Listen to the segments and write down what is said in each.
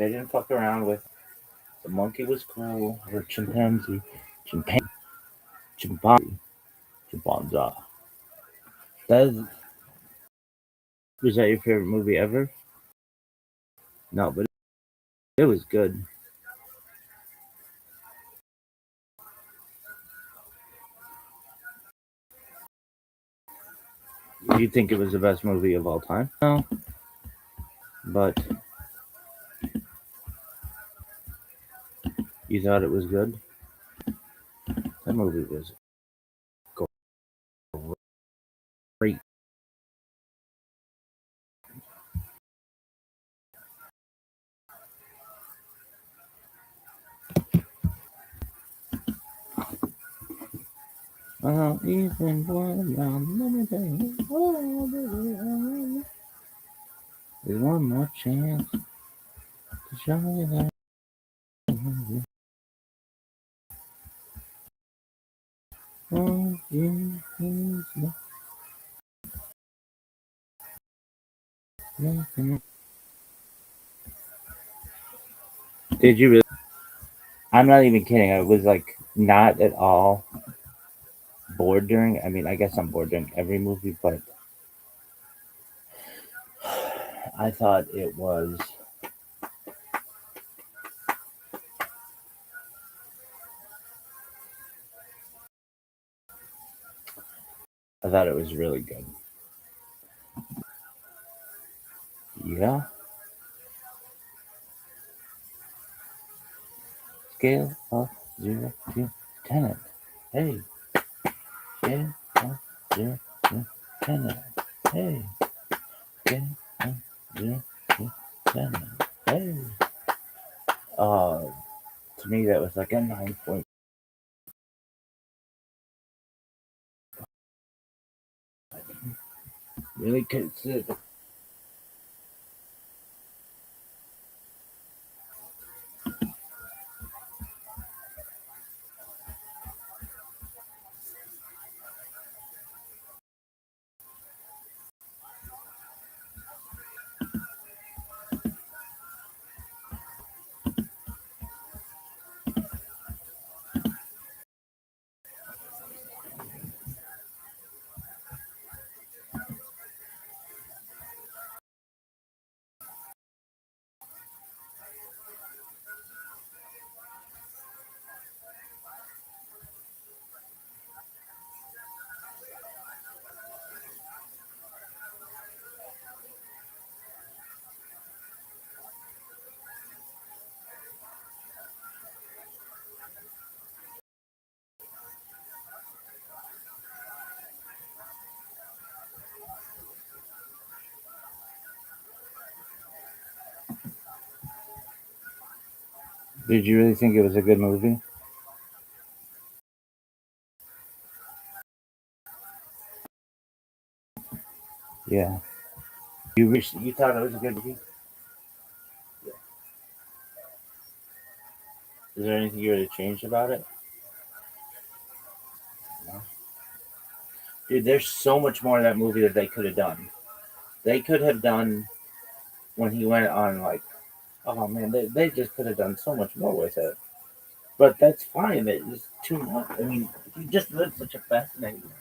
They didn't fuck around with the monkey was cool or chimpanzee, chimpanzee. That was that your favorite movie ever? No, but it was good. Do you think it was the best movie of all time? No, but you thought it was good. That movie was great. Even there's one more chance to show me that. Oh, did you really? I'm not even kidding. I was like not at all bored during. I mean, I guess I'm bored during every movie, but I thought it was. I thought it was really good. Yeah. Scale of 0 to 10. Hey. Scale of 0 to 10. Hey. Scale of 0 to 10. Hey. To me that was like a 9 point. Really consider. Did you really think it was a good movie? Yeah. You thought it was a good movie? Is there anything you would have changed about it? No. Dude, there's so much more of that movie that they could have done. They could have done when he went on like, oh man, they just could have done so much more with it. But that's fine. It's too much. I mean, he just lived such a fascinating life.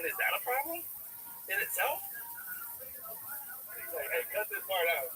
And is that a problem in itself? He's like, hey, cut this part out.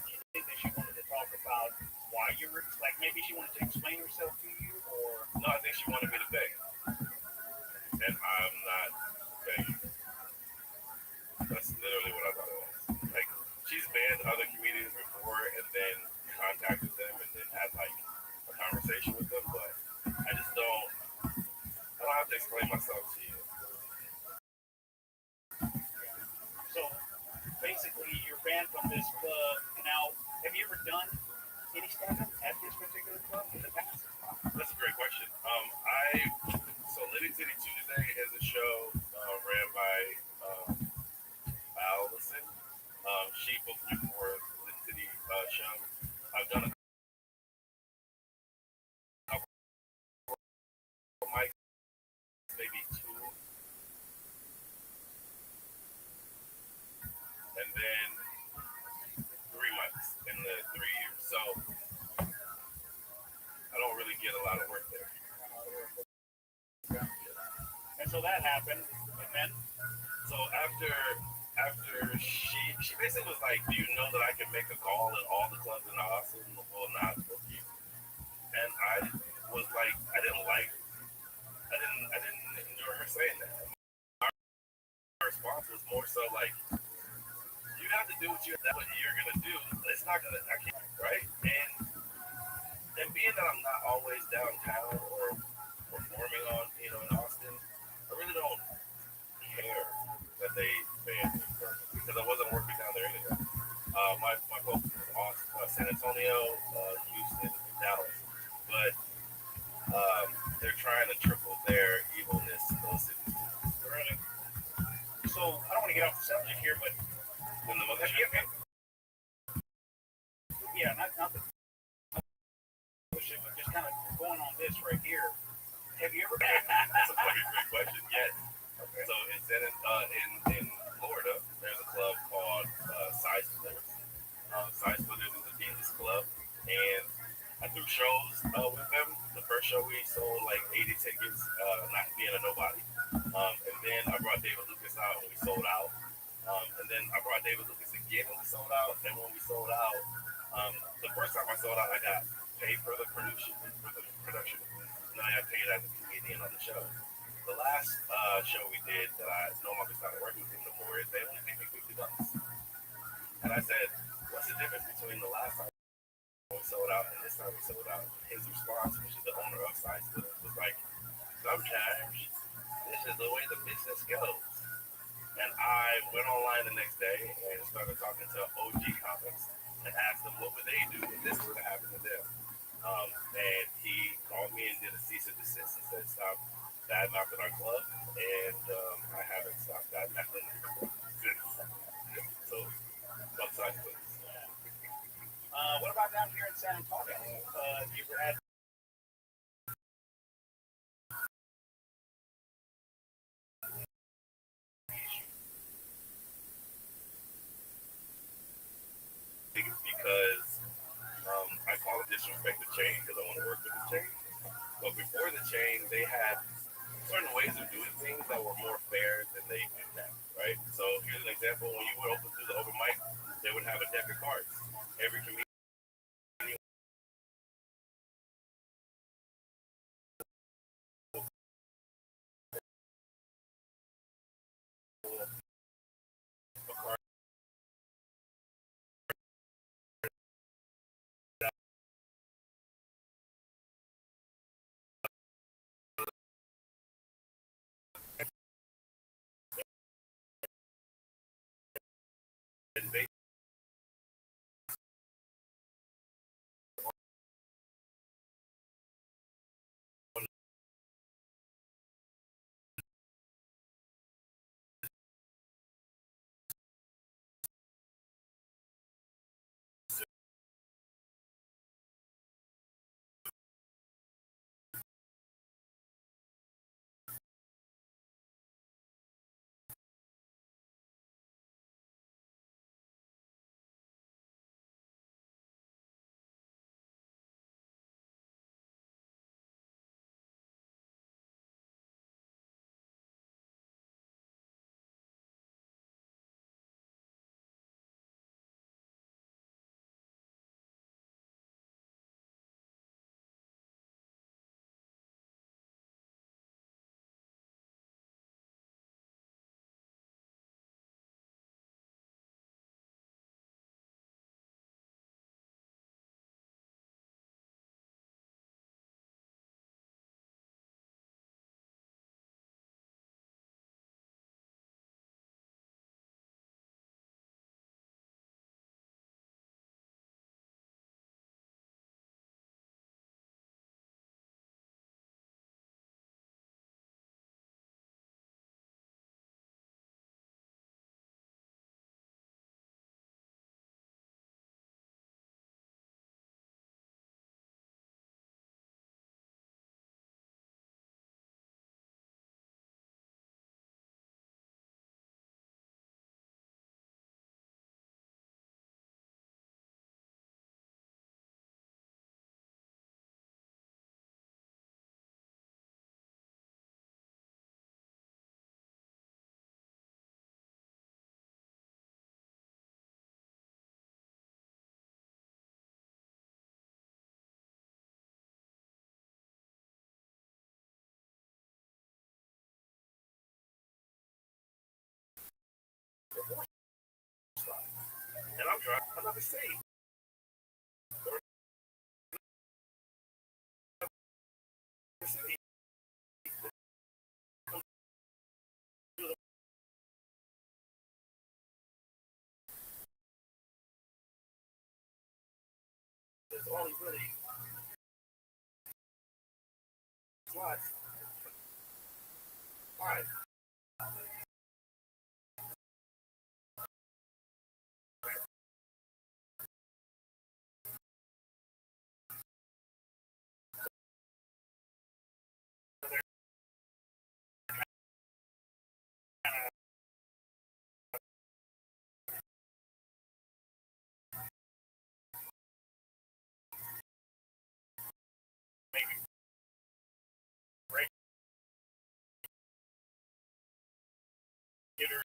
Do you think that she wanted to talk about why you were like maybe she wanted to explain herself to you, or No, I think she wanted me to beg, and I'm not begging. That's literally what I thought it was. Like she's banned other comedians before, and then contacted them, and then had like a conversation with them. But I just don't. I don't have to explain myself to you. so basically you're banned from this club now? Have you ever done any stand up at this particular club in the past? That's a great question. I so Litty Titty Tuesday is a show ran by Allison. She booked me for the Litty Titty show. I've done a couple mics, maybe two, and then 3 months in the 3 years. So I don't really get a lot of work there. And so that happened, and then So after she basically was like, "Do you know that I can make a call and all the clubs in Austin will not book you?" And I was like, I didn't enjoy her saying that. My response was more so like, that's what you're gonna do. It's not gonna, I can't, right? And being that I'm not always downtown or performing on, in Austin, I really don't care that they banned me because I wasn't working down there anyway. My focus was Austin, San Antonio, Houston, and Dallas, but they're trying to trickle their evilness to those cities. Really? So I don't want to get off the subject here, but When the mother yeah, not the bullshit, but just kind of going on this right here. Have you ever? That's a fucking great question. Yes. Okay. So in Florida, there's a club called Side Splitters. Side Splitters is a Venus club, and I threw shows with them. The first show we sold like 80 tickets, not being a nobody. And then I brought David Lucas out and we sold out. And then I brought David Lucas again and we sold out. And when we sold out, the first time I sold out, I got paid for the production. And then I got paid as a comedian on the show. The last show we did that I no longer started working with him no more is they only paid me $50. And I said, what's the difference between the last time we sold out and this time we sold out? His response, which is the owner of Side Splitters, was like, sometimes this is the way the business goes. And I went online the next day and started talking to OG comics and asked them what would they do if this were to happen to them. And he called me and did a cease and desist and said, stop bad mouthing our club. And I haven't stopped bad mouthing since. So, upside please. What about down here in San Antonio? You ever had? Because I call it disrespect the chain because I want to work with the chain. But before the chain, they had certain ways of doing things that were more fair than they do now, right? So here's an example: when you would do the open mic, they would have a deck of cards. Every comedian a card and they not the same. The city. There's only really slots. Five. Maybe break hitter.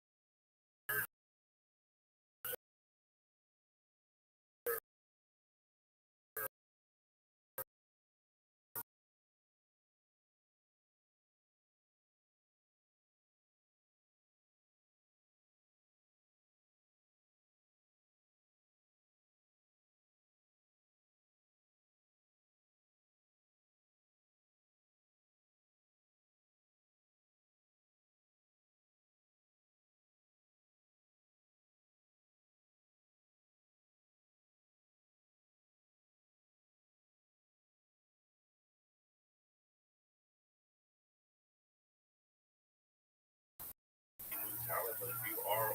Talent, but if you are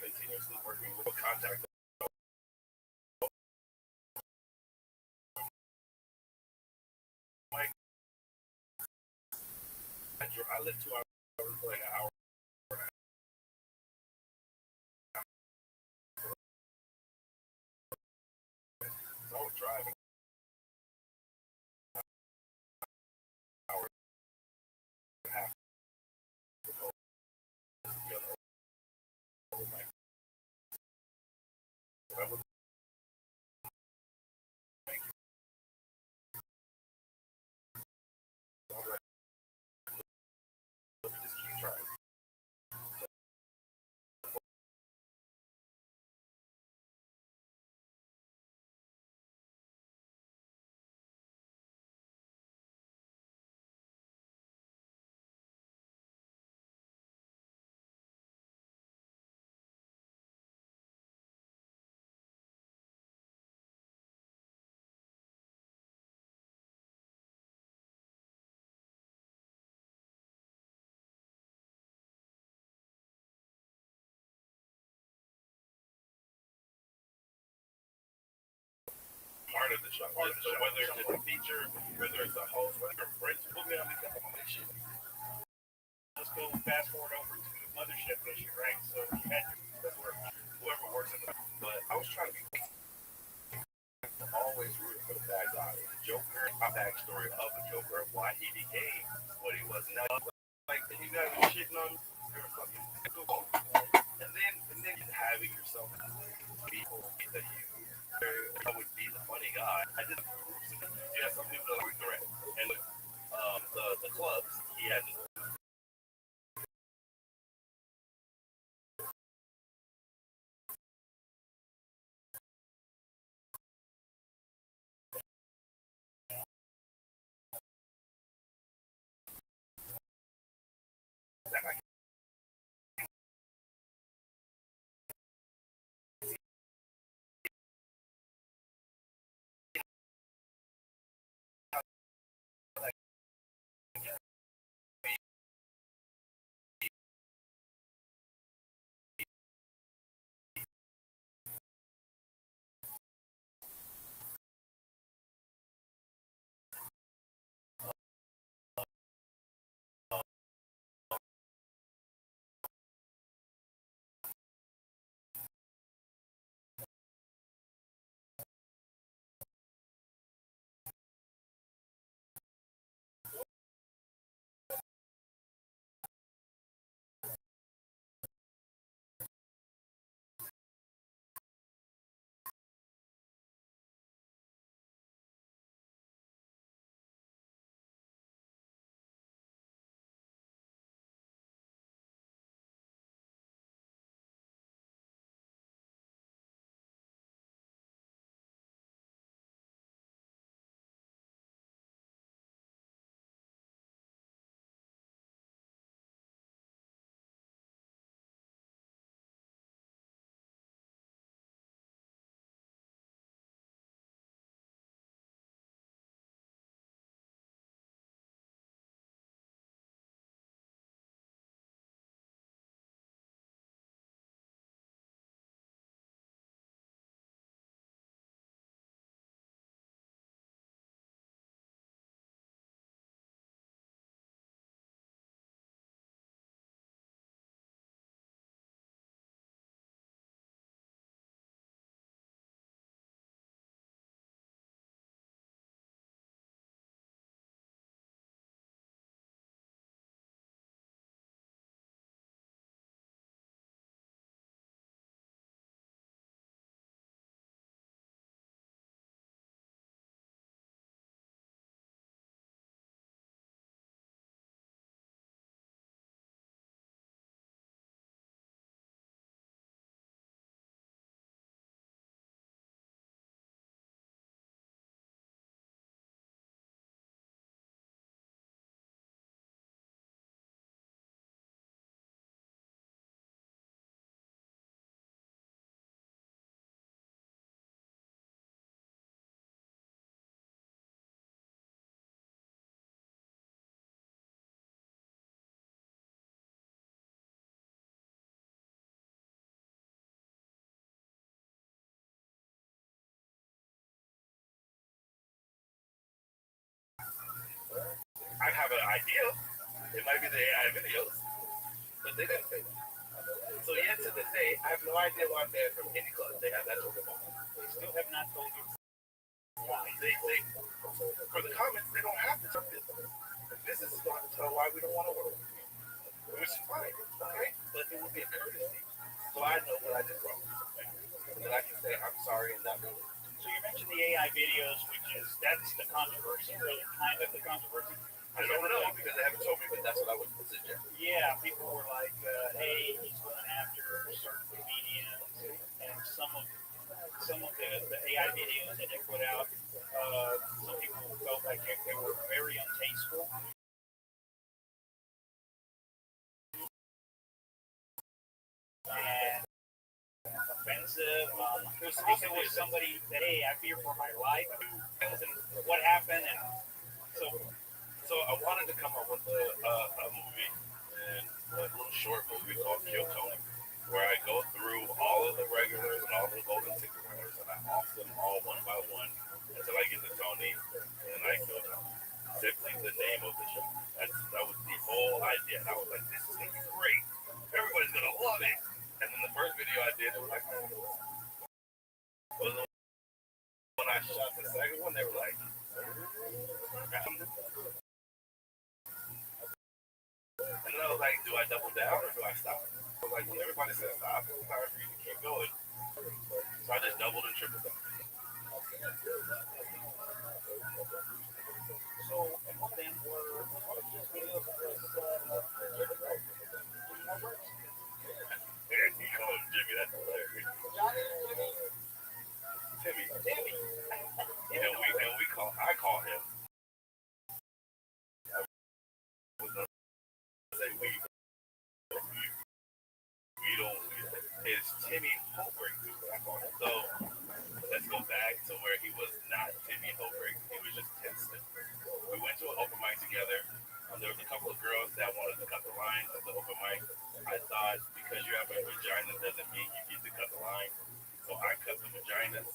continuously working with contact, like I live 2 hours, like an hour. So I was driving an hour and a half to go, you know, like I would make it. So I'm like, let me just keep trying. Part of the show. So whether it's a feature, whether it's a host, whether it's friends, put me on the competition. Let's go fast forward over to the mothership issue, right? So you had that's where whoever works in the but I was trying to be always rooting for the bad guy. The Joker, my backstory of the Joker, why he became what he was. Now, like you guys are shitting on you're fucking and then having yourself people that you I would be the funny guy. I did yeah, some people that were threat. And the clubs, he had to I have an idea. It might be the AI videos, but they didn't say that. So yet to this day, I have no idea why I'm banned from any club. They have that open bar. They still have not told you why. They for the comments, they don't have to tell business. The business is going to tell why we don't want to work, which is fine, okay? But it would be a courtesy, so I know what I did wrong, and then I can say I'm sorry and not. So you mentioned the AI videos, that's the controversy, really, kind of the controversy. I don't know because they haven't told me, but that's what I would suggest. Yeah, people were like, "Hey, he's going after certain comedians," and some of the AI videos that they put out, some people felt like they were very untasteful. And offensive. Speaking with somebody that, hey, I fear for my life, and what happened, and so I wanted to come up with a movie, and a little short movie called Kill Tony, where I go through all of the regulars and all of the golden ticket winners, and I off them all one by one until I get to Tony, and I kill Tony. Simply the name of the show. That was the whole idea. And I was like, this is gonna be great. Everybody's gonna love it. And then the first video I did, it was like, when I shot the second one, they were like, and then I was like, do I double down or do I stop? I was like, when everybody says stop, it's time for you to keep going. So I just doubled and tripled down. so and then were all of these videos And he called Jimmy, that's hilarious. Timmy. And I call him. Say we don't. It's Timmy Holbrook. I call him. So let's go back to where he was not Timmy Holbrook. He was just Tim Smith. We went to an open mic together. There was a couple of girls that wanted to cut the line at the open mic. I thought because you have a vagina doesn't mean you need to cut the line. So I cut the vaginas.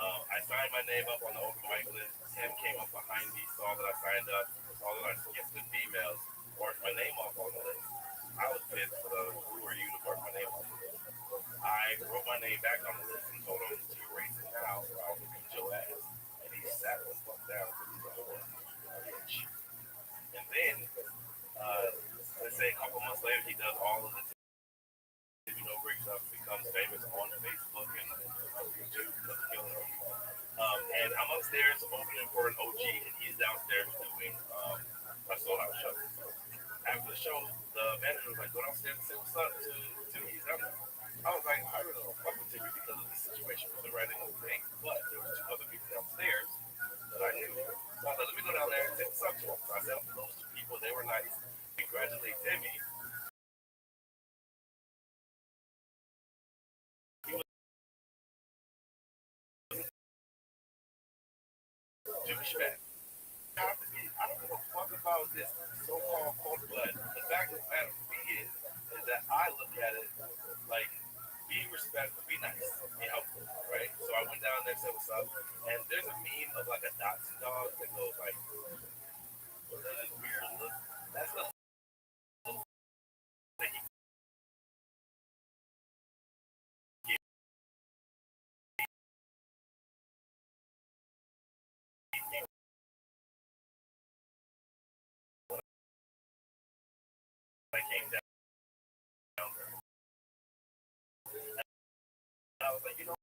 I signed my name up on the open mic list. Tim came up behind me, saw that I signed up, saw that I skipped the females, marked my name off on the list. I was pissed. Who are you to mark my name off the list? I wrote my name back on the list and told him to erase it now or I'll beat your ass. And he sat the fuck down because he's like, bitch. And then, let's say a couple months later, he does all of the Timmy Holbrook stuff, becomes famous on Facebook and YouTube because of Killing Him. And I'm upstairs opening for an OG, and he's downstairs doing a sold-out show. After the show, the manager was like, go downstairs and say what's up to Timmy. He's down there. I was like, I really don't fuck with Timmy because of the situation with the writing of the thing, but there were two other people downstairs that I knew. So I thought, let me go down there and say what's up to them. So I said, for those two people, they were nice. Congratulate Timmy. Jimmy Schmack. I don't give a fuck about this so-called cold blood. The fact of the matter for me is that I look at it like be respectful, be nice, be helpful, right? So I went down there and said what's up, and there's a meme of like a Dotson dog that goes like, this weird look. That's the that he came down there. And I was like, you know.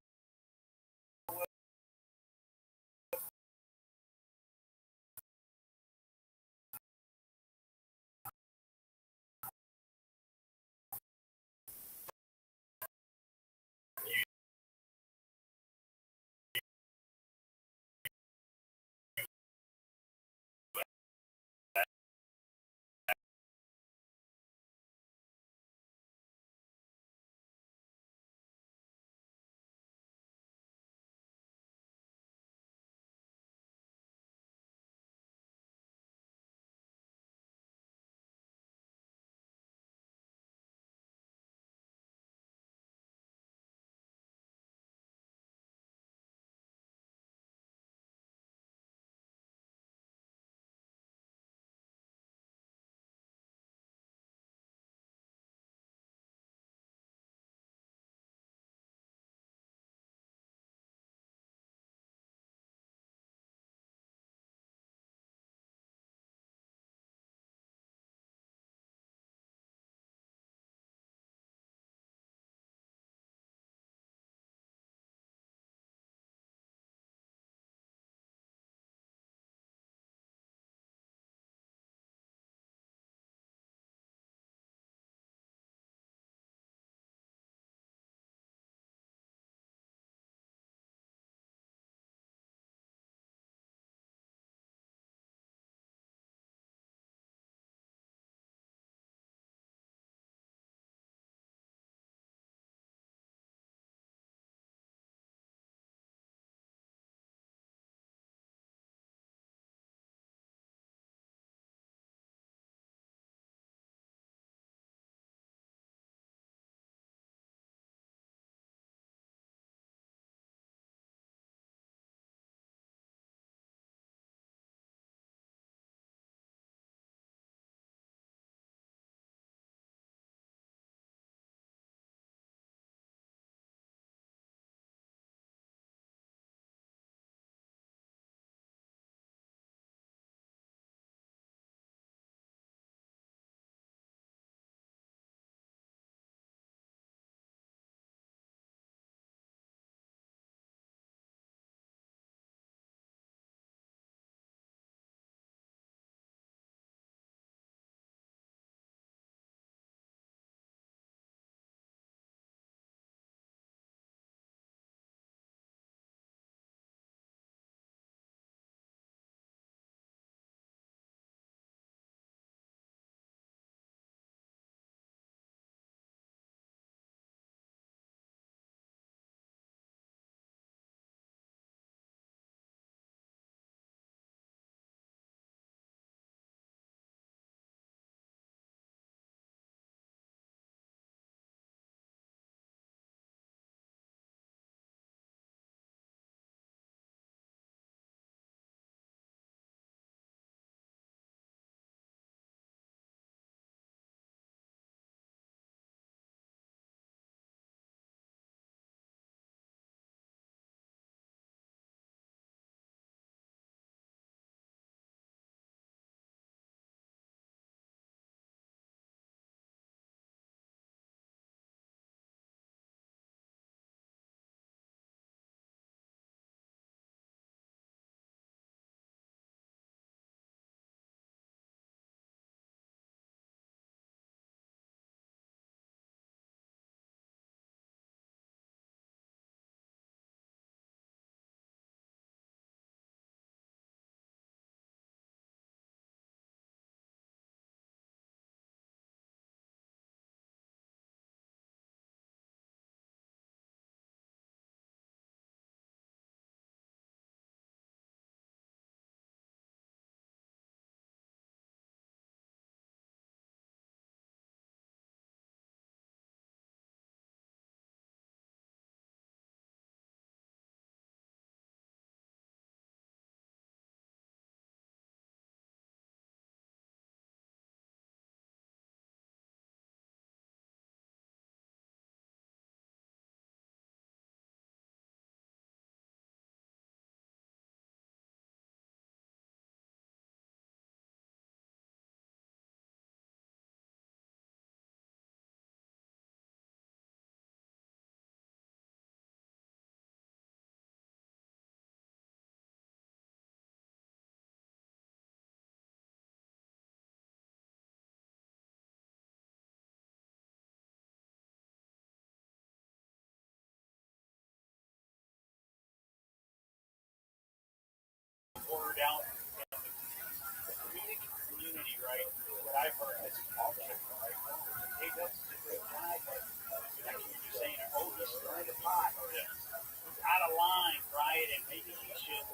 stirring the pot. He's out of line, right? And maybe he should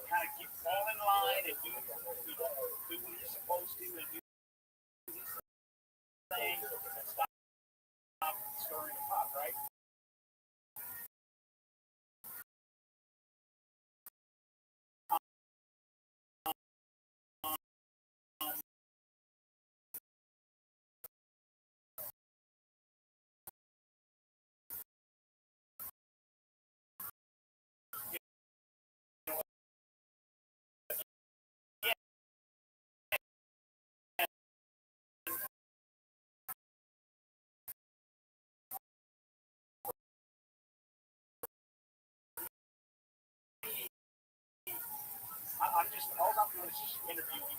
kind of fall in line and do what he's supposed to and do these things and stop stirring the pot, right? I'm just, all I'm doing is just interviewing.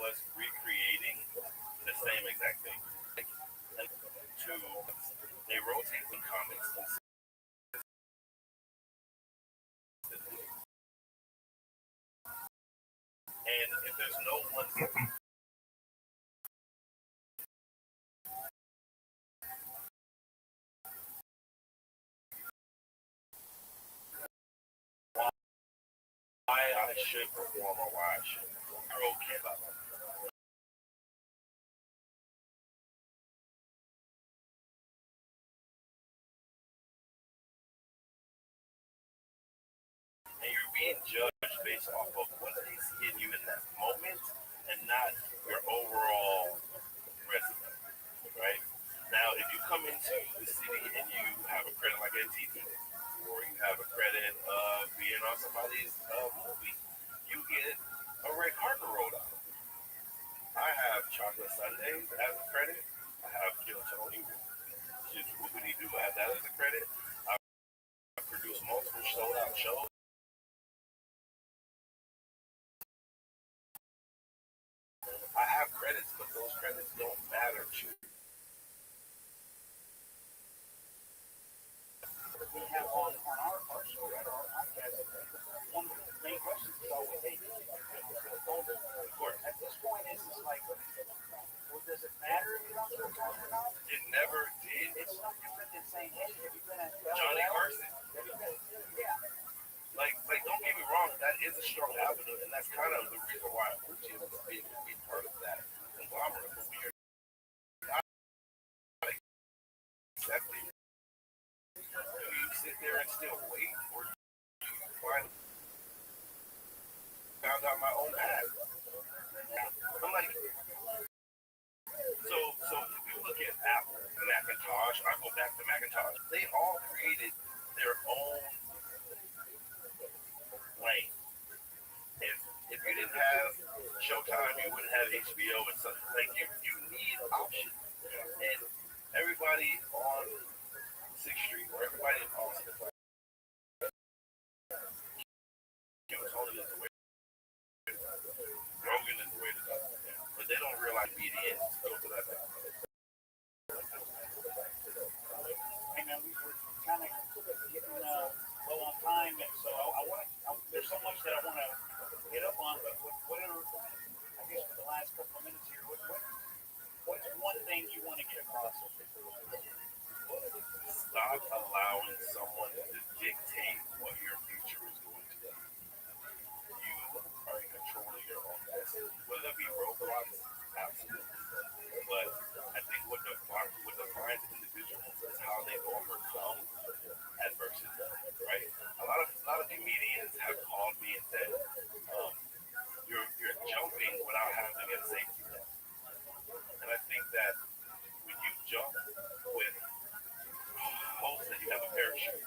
Was recreating the same exact thing. They rotate the comics and if there's no one why I should perform or why I shouldn't, you're okay about that. And you're being judged based off of what they see in you in that moment and not your overall resume, right? Now, if you come into the city and you have a credit like NTD, or you have a credit of being on somebody's movie, you get a red carpet rolled out. I have Chocolate Sundays as a credit. I have Kill Tony, which is Whoopity Doo. I have that as a credit. I produce multiple sold out shows. I have credits, but those credits don't matter to me. We have on our show, right, our podcast, one of the main questions is always, hey, of course, at this point, it's just like, well, does it matter if you don't feel phone or not? It never did. It's no different than saying, hey, have you been at Johnny Carson. Yeah. Like, don't get me wrong, that is a strong avenue, and that's kind of the reason why I moved here was being part of that conglomerate. But when you're not accepting, do you sit there and still wait, or do you found out my own path? I'm like, so if you look at Apple, Macintosh, I go back to Macintosh. They all created their own lane. If you didn't have Showtime, you wouldn't have HBO and something. Like you need options. And everybody on 6th Street or everybody in Austin, Tony is the way. Rogan is the way to go. But they don't realize media is go to that thing. Hey man, we're kind of getting low on time, and so I want to. There's so much that I want to stop allowing someone to dictate what your future is going to be. You are in control of your own destiny. Whether it be roadblocks, absolutely. But I think what defines individuals is how they overcome adversity. Right? A lot of comedians have called me and said, um, you're jumping without having a safety net. And I think that when you jump with hopes that you have a parachute,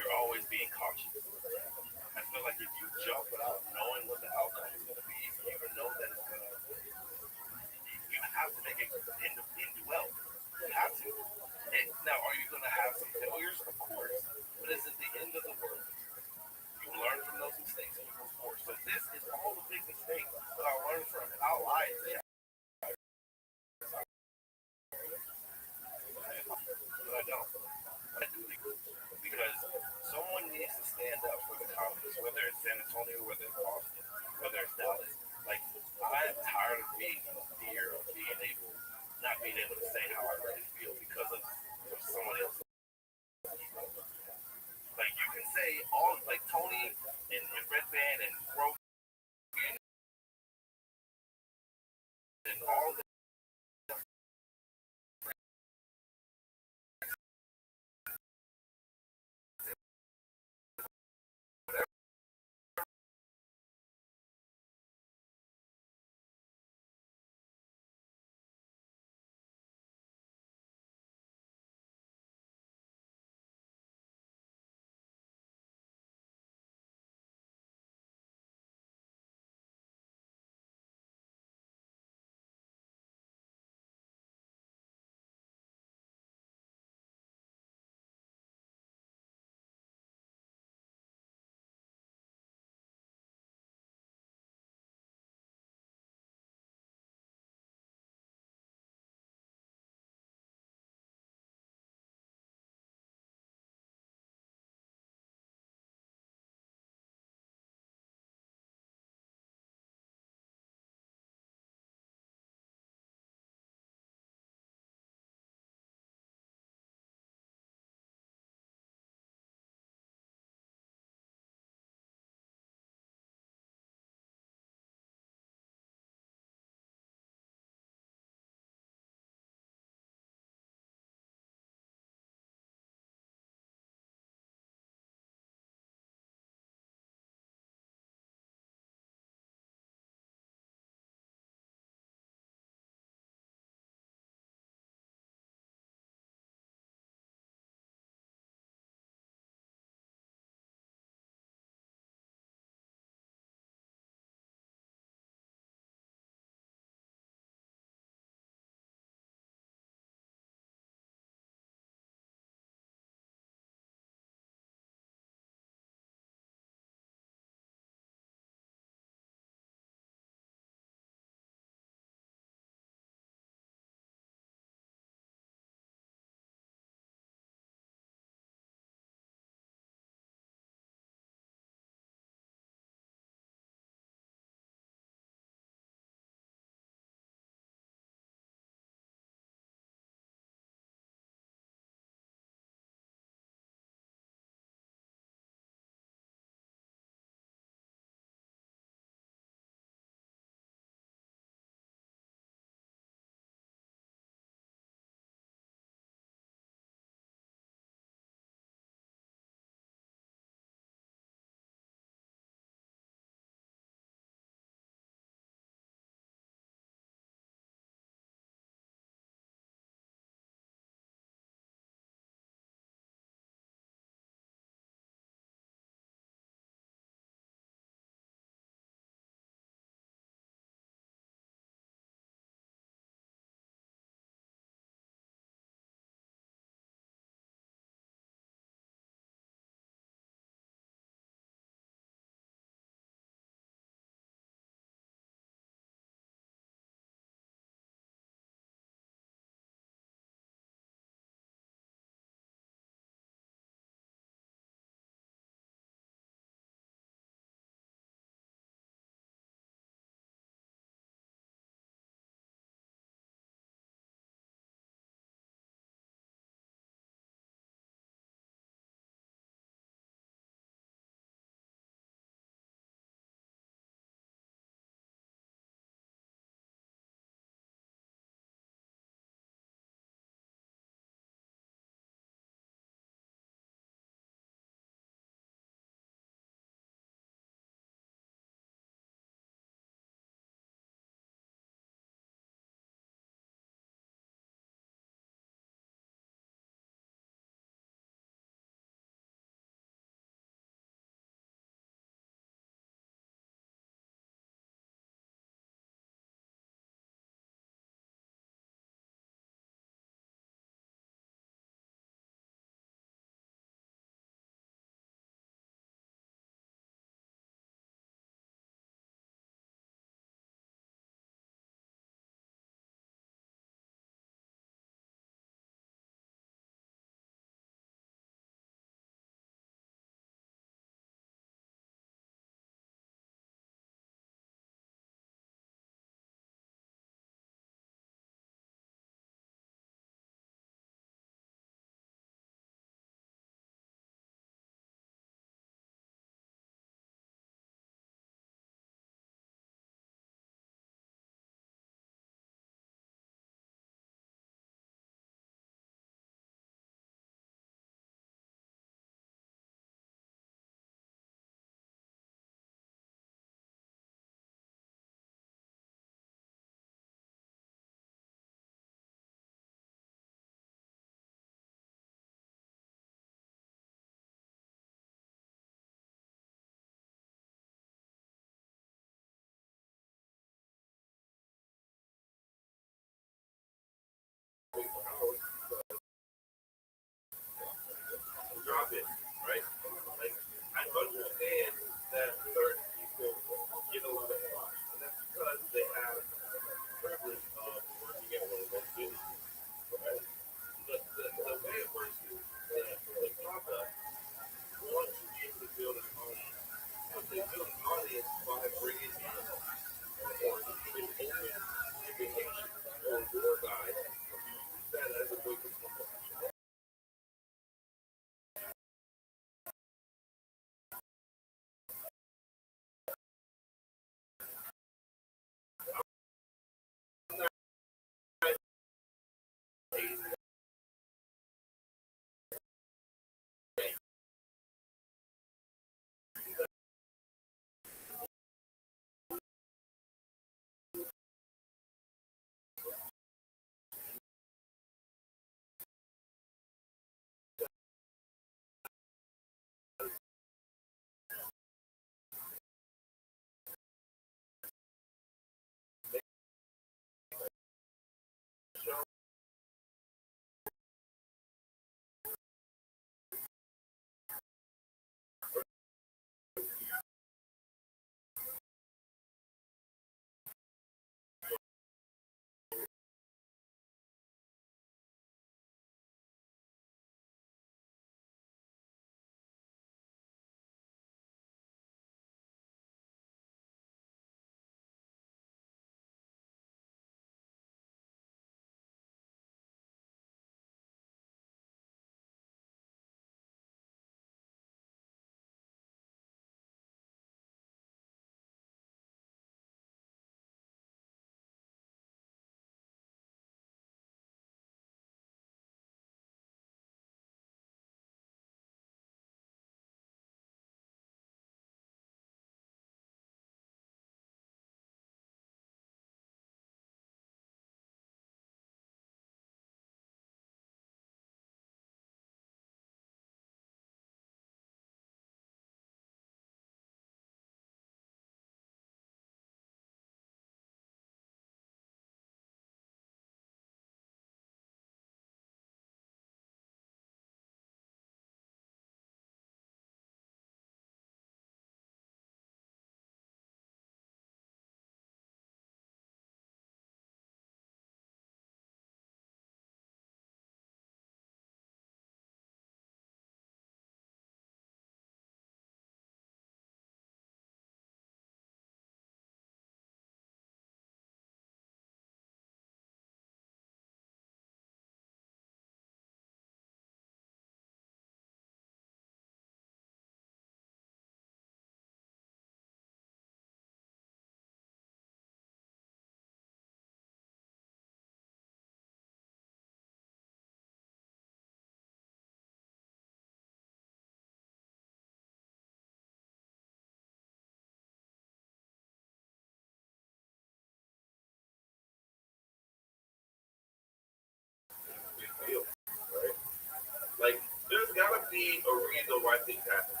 need a reason why things happen.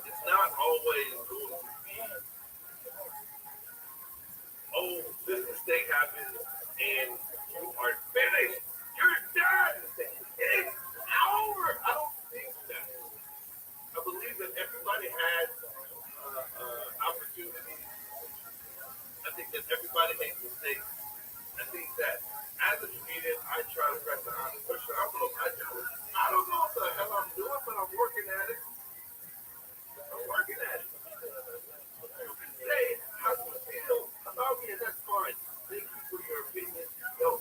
It's not always going to be, oh, this mistake happened and you are finished. You're done. It's over. I don't think that. I believe that everybody has opportunities. I think that everybody makes mistakes. I think that as a comedian, I try to press the honest question. I don't know if I do it. I don't know what the hell I'm doing, but I'm working at it. I'm working at it. You can say how you feel about me, and that's fine. Thank you for your opinion. No,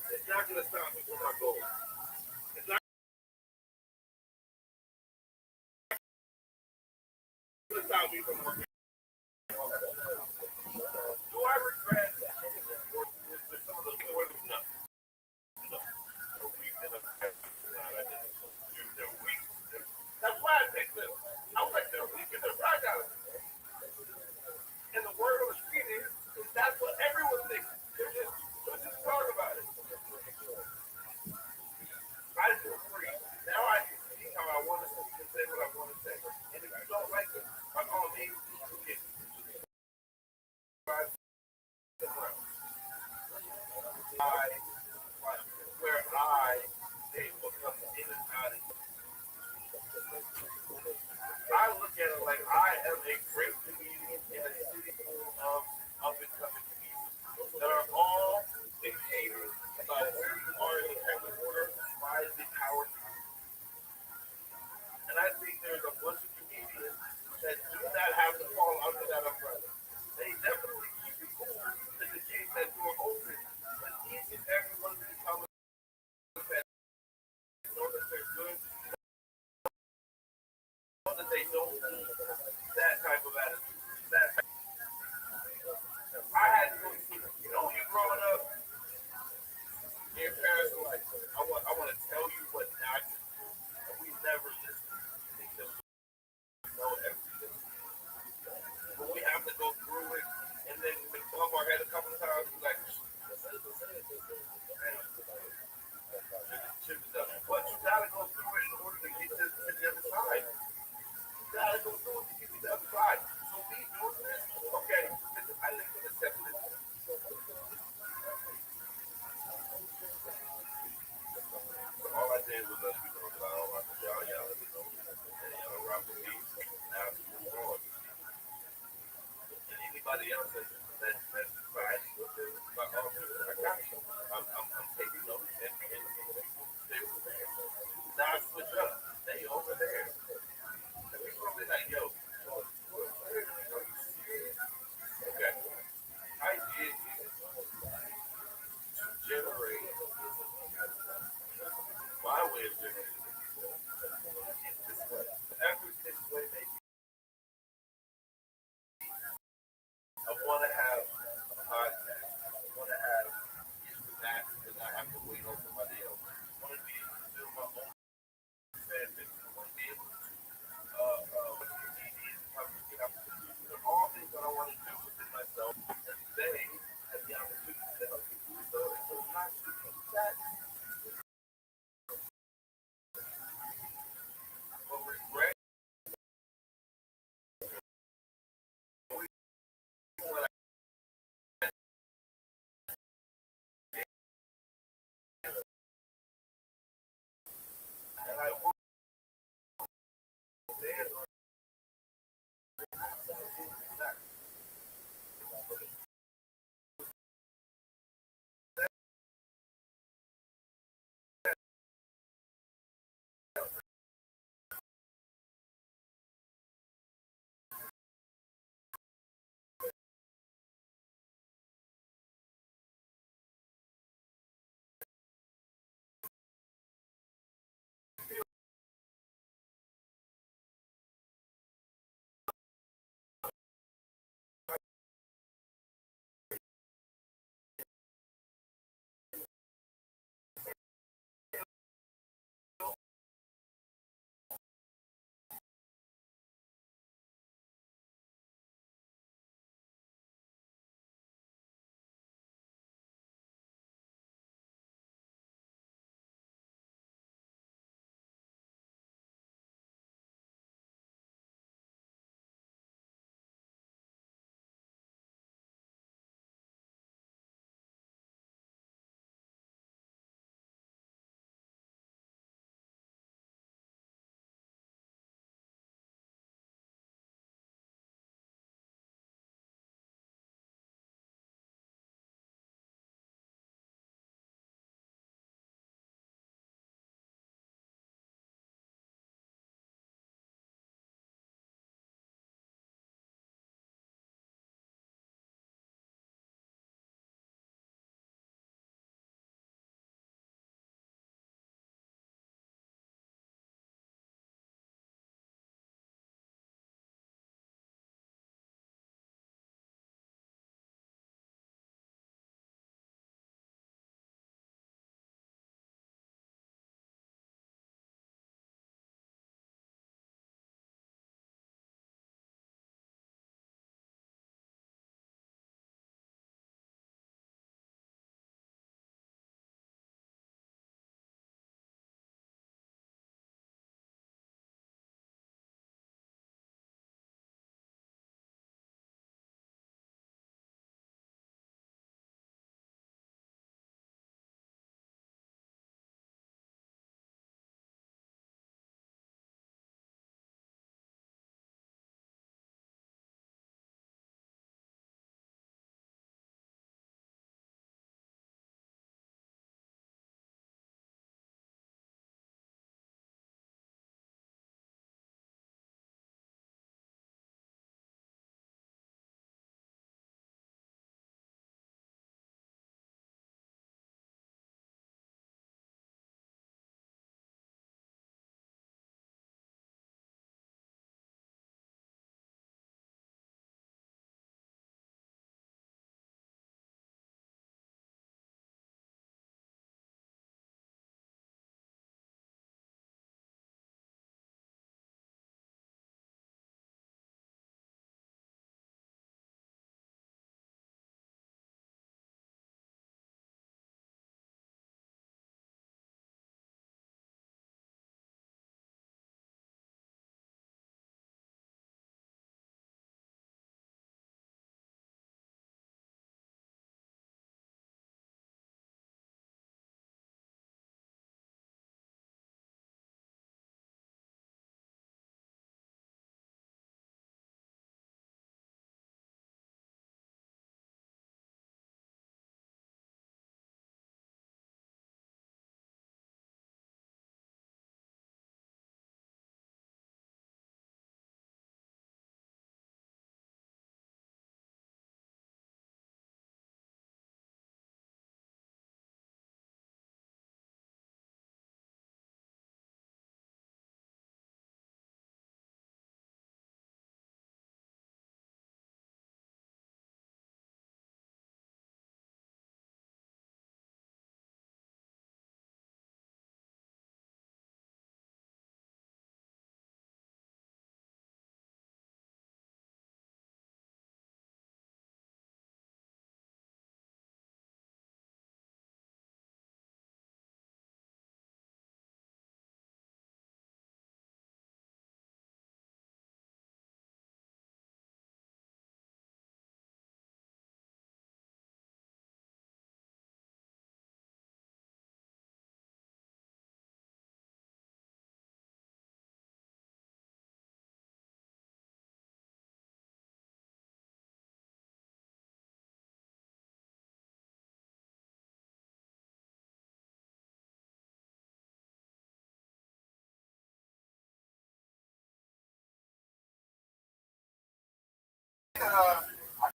I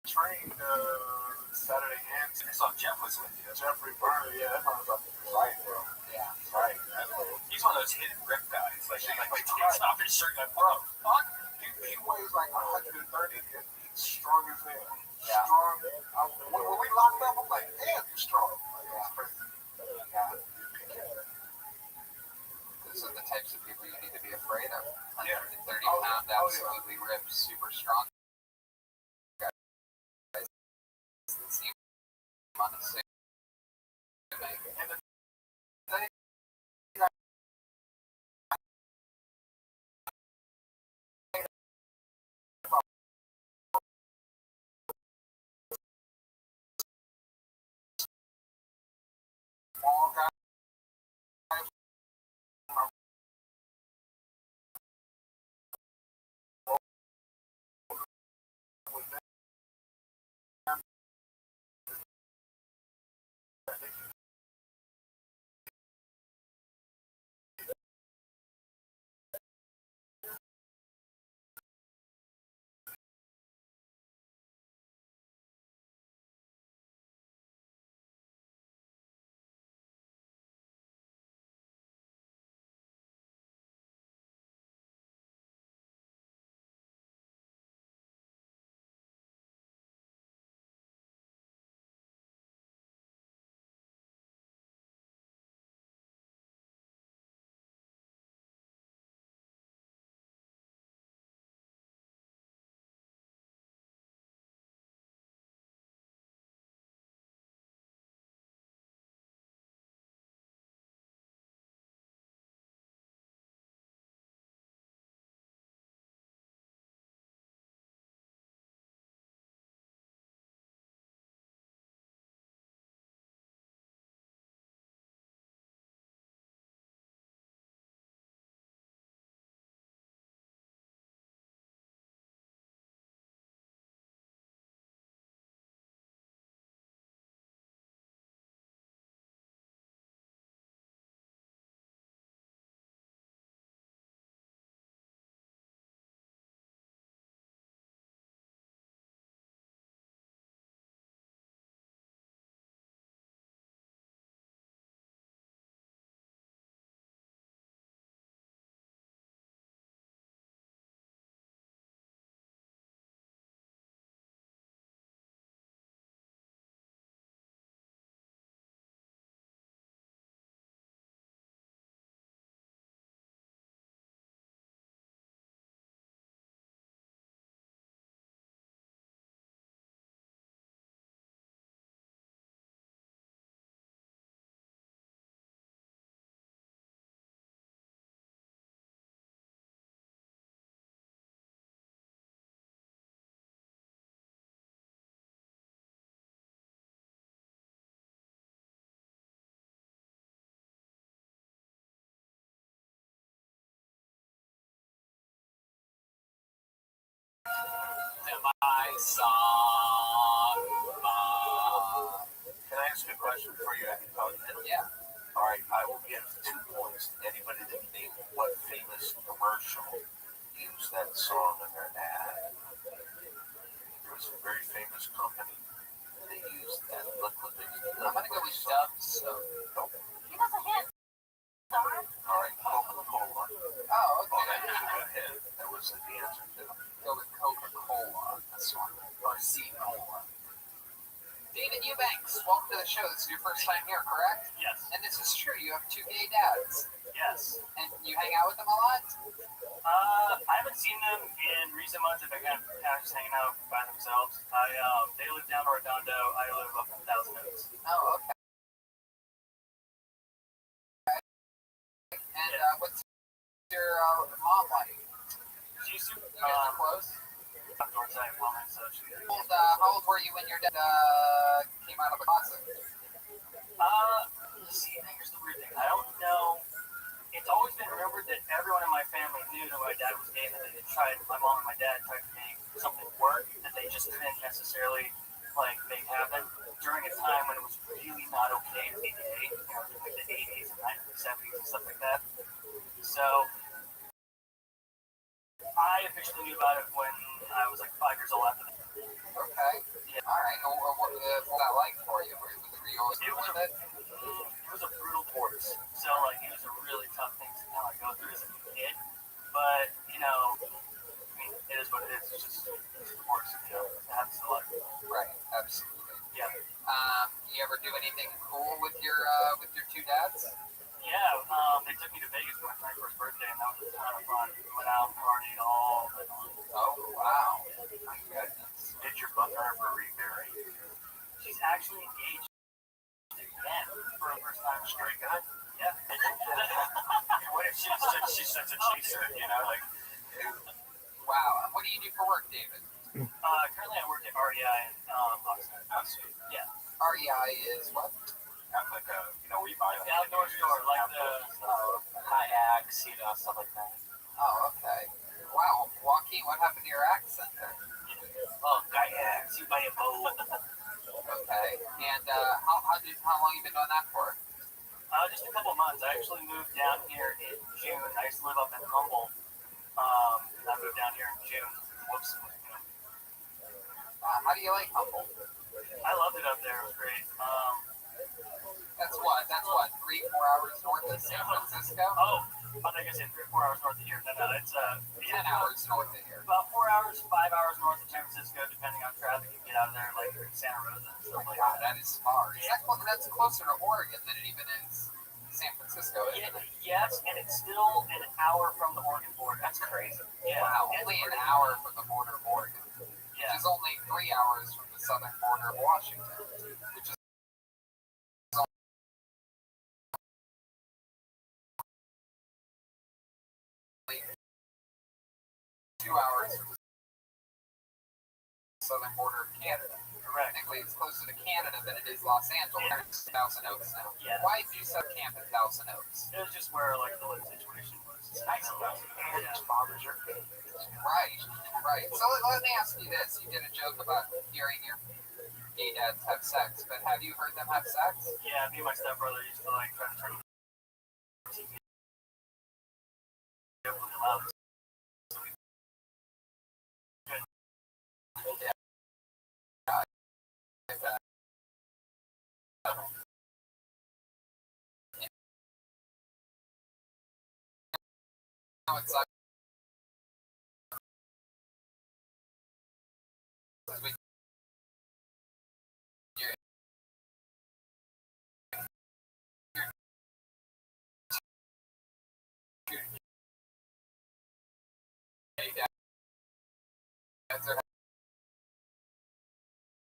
trained Saturday and I saw Jeff was with you. Jeffrey Burner, yeah, that motherfucker was right, bro. Yeah, right. He's one of those hidden rip guys. Like takes off his shirt like, bro, fuck. He weighs like 130 and he's strong as hell. Yeah. Strong. When we locked up, I'm like, damn, you're strong. Yeah. Those are the types of people you need to be afraid of. 130 pound, absolutely ripped, super strong guys. That seem unassuming. And the thing small guys with them, my song. Can I ask you a question before you Yeah. All right, I will give 2 points to anybody that can name what famous commercial used that song in their ad. There was a very famous company. They used that. Look what they did. I'm gonna go with Dubs. So, nope. Give us a hint. All right, Coca-Cola. Oh, okay. Oh, that was a good hint. That was the answer too. Go with Coca-Cola. That's one. Or C-Cola. David Eubanks, welcome to the show. This is your first time here, correct? Yes. And this is true. You have 2 gay dads. Yes. And you hang out with them a lot? I haven't seen them in recent months. They've been kind of just hanging out by themselves. They live down in Redondo. I live up in Thousand Oaks. Oh, okay. And what's your mom like? She's super You guys are close? outdoor type woman, so she. How old were you when your dad came out of the closet? See, here's the weird thing. I don't know. It's always been rumored that everyone in my family knew that my dad was gay, and that they tried, my mom and my dad tried to make something work that they just couldn't necessarily make happen during a time when it was really not okay to be gay, like the 80s and 90s, 70s and stuff like that. So I officially knew about it when I was like 5 Okay. Yeah. All right. What was that like for you? Were you always It was with it? It was a brutal divorce. So like it was a really tough thing to kind of like go through as a kid. But you know, I mean, it is what it is. It's just divorce. You know, it happens to a lot of people. Right. Absolutely. Yeah. You ever do anything cool with your two dads? Yeah. They took me to Vegas for my 21st birthday, and that was a ton of fun. We went out and partied all night long. Oh wow. My goodness. Did your butler ever remarry? She's actually engaged again for the first time. Straight guy? Yeah. What if she's such a chaser, you know, like. Wow. And what do you do for work, David? Currently I work at REI in Austin. Yeah. REI is what? Like we buy the outdoor store, like the kayaks, you know, stuff like that. Oh, okay. Wow, Joaquin, what happened to your accent there? Oh, kayaks, you buy a boat. Okay. And how long you been doing that for? Just a couple months. I actually moved down here in June. I used to live up in Humboldt. I moved down here in June. Whoops. You know. How do you like Humboldt? I loved it up there. It was great. That's what 3-4 hours north of San Francisco. Oh, I think I said 3 or 4 hours north of here. No, it's 10 hours north of here. about 4 hours, 5 hours north of San Francisco, depending on traffic. You get out of there like Santa Rosa and stuff like God, that. that is far. That's closer to Oregon than it even is San Francisco, isn't it? Yes, and it's still an hour from the Oregon border. That's crazy. Yeah. Wow, only an hour from the border of Oregon, which Yeah. is only 3 hours from the southern border of Washington, which is only 2 hours from the southern border of Canada. Correct. Technically, it's closer to Canada than it is Los Angeles. It's Thousand Oaks now. Yeah. Why did you set camp in Thousand Oaks? It was just where like the living situation was. It's nice in Thousand Oaks. Yeah. Fathers are good. Right. So let me ask you this: you did a joke about hearing your gay dads have sex, but have you heard them have sex? Yeah, me and my stepbrother used to like try to turn the TV really loud. So we It's like you're gay dads are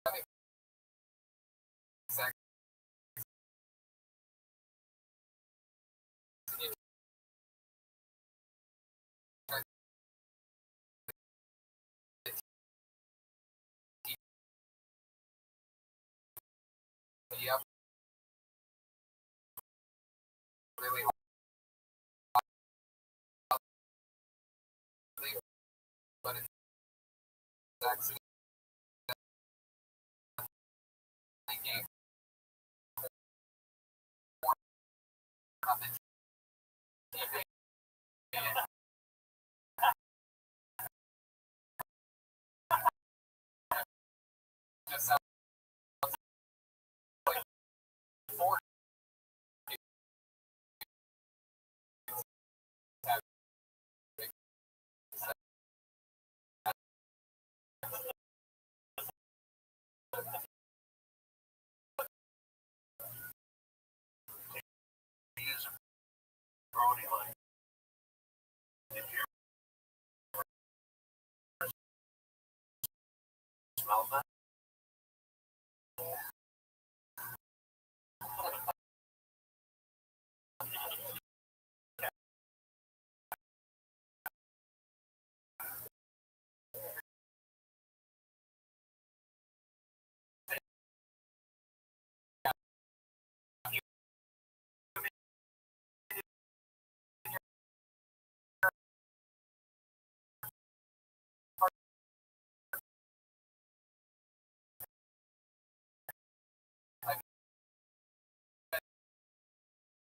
having sex. Yep. Really hard. But it's actually thinking just sounds like four use Brody like. If you smell that.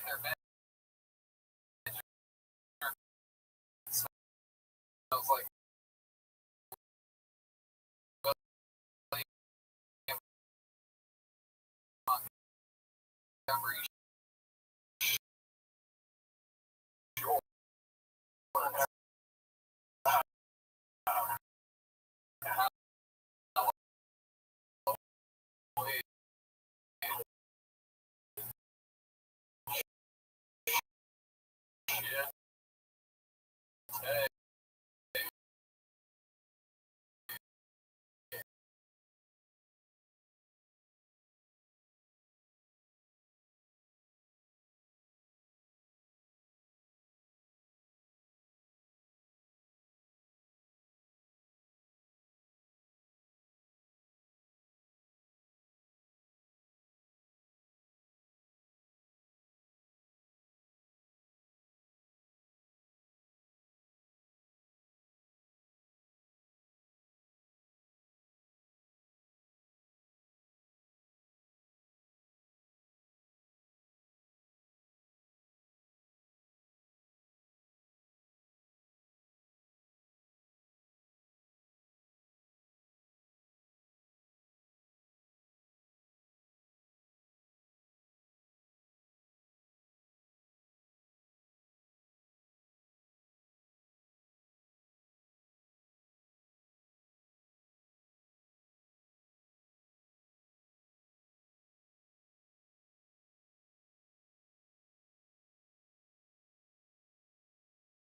their bed. Smells like every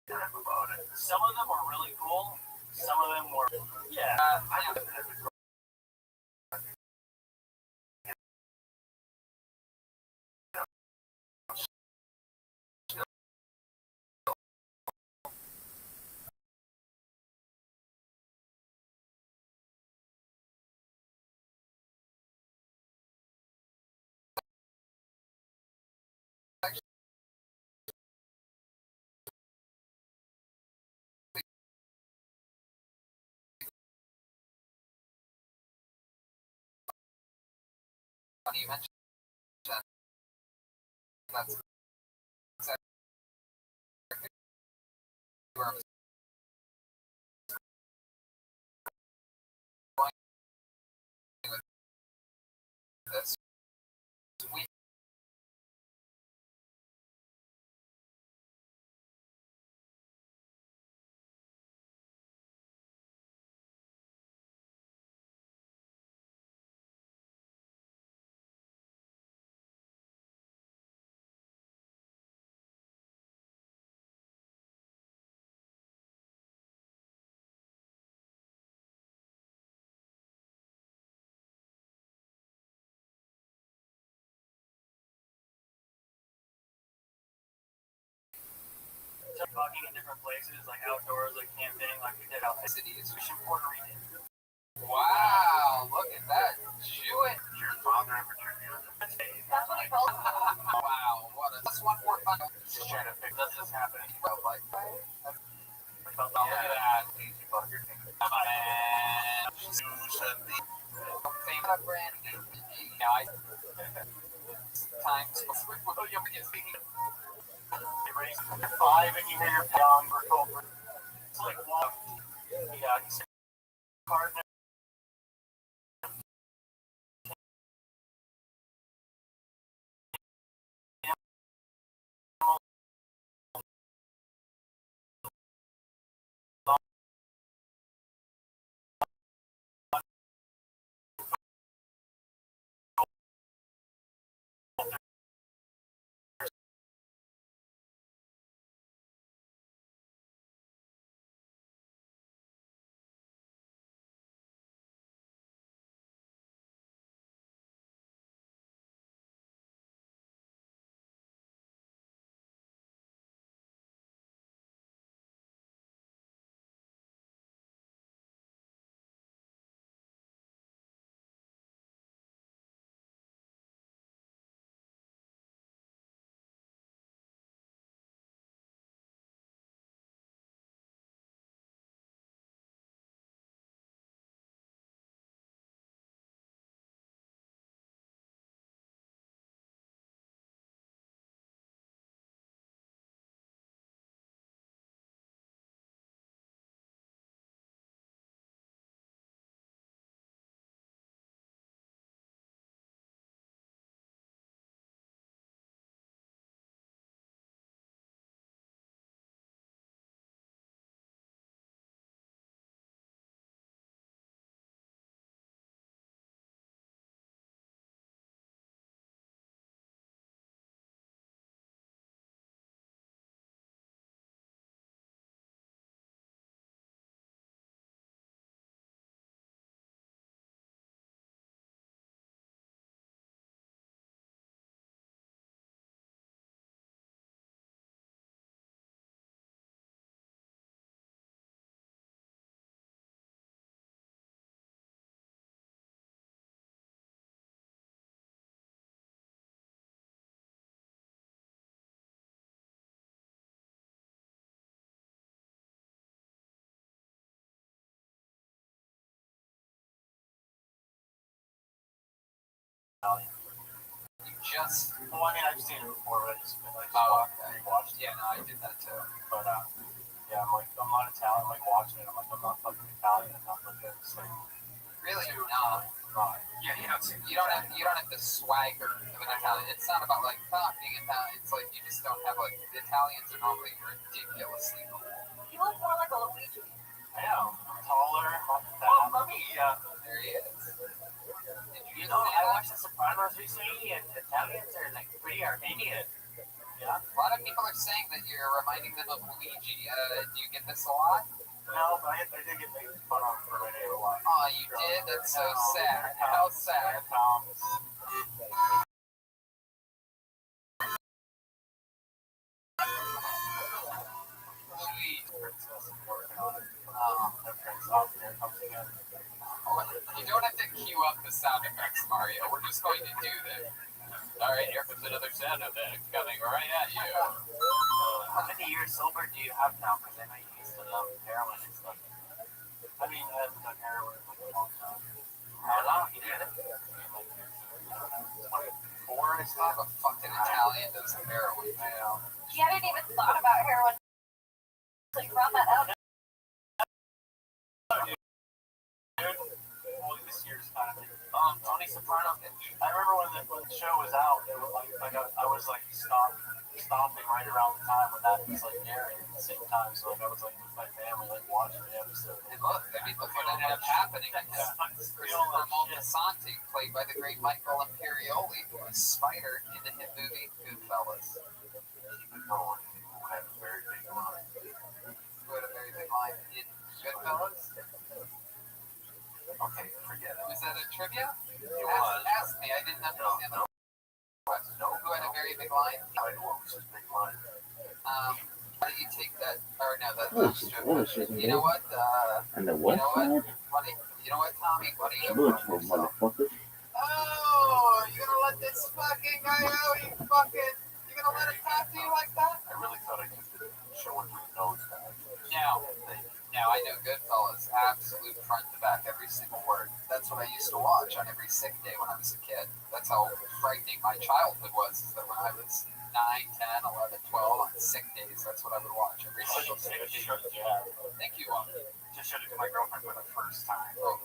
about it. Some of them were really cool. Some of them were, yeah. Funny you mentioned that. That's exactly where I was going with this. We Talking in different places, like outdoors, like camping, like we did out in cities. Puerto Rico. Wow, look at that. Chew it. Your father ever turned you on? That's what he called it. Wow, what a plus 145. Just trying to fix does this happen? Well, like, Look at that. Easy butter. man. Susan B. Famous brand new. Yeah, times William is being You raise 5 and you hear your young or cold. It's like, wow. Yeah, card Italian. You just Well, I mean, I've seen it before, but I just okay. rewatched it. Yeah, no, I did that too. But yeah, I'm not Italian. I'm like watching it. I'm like, I'm not fucking Italian enough. Like it's like Really, too no. not. Yeah, you don't have the swagger of an Italian. It's not about like being Italian. It's like you just don't have like the Italians are normally ridiculously cool. You look more like a Luigi. I know. I'm taller. Not that. Let me, There he is. you know, I watched The Sopranos recently, and Italians are like pretty Armenian. A lot of people are saying that you're reminding them of Luigi. Do you get this a lot? No, but I did get made fun of for my name a lot. Oh, you did? That's so sad. How sad. Sweet. You don't have to cue up the sound effects, Mario. We're just going to do this. Alright, here comes another sound effect coming right at you. How many years sober do you have now? Because I know you used to love heroin and stuff. I mean, I haven't done heroin in like a long time. How long you did it? 24, I It's not a fucking Italian does heroin. I know. You hadn't even thought about heroin. So you brought that up. Well, this year's kind of Tony Soprano. I remember when the show was out, it was like I was like stopping right around the time when that was like airing at the same time. So like I was like with my family like watching the episode. And look what ended up happening. Christopher Moltisanti, played by the great Michael Imperioli, who was Spider in the hit movie Goodfellas. Keep it going. Who had a very big line. Who had a very big line in Goodfellas? Okay, forget it. Was that a trivia? It was. Ask me. I didn't understand the question. Who had a very big line? I know what was his big line. How do you take that? Or no, that's Oh, not she's true. bullshit. You know what? And the You what? know what? You know what, Tommy? What are you doing? Bullshit, motherfucker. Oh, you're gonna let this fucking guy out? You're gonna let him talk to you like that? I really thought I could show it with nose back. Now I know Goodfellas, absolute front to back, every single word. That's what I used to watch on every sick day when I was a kid. That's how frightening my childhood was, is that when I was 9, 10, 11, 12, on sick days, that's what I would watch every single day. Thank you. Just showed it to my girlfriend for the first time. Oh,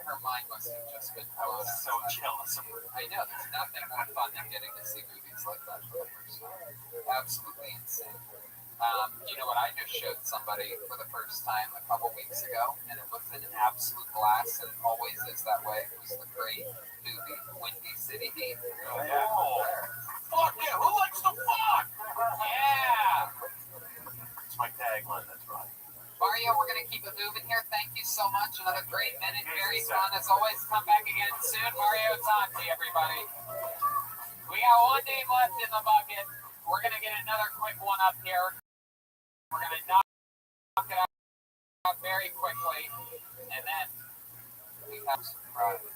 her mind must have just been I was so jealous of her. I know, there's nothing more fun than getting to see movies like that for the first time. Absolutely insane. You know what I just showed somebody for the first time a couple weeks ago, and it was an absolute blast, and it always is that way. It was the great movie Windy City Heat. Oh, yeah. Fuck yeah! Who likes to fuck? Yeah! It's my tagline, that's right. Mario, we're gonna keep it moving here. Thank you so much. Another great minute, very fun as always. Come back again soon. Mario Tanti, everybody. We got one name left in the bucket. We're gonna get another quick one up here. We're gonna knock it out very quickly, and then we have some prizes.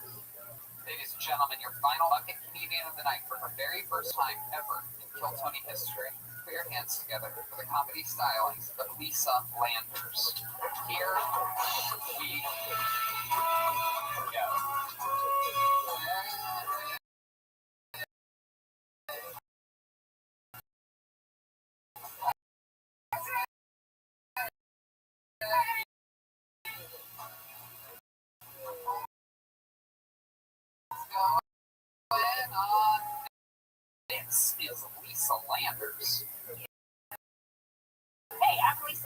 Ladies and gentlemen, your final bucket comedian of the night for her very first time ever in Kill Tony history. Put your hands together for the comedy stylings of Lisa Landers. Here we go. Going on. This is Lisa Landers. Hey, I'm Lisa.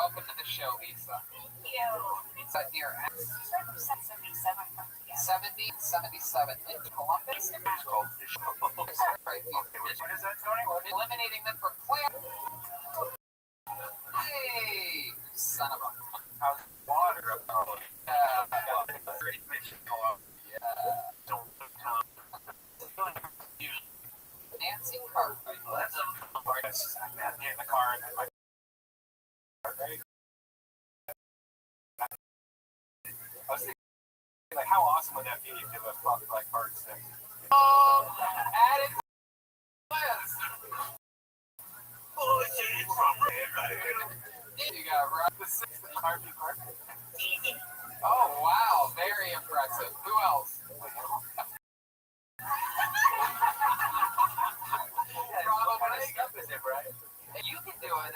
Welcome to the show, Lisa. Thank you. It's at near Start from 77 from together. 77 in Columbus. It's called fish. What is that, Tony? Eliminating them for clear. Hey, son of a. How's water up there? Nancy Cartwright. That's I'm in the car and my I was thinking, like, how awesome would that be if it was fuck like bird sticks? Added list. You got right. The sixth Harvey Carter. Oh wow, very impressive. Who else? Probably. You can do an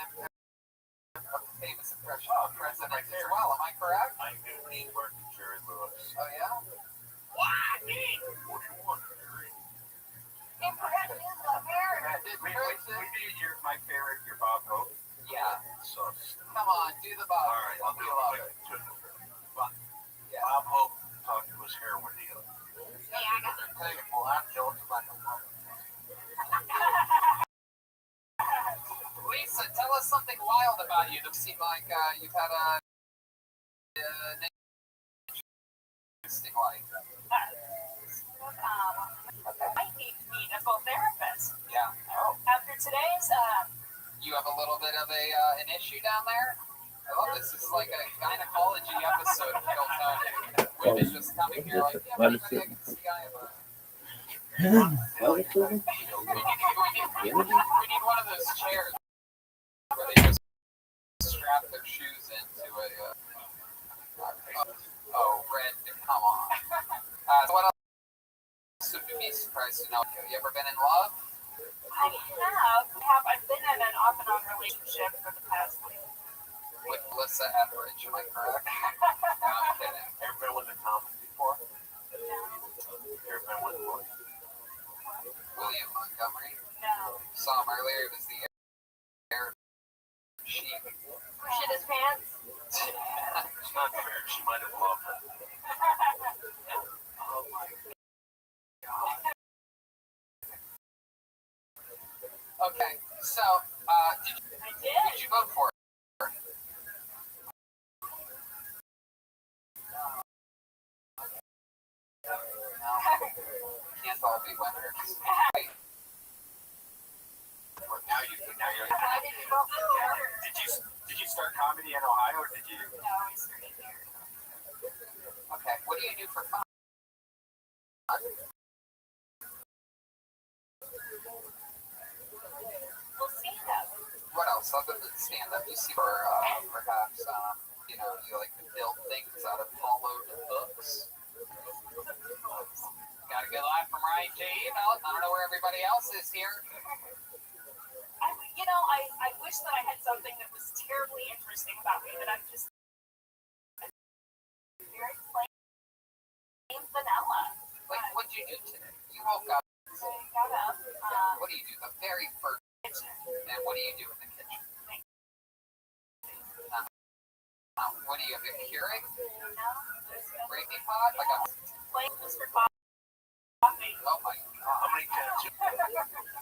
famous impression of President as well. Am I correct? I knew he worked with Jerry Lewis. Oh yeah. What do you want? We did my favorite, your Bob Hope. Yeah. So, Come on, do the Bob. all right, I'll do love it. it. Yeah. Bob Hope talked to his heroin dealer. Yeah, I got Well, I'm joking about the woman. Lisa, tell us something wild about you. It seems like you've had a interesting life. I need to meet a full therapist. Yeah. Oh. After today's, You have a little bit of an issue down there? Oh, this is like a gynecology episode of Phil Tony. Women just coming here like, yeah, maybe I can see I have a... We need one of those chairs where they just strap their shoes into a... Red, come on. So what else would you be surprised to know? Have you ever been in love? I've been in an off and on relationship for the past week. With Melissa Etheridge, am I correct? No, I'm kidding. Ever been with a comic before? Ever been with one? William Montgomery. No. Saw him earlier. It was the air sheep. Shit his pants. It's not fair. She might have loved it. Oh my god. Okay, so did you vote for it? No. Can't all be winners. Wait. Now you're. Why did you vote for her? Did you start comedy in Ohio or did you? No, I started here. Okay, what do you do for fun? We'll see that. What else other than stand up? You see, or perhaps you like to build things out of hollowed books. Got a good line from Ryan J. Email. I don't know where everybody else is here. I wish that I had something that was terribly interesting about me, but I'm just very plain vanilla. Like, what'd you do today? You woke up. So I got up, What do you do? The very first. kitchen. And what do you do in the kitchen? What do you have? A Keurig? There's no Gravy pot? Like a. plain just for coffee. Oh my god. How many tattoos?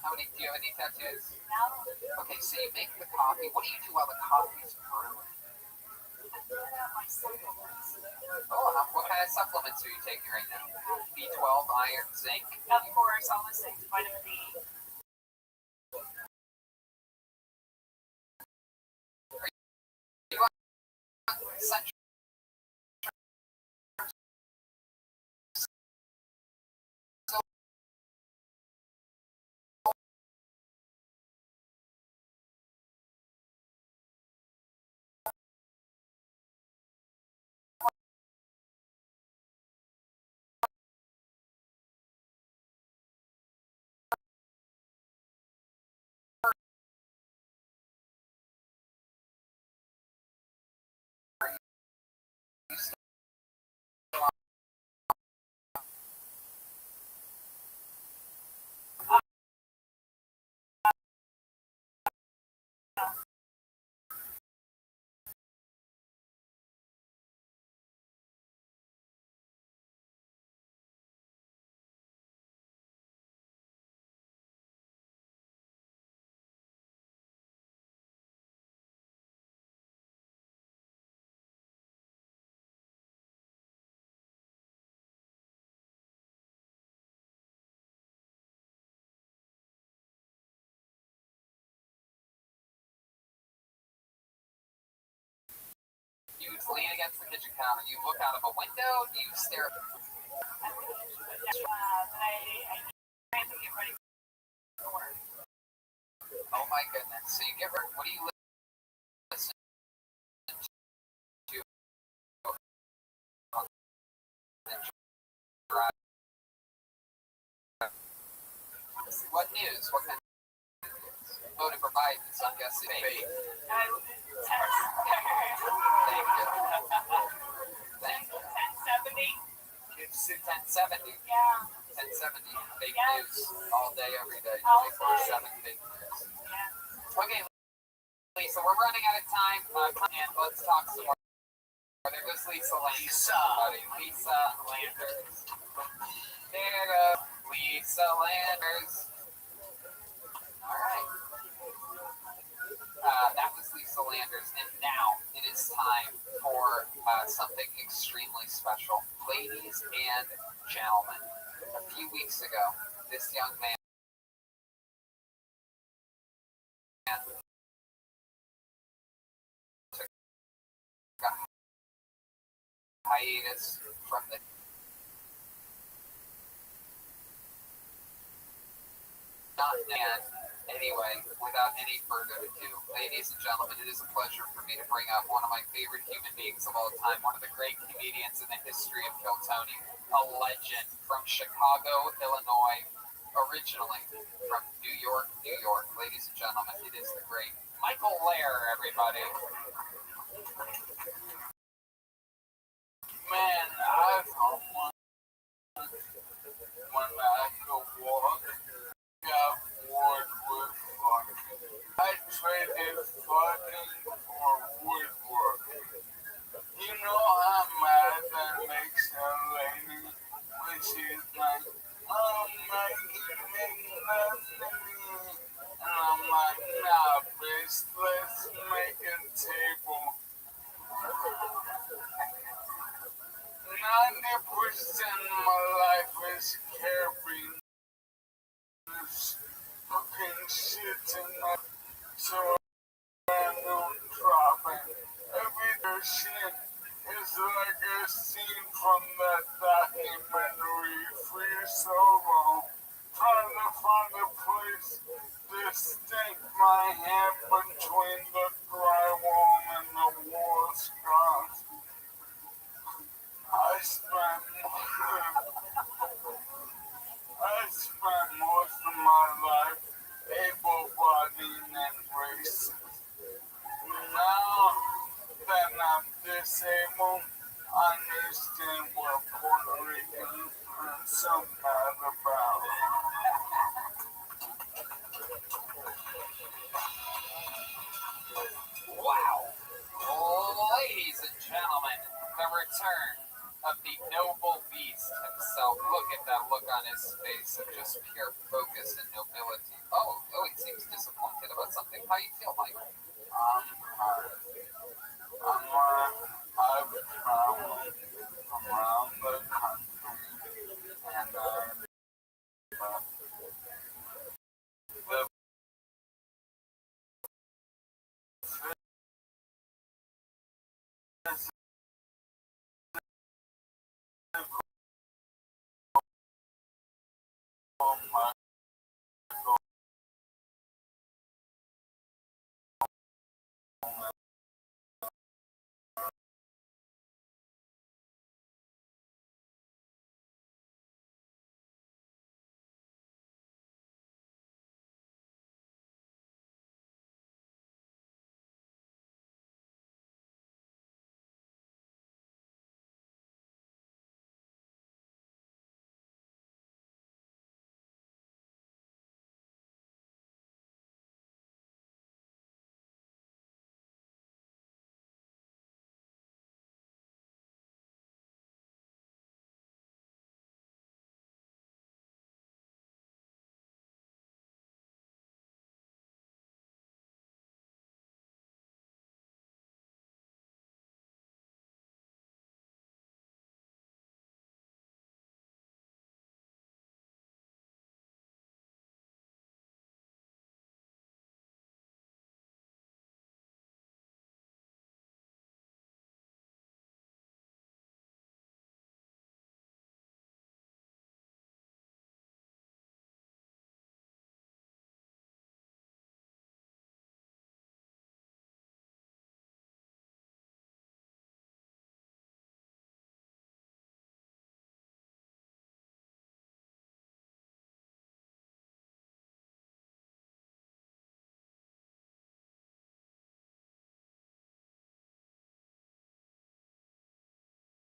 How many? Do you have any tattoos? No, Okay, so you make the coffee. What do you do while the coffee's brewing? I put out my supplements. Oh, what kind of supplements are you taking right now? B12, iron, zinc. Of course, all the things, vitamin D. Essential. lean against the kitchen counter. You look out of a window. Do you stare? I have to get ready for work. Oh my goodness! So you get ready. What do you listen to? What news? What kind of news? Voted for Biden, so I'm guessing fake. Thank you. Thank you. 1070. It's 1070. Yeah. 1070. Fake Yes. news all day, every day. All 24/7 fake news. Okay, Lisa, we're running out of time, and let's talk some more. There goes Lisa Landers, everybody. Lisa Landers. There goes Lisa Landers. All right. That was Lisa Landers, and now it is time for something extremely special. Ladies and gentlemen, a few weeks ago, this young man took a hiatus from the and anyway, without any further ado, ladies and gentlemen, it is a pleasure for me to bring up one of my favorite human beings of all time, one of the great comedians in the history of Kill Tony, a legend from Chicago, Illinois, originally from New York, New York. Ladies and gentlemen, it is the great Michael Lair, everybody. Man, I found one when I could walk, got bored with fun. I traded fucking for woodwork. You know how mad that makes a lady when she's like, oh my, you make nothing. And I'm like, nah, bitch, let's make a table. 90% of my life is carrying this fucking shit tonight. So I'm dropping. Every other shit is like a scene from that documentary, Free Solo. Trying to find a place to stick my hand between the drywall and the wall sconce. I spent most of my life able-bodied and racist. Now that I'm disabled, I understand what Puerto Ricans are so mad about. Wow! Ladies and gentlemen, the return of the noble beast himself. Look at that look on his face of just pure focus and nobility. Oh, he seems disappointed about something. How you feel, Michael? I'm I've traveled around the country and the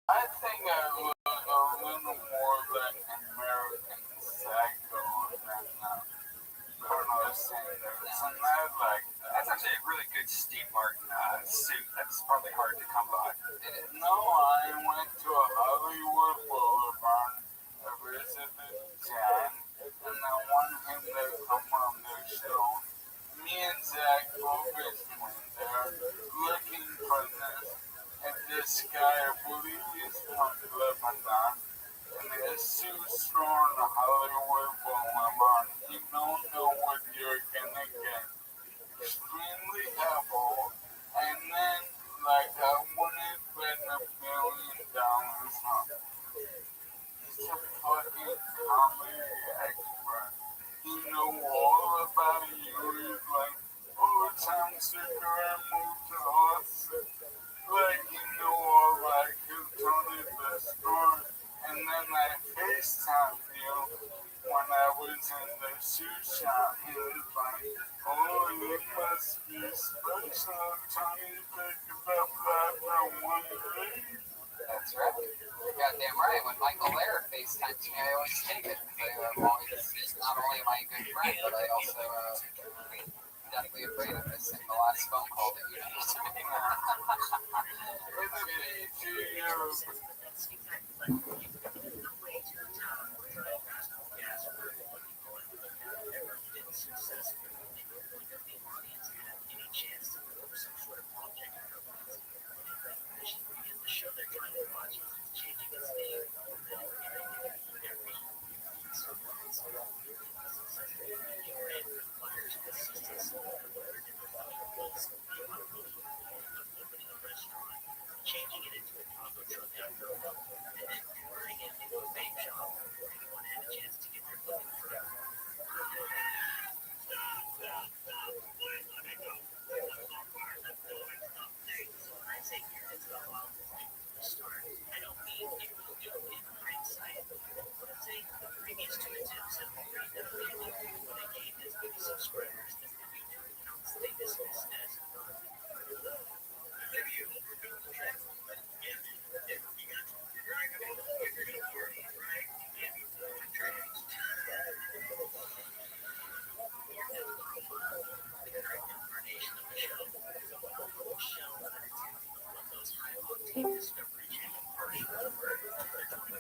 I think I look a little more like American Psycho than Colonel Sanders, and I like that. That's actually a really good Steve Martin suit. That's probably hard to come by. No, I went to a Hollywood Boulevard, I visited Jan, and I wanted him to come on the show. Me and Zach both went there looking for this, and this guy, I believe he's from Lebanon, and his suit's from Hollywood Boulevard. You don't know what you're gonna get. Extremely helpful, and then like I wouldn't bet $1 million on. He's a fucking comedy expert. He know all about you. He's like, oh, Tom Segura moved to Austin. Like, you know all that. He'll tell you the story. And then I FaceTime you when I was in the shoe shop. He was like, oh, you must be special. Tony picked up that from one day. That's right. You're goddamn right. When Michael Laird FaceTimes me, I always take it. Not only am I a good friend, but I also definitely afraid of missing the last phone call that you used to me.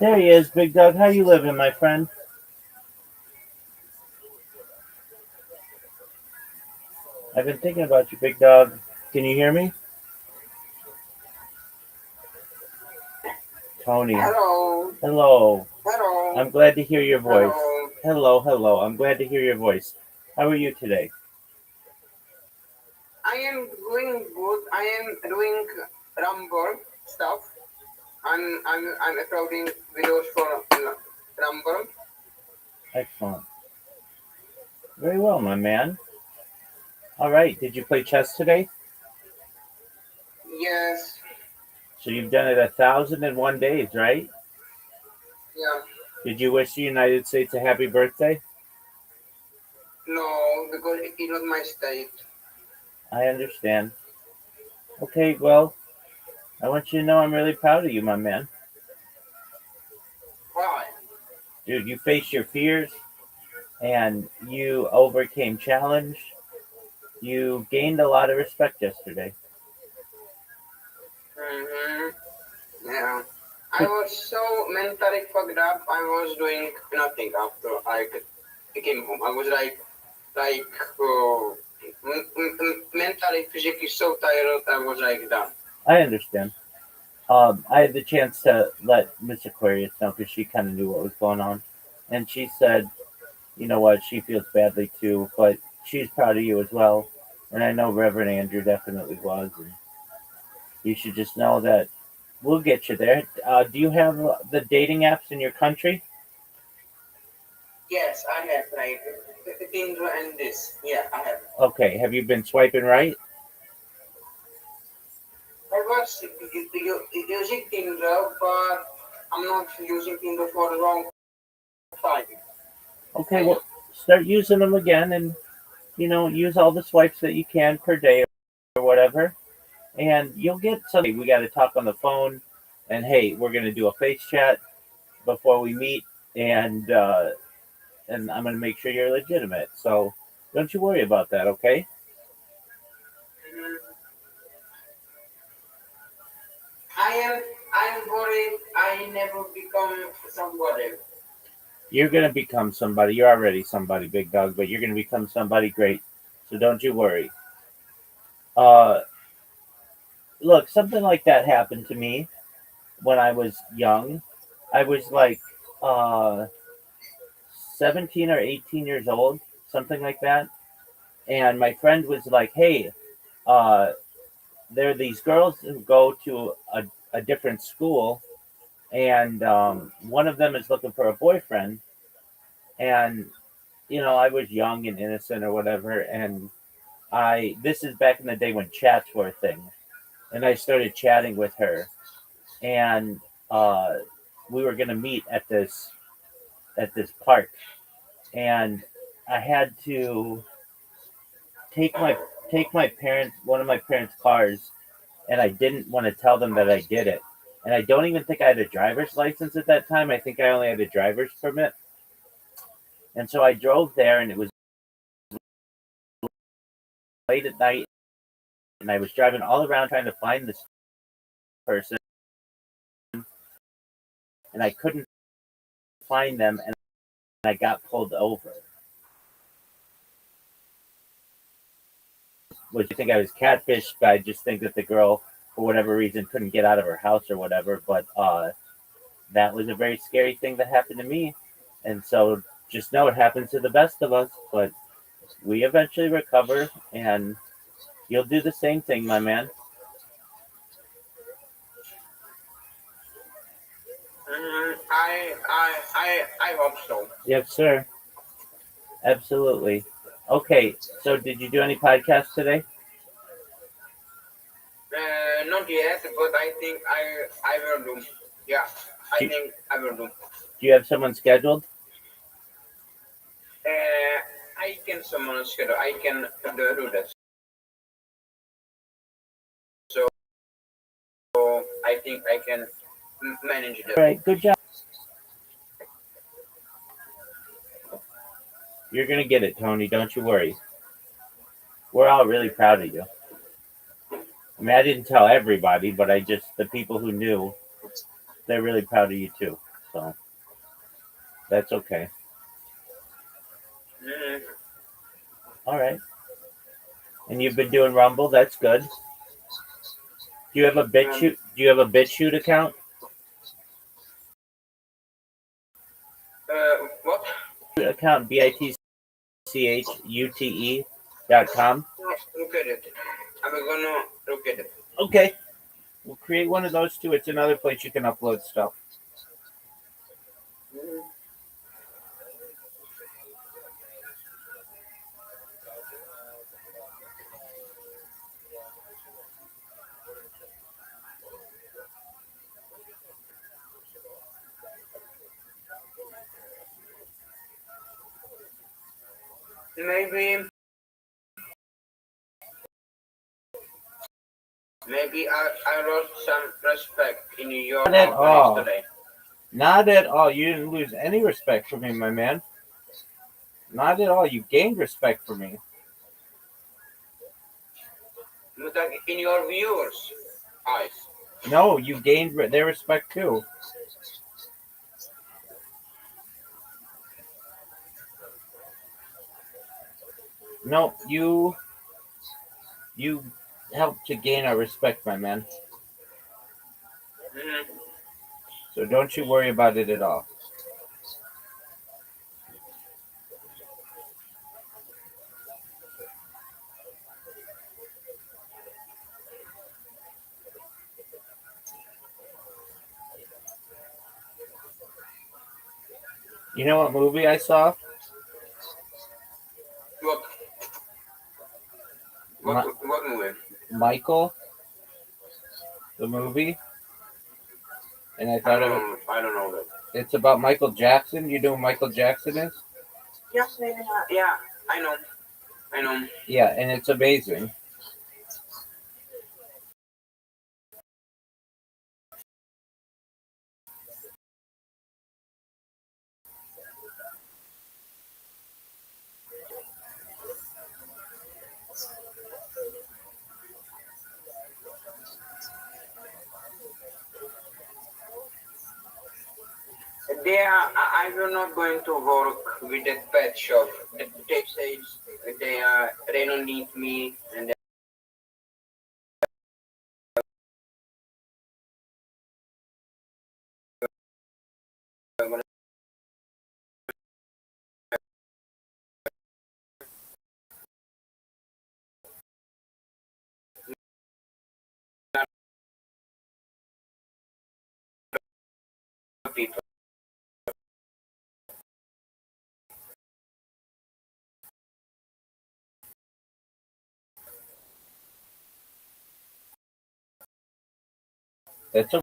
There he is, Big Doug. How you living, my friend? I've been thinking about you, Big Dog. Can you hear me? Tony. Hello. Hello. Hello. I'm glad to hear your voice. Hello. Hello. I'm glad to hear your voice. How are you today? I am doing good. I am doing Rumble stuff. I'm uploading videos for Rumble. Excellent. Very well, my man. All right. Did you play chess today? Yes. So you've done it 1,001 days, right? Yeah. Did you wish the United States a happy birthday? No, because it's not my state. I understand. Okay, well, I want you to know I'm really proud of you, my man. Why? Dude, you faced your fears and you overcame challenge. You gained a lot of respect yesterday. Yeah. I was so mentally fucked up. I was doing nothing after I came home. I was mentally, physically so tired. I was like done. I understand. I had the chance to let Miss Aquarius know because she kind of knew what was going on. And she said, you know what, she feels badly too, but she's proud of you as well. And I know Reverend Andrew definitely was. And you should just know that we'll get you there. Do you have the dating apps in your country? Yes, I have like Tinder and this. Yeah, I have. Okay, have you been swiping right? I was using Tinder, but I'm not using Tinder for a long time. Okay, well, start using them again and, use all the swipes that you can per day or whatever. And you'll get something. We got to talk on the phone. And hey, we're gonna do a face chat before we meet, and I'm gonna make sure you're legitimate. So don't you worry about that, okay? I'm worried I never become somebody. You're gonna become somebody. You're already somebody, big dog, but you're gonna become somebody great. So don't you worry. Uh, Look, something like that happened to me when I was young. I was like uh 17 or 18 years old, something like that. And my friend was like, "Hey, uh, there are these girls who go to a different school, and one of them is looking for a boyfriend." And I was young and innocent or whatever, and this is back in the day when chats were a thing, and I started chatting with her, and uh, we were gonna meet at this park, and I had to take my parents one of my parents' cars, and I didn't want to tell them that I did it. And I don't even think I had a driver's license at that time. I think I only had a driver's permit. And so I drove there, and it was late at night, and I was driving all around trying to find this person, and I couldn't find them, and I got pulled over. Which you think I was catfished, but I just think that the girl, for whatever reason, couldn't get out of her house or whatever. But that was a very scary thing that happened to me. And so just know it happens to the best of us, but we eventually recover, and you'll do the same thing, my man. I hope so. Yes, sir. Absolutely. Okay, so did you do any podcasts today? Not yet, but I think I will do. Yeah, I Do, think I will do. do you have someone scheduled? I can summon schedule. I can do that. So I think I can manage that. All right, good job. You're going to get it, Tony. Don't you worry. We're all really proud of you. I mean, I didn't tell everybody, but the people who knew, they're really proud of you too. So that's okay. Mm, All right. And you've been doing Rumble. That's good. Do you have a BitChute? Do you have a BitChute account? what? Account bitchute.com. Look at it. I'm gonna look at it. Okay. We'll create one of those too. It's another place you can upload stuff. Mm. Maybe I lost some respect in your Not at all. today. Not at all. You didn't lose any respect for me, my man. Not at all. You gained respect for me. But in your viewers' eyes. No, you gained their respect too. No, you helped to gain our respect, my man. Mm. So don't you worry about it at all. You know what movie I saw? What? What movie? Michael, the movie. And I thought I don't know that. it's about Michael Jackson. You know who Michael Jackson is? Yeah, I know. Yeah, and it's amazing. they are, I will not going to work with a pet shop. They say they don't need me, and they're gonna people. That's okay.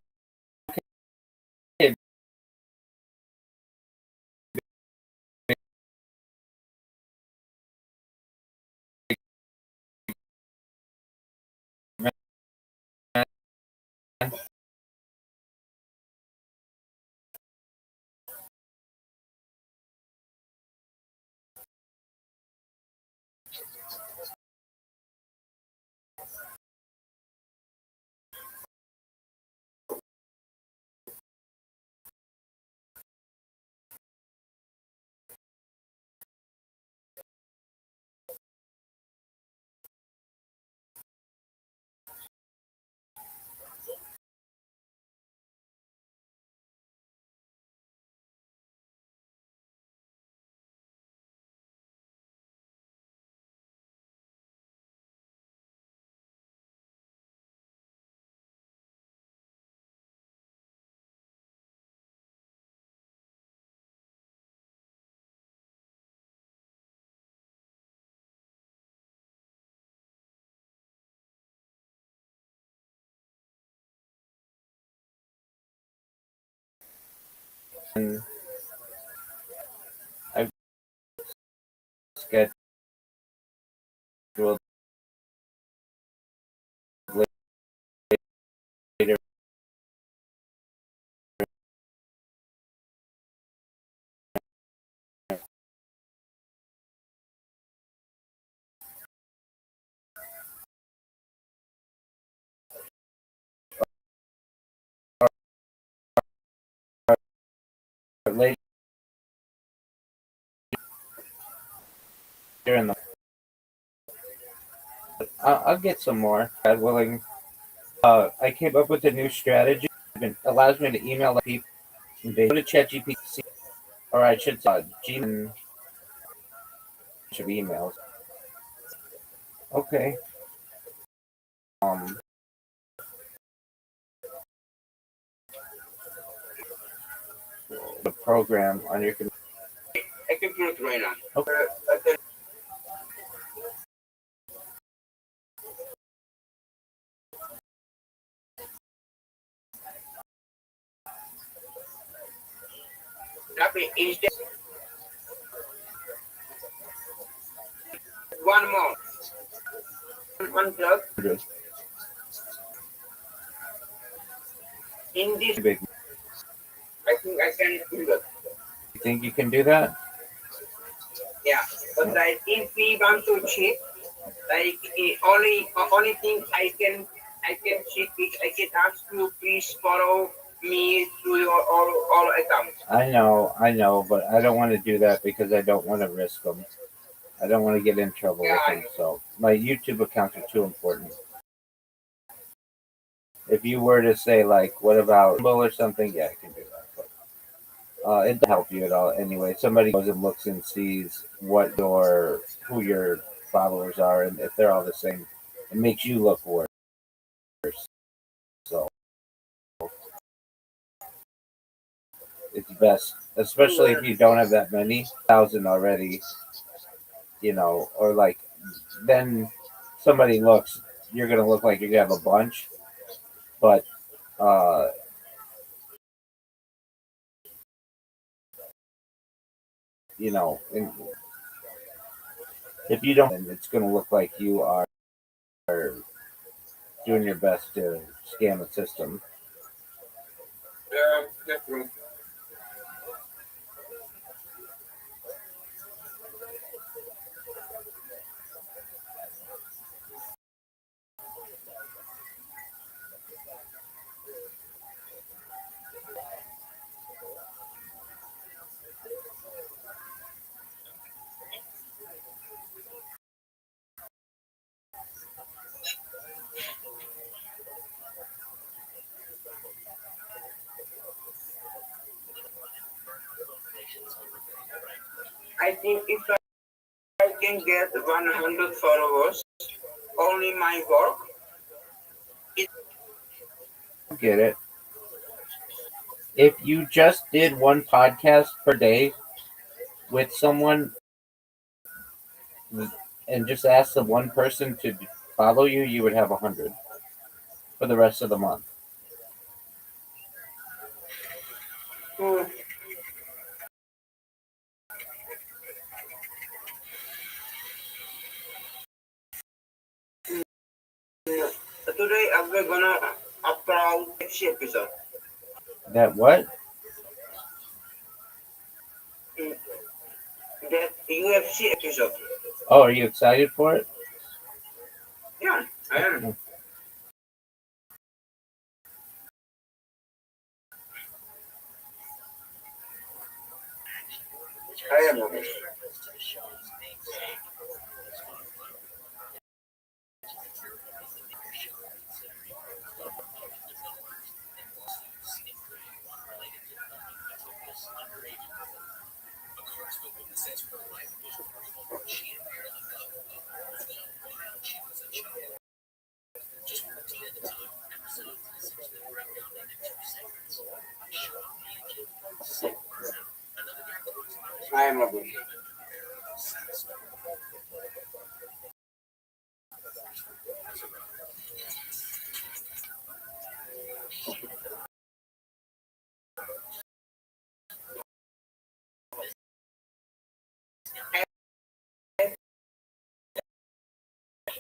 And I've scheduled later later in the. I'll get some more. God willing. I came up with a new strategy. It allows me to email the people. They go to ChatGPT, or I should say, Gmail of emails. Okay. Um, the program on your computer. I can do it right now. Okay. Copy. Is there one more? One plug in this. Big. I think I can do that. You think you can do that? Yeah, but like if we want to check, like only thing I can check is I can ask you please follow me through your all accounts. I know, but I don't want to do that because I don't want to risk them. I don't want to get in trouble Yeah, with them. So my YouTube accounts are too important. If you were to say like, what about Rumble or something? Yeah, I can do that. But it doesn't help you at all anyway. Somebody goes and looks and sees who your followers are, and if they're all the same, it makes you look worse. So it's best, especially if you don't have that many thousand already. Or like then somebody looks, you're gonna look like you're gonna have a bunch, but uh, if you don't, then it's gonna look like you are doing your best to scam the system. That's true. I think if I can get 100 followers, only my work, Get it? If you just did one podcast per day with someone and just asked the one person to follow you, you would have 100 for the rest of the month. hmm, today we're gonna upload next episode. That what? Mm, That UFC episode. Oh, are you excited for it? Yeah, I am. I am. I am a good.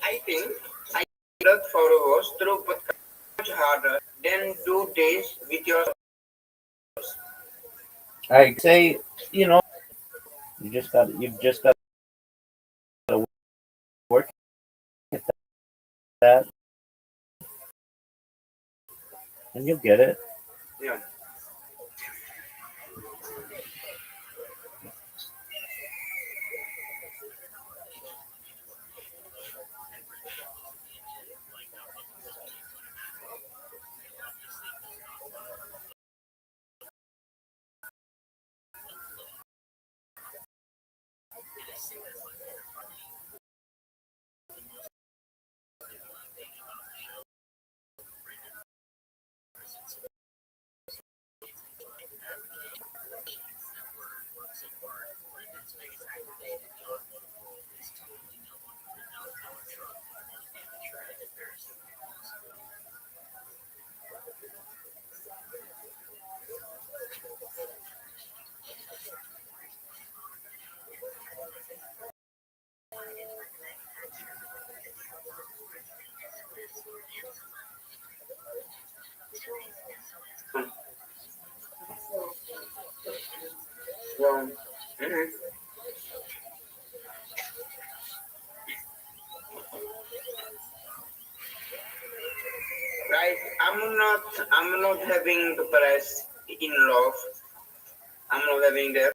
I think I get followers through podcast much harder than do days with your. I say, you've just got to work at that, and you'll get it. Yeah. So, right, I'm not having the price in love. I'm not having that.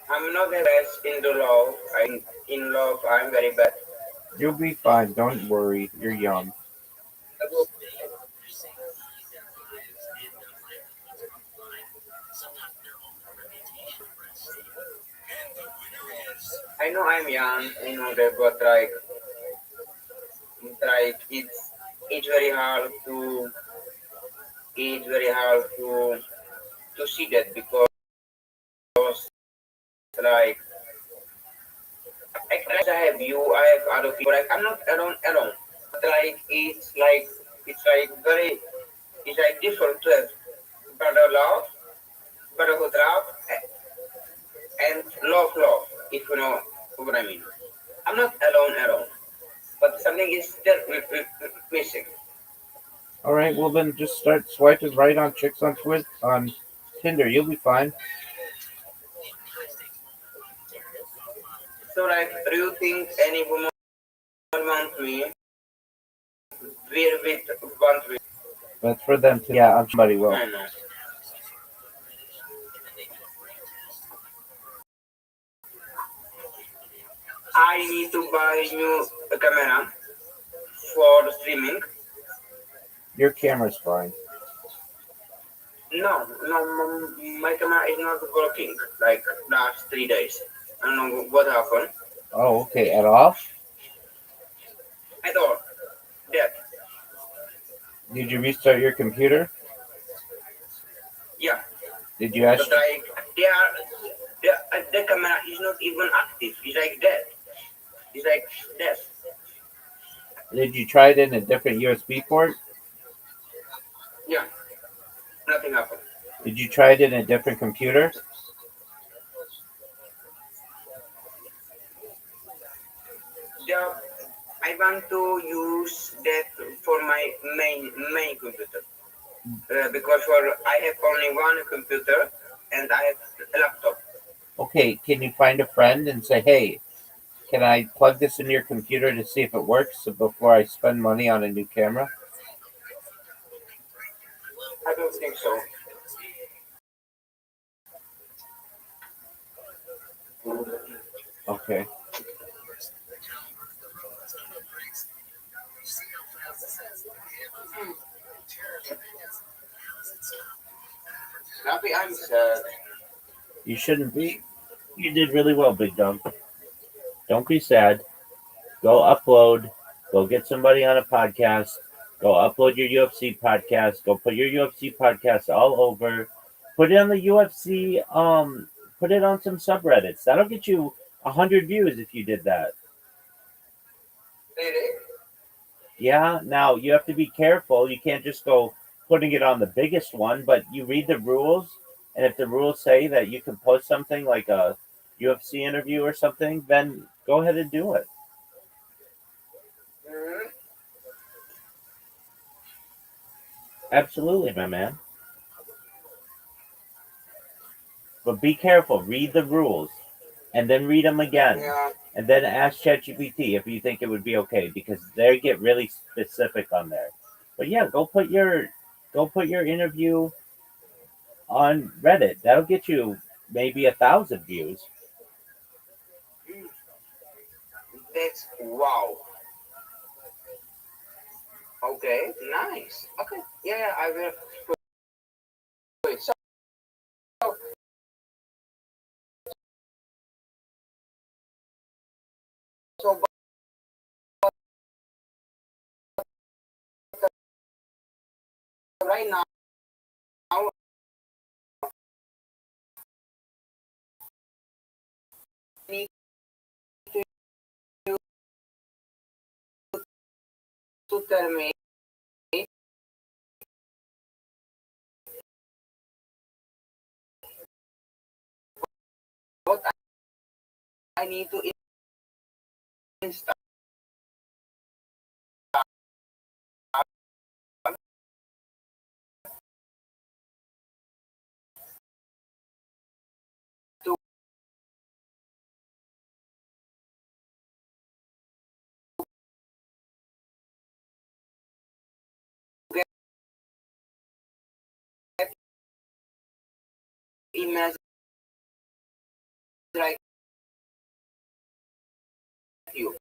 I'm not the best in the love. In love. I'm very bad. You'll be fine. Don't worry. You're young. I know I'm young. I know that, but it's very hard to see that because like I have you, I have other people. Like I'm not alone. But it's like very it's like different to have brother love, brotherhood love, and love. If you know what I mean. I'm not alone, but something is still missing. All right. Well, then just start swiping right on chicks on Tinder. You'll be fine. So like, do you think any woman wants me? Want me? That's for them to. Yeah, somebody will. I know. I need to buy new camera for the streaming. Your camera's fine. No, my camera is not working like last 3 days. I don't know what happened Oh, okay. At all? at all. That, Did you restart your computer? yeah. Did you ask? But like, the camera is not even active. It's like that. It's like that. Did you try it in a different USB port? Yeah, nothing happened. Did you try it in a different computer? Yeah, I want to use that for my main computer because I have only one computer and I have a laptop. Okay, can you find a friend and say, hey, can I plug this into your computer to see if it works before I spend money on a new camera? I don't think so. Okay. Happy, I'm sad. You shouldn't be. You did really well, Big Dog. Don't be sad. Go upload. Go get somebody on a podcast. Go upload your UFC podcast. Go put your UFC podcast all over. Put it on the UFC. Put it on some subreddits. That'll get you 100 views if you did that. Really? Yeah. Now you have to be careful. You can't just go putting it on the biggest one. But you read the rules, and if the rules say that you can post something like a UFC interview or something, then go ahead and do it. Mm-hmm. Absolutely, my man. But be careful. Read the rules, and then read them again, Yeah. and then ask ChatGPT if you think it would be okay because they get really specific on there. But yeah, go put your interview on Reddit. That'll get you maybe 1,000 views. That's wow. Okay, nice. Okay, yeah, I will. Wait, so right now, I need to tell me what I need to install to get emails like you.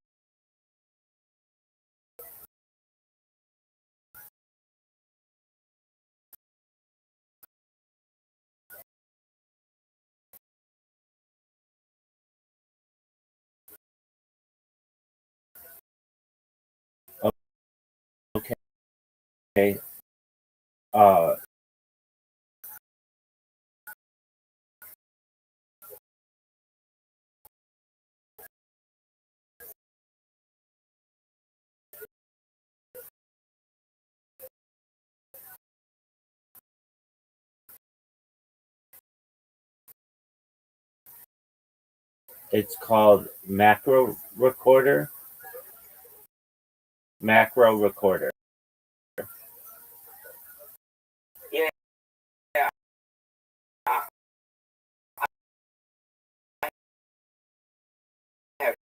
Okay. Uh, it's called Macro Recorder. Macro Recorder. Yeah, yeah. I have.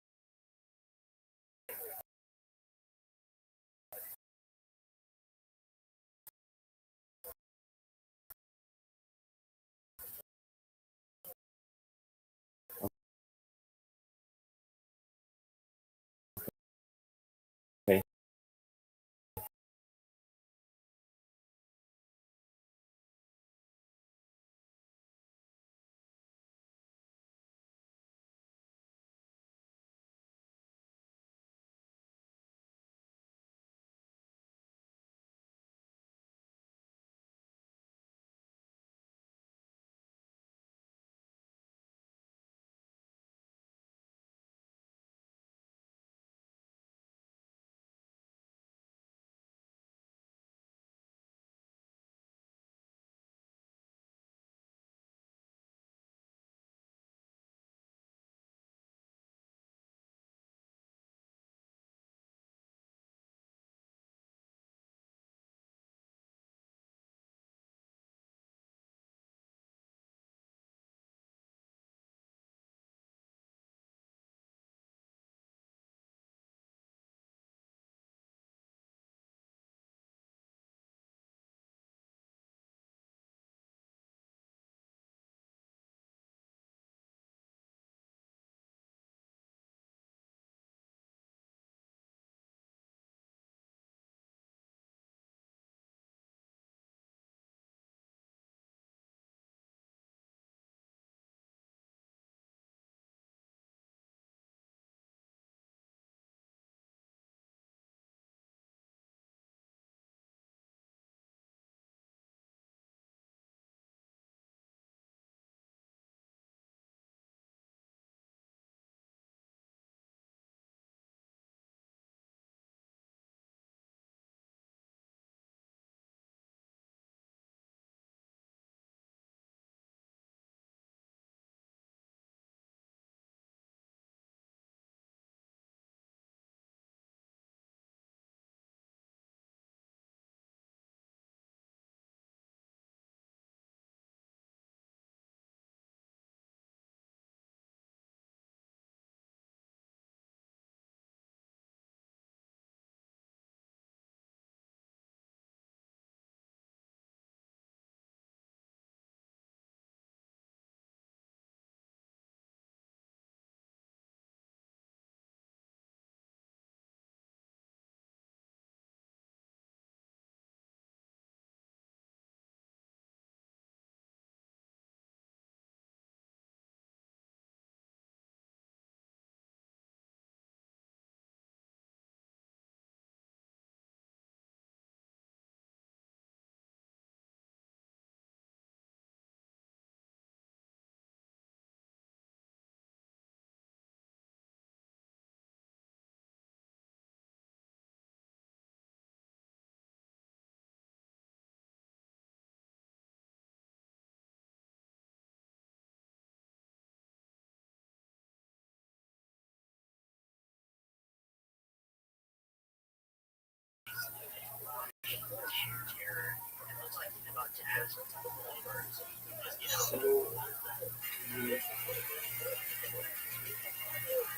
Okay.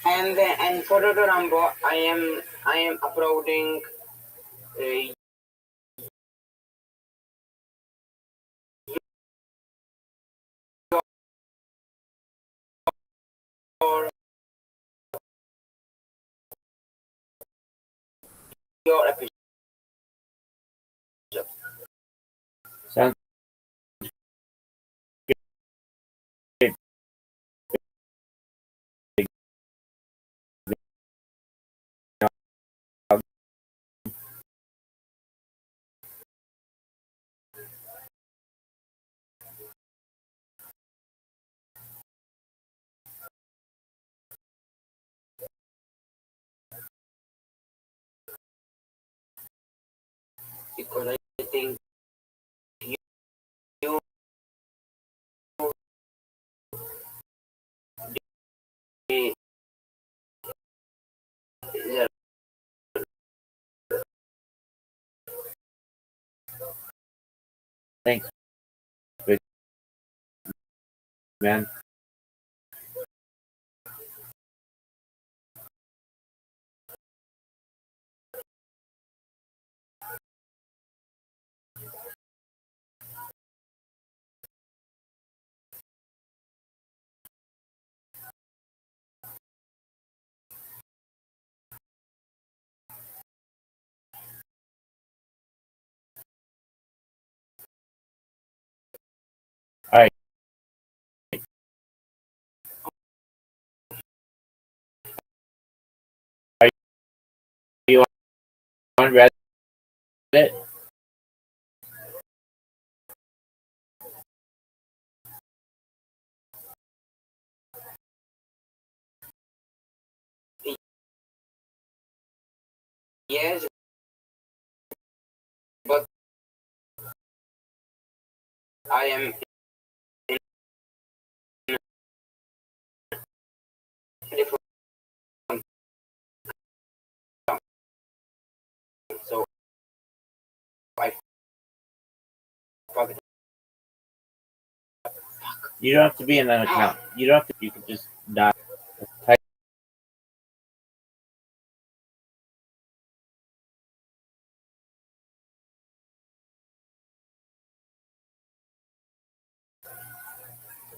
And for the Rambo, I am uploading your episode. Sounds good. Because I think you yeah, Thanks, big man. All right. Are you on Reddit? yes, but I am in a different, so I forgot. You don't have to be in an account. You don't have to. You can just not type.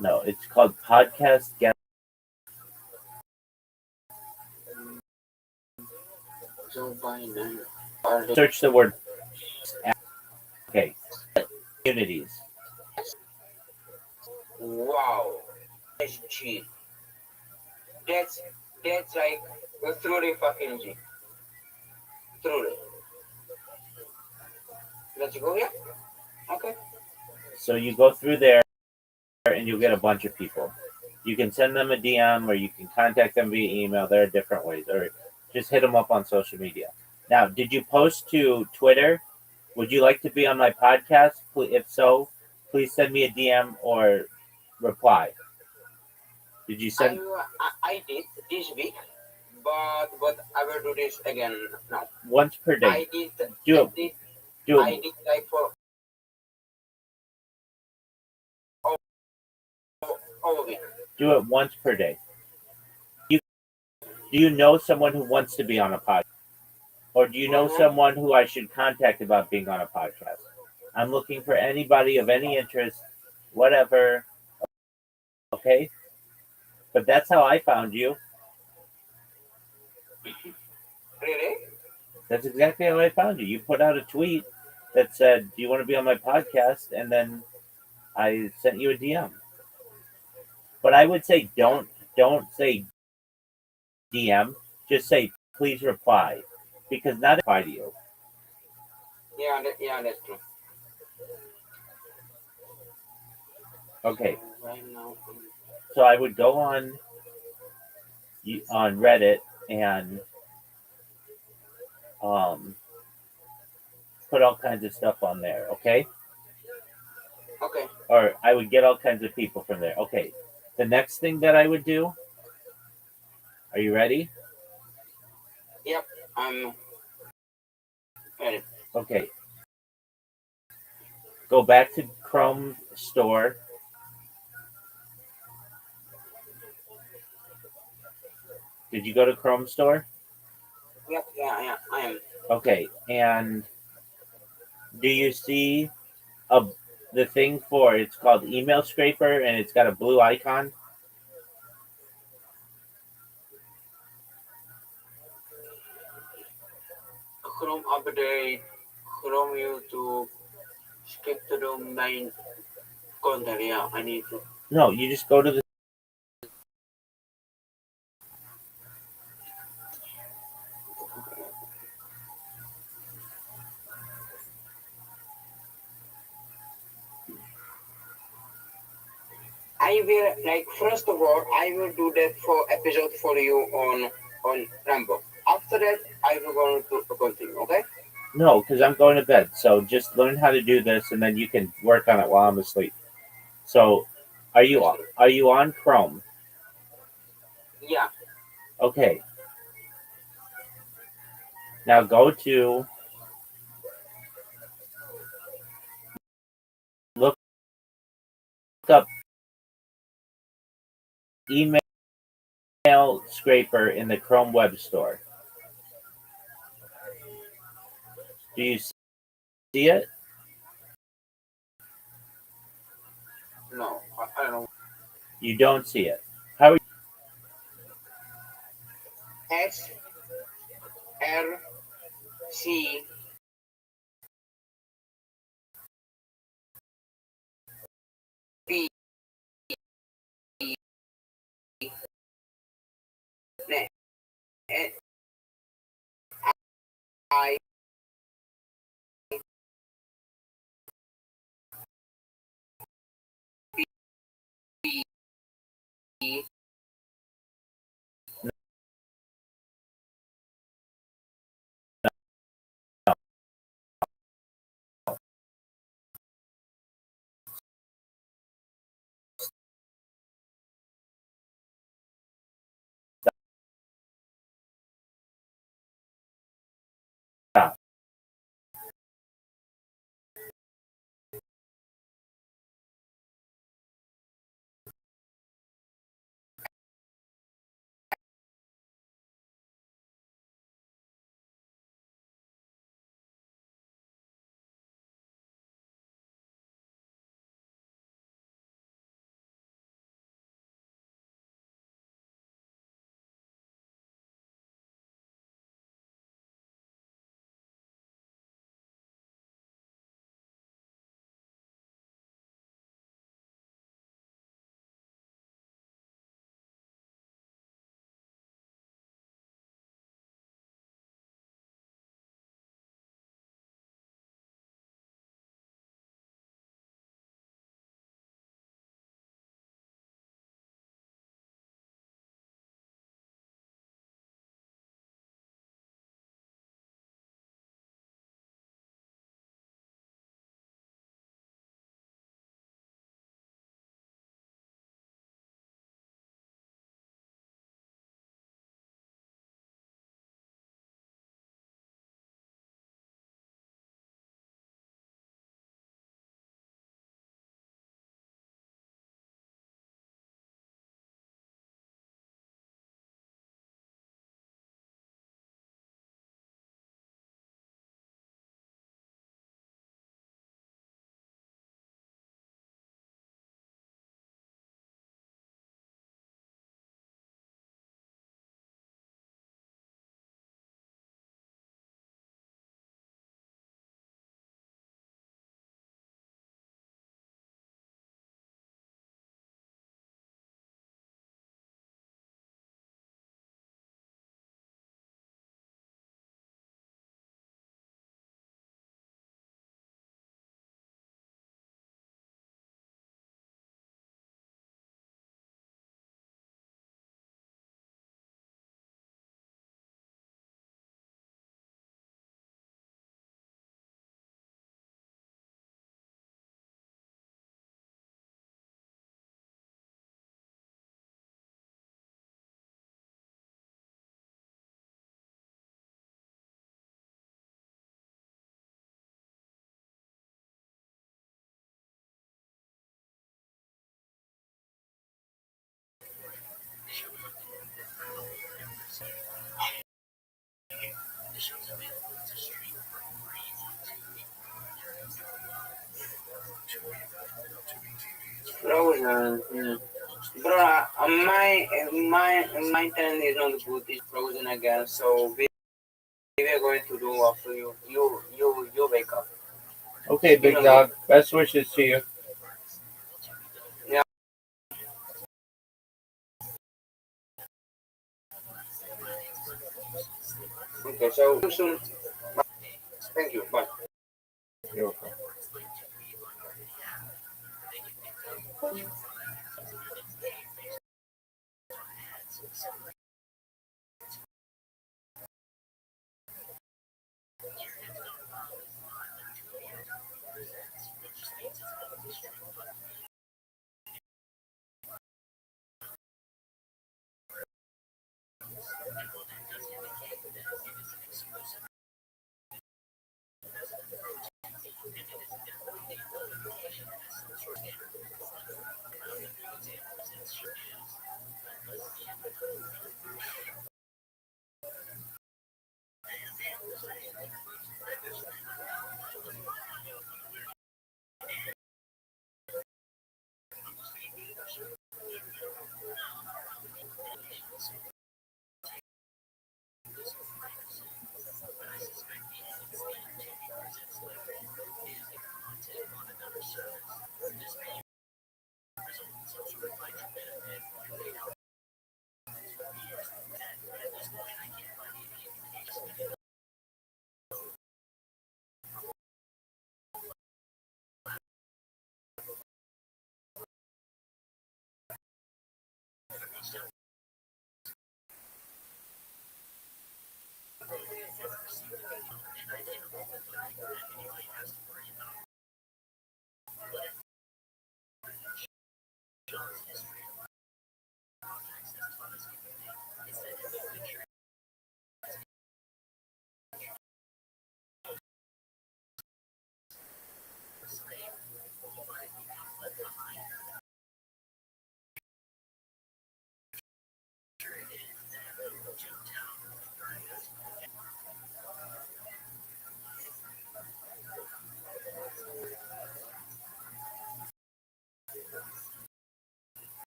No, it's called Podcast Get. So by now, Search the word. Okay. Communities. wow, that's cheap. That's like truly fucking cheap. Truly. Let's go here. Okay. So you go through there and you'll get a bunch of people. You can send them a DM or you can contact them via email. There are different ways, or just hit them up on social media. Now, did you post to Twitter? Would you like to be on my podcast? If so, please send me a DM or reply. Did you send? I did this week, but I will do this again now. Once per day. I did. Do I it. did. Do I it. did like for all week. Do it once per day. Do you know someone who wants to be on a podcast? Or do you know someone who I should contact about being on a podcast? I'm looking for anybody of any interest, whatever. Okay? But that's how I found you. Really? That's exactly how I found you. You put out a tweet that said, "Do you want to be on my podcast?" And then I sent you a DM. But I would say don't say DM. Just say please reply, because not reply to you. Yeah, that's true. Okay, Right now, so I would go on Reddit and put all kinds of stuff on there. Okay. okay. Or I would get all kinds of people from there. Okay. The next thing that I would do. Are you ready? Yep, I'm ready. Okay. Go back to Chrome store. Did you go to Chrome store? Yep, yeah, I am. Okay, and do you see the thing for it's called Email Scraper and it's got a blue icon? Chrome update, Chrome YouTube, skip to the main content. Yeah, I need to. No, you just go to the I will like first of all, I will do that for episode for you on Rambo. After that, I will go to continue. Okay? no, because I'm going to bed. So just learn how to do this, and then you can work on it while I'm asleep. So, are you on Chrome? Yeah. Okay. Now go to look up Email Scraper in the Chrome Web Store. Do you see it? No, I don't. You don't see it. How are S R C P I P stop? Frozen. Bro, my turn is not good. It's Frozen again. So we are going to do after you. You wake up. Okay, big dog. Best wishes to you. Yeah. Okay. So soon. Thank you. Bye. You're welcome.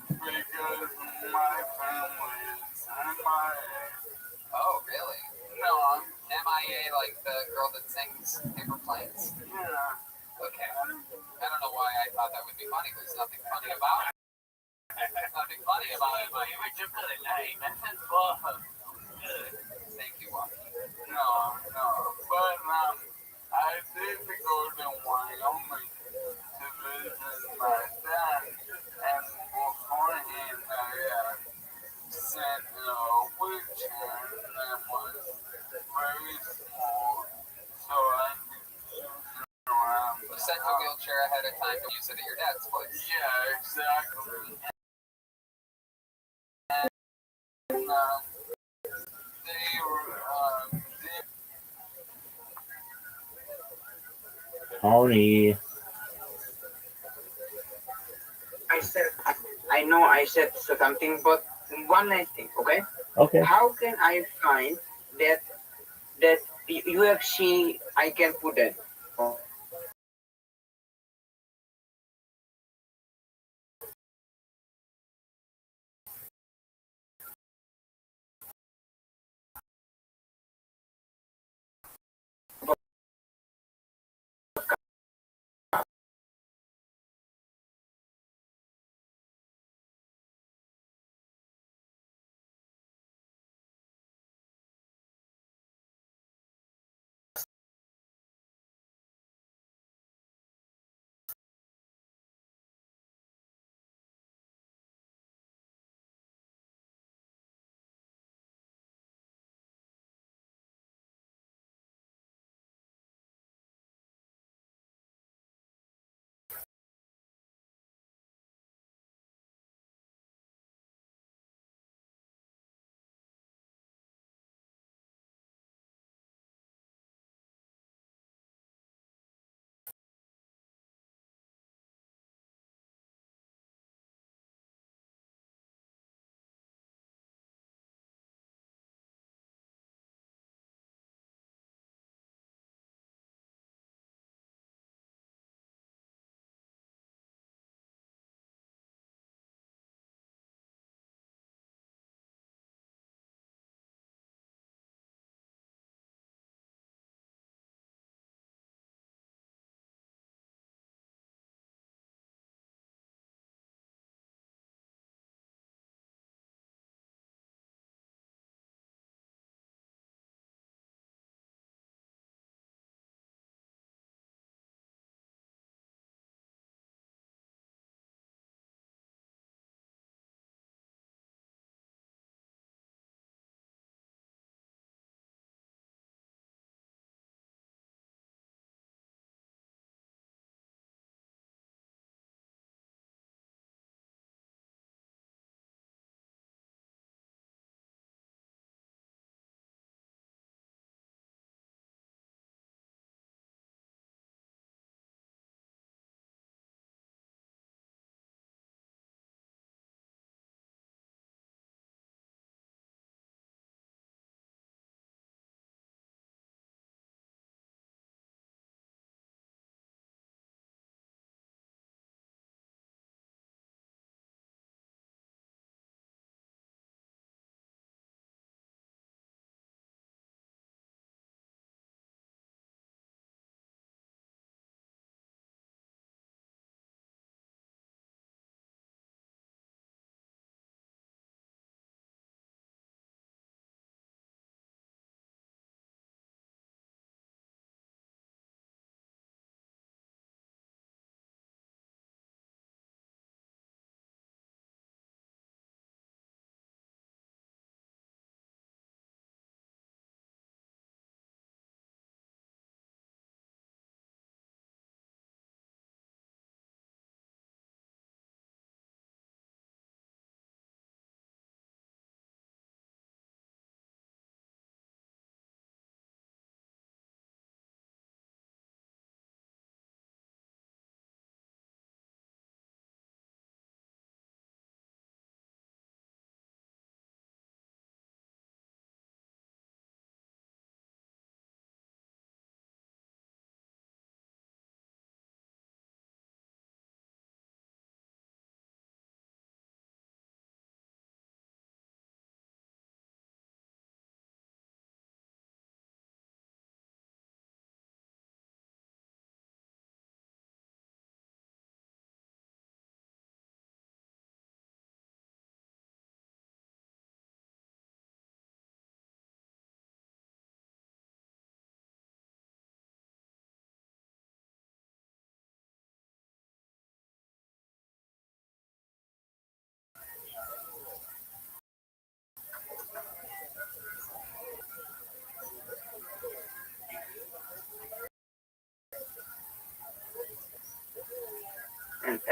Because my family is MIA. Oh, really? No, MIA, like the girl that sings Paper Planes? yeah. Okay. I don't know why I thought that would be funny. There's nothing funny about it. Nothing funny about it, but You were just for the night. That sounds awesome. thank you, Walkie. No. But I did go to Wyoming to visit my dad, and beforehand I sent a wheelchair that was very small, so I could use it around You the sent a house. wheelchair ahead of time to use it at your dad's place. Yeah, exactly. And, they were, Tony. I know I said something, but one last thing, okay? Okay. How can I find that UFC I can put it?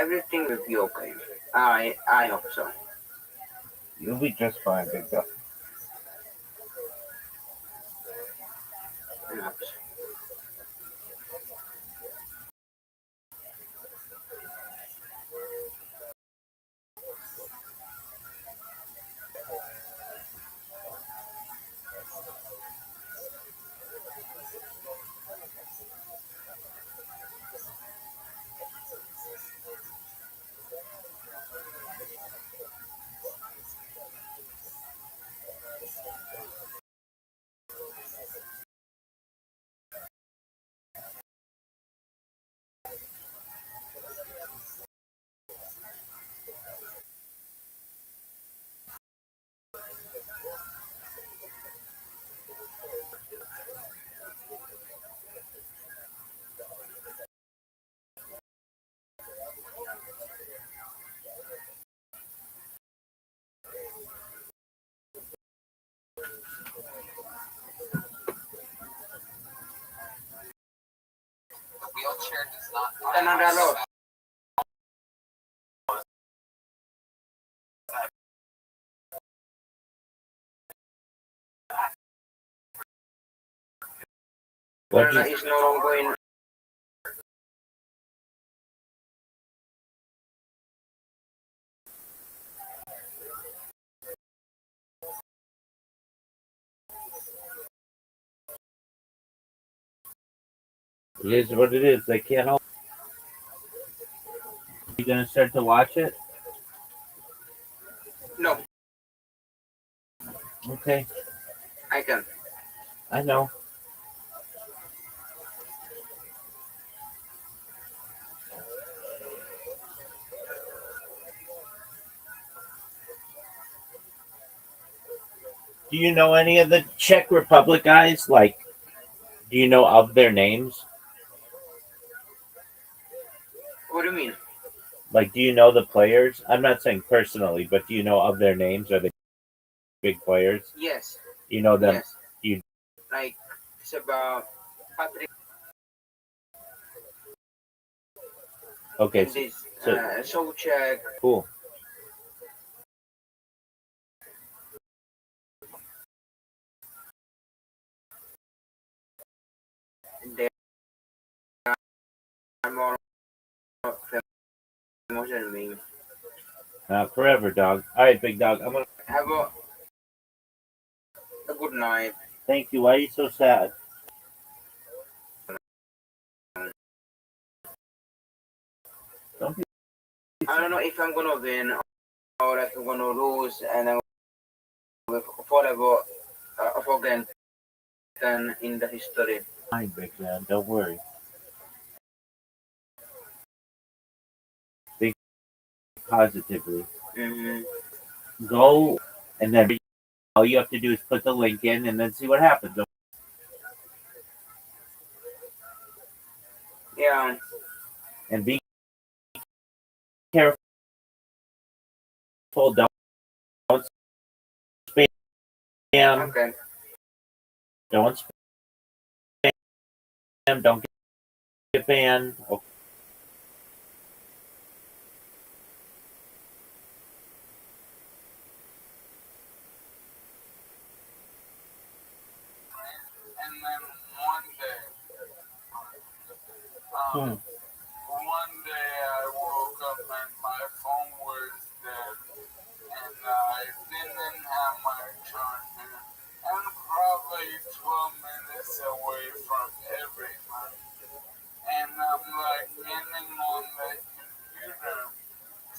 everything will be okay. I hope so. You'll be just fine, big dog. I hope so. The wheelchair does not. Canada lost. What Canada you, is no longer in. it is what it is. They can't help. You gonna start to watch it? No, Okay, I can. I know. Do you know any of the Czech Republic guys? Like, do you know of their names? What do you mean? Like, do you know the players? I'm not saying personally, but do you know of their names? Are they big players? Yes. You know them. Yes. You- Like it's about Patrick Okay, and this so- Souček. cool. They are more famous than me. Not forever, dog. All right, big dog. I'm gonna Have a good night. thank you. Why are you so sad? Don't be. I don't know if I'm gonna win or if I'm gonna lose, and I'm forever forgotten in the history. Fine, big man. Don't worry. Think positively. Hmm. Go, and then all you have to do is put the link in, and then see what happens. Yeah. And be careful. Don't spam. Okay. Don't spam. Don't get banned. Okay. And then one day, Hmm. one day I woke up and my phone was dead, and I didn't have my charger. I'm probably 12 minutes away from everybody, and I'm like getting on the computer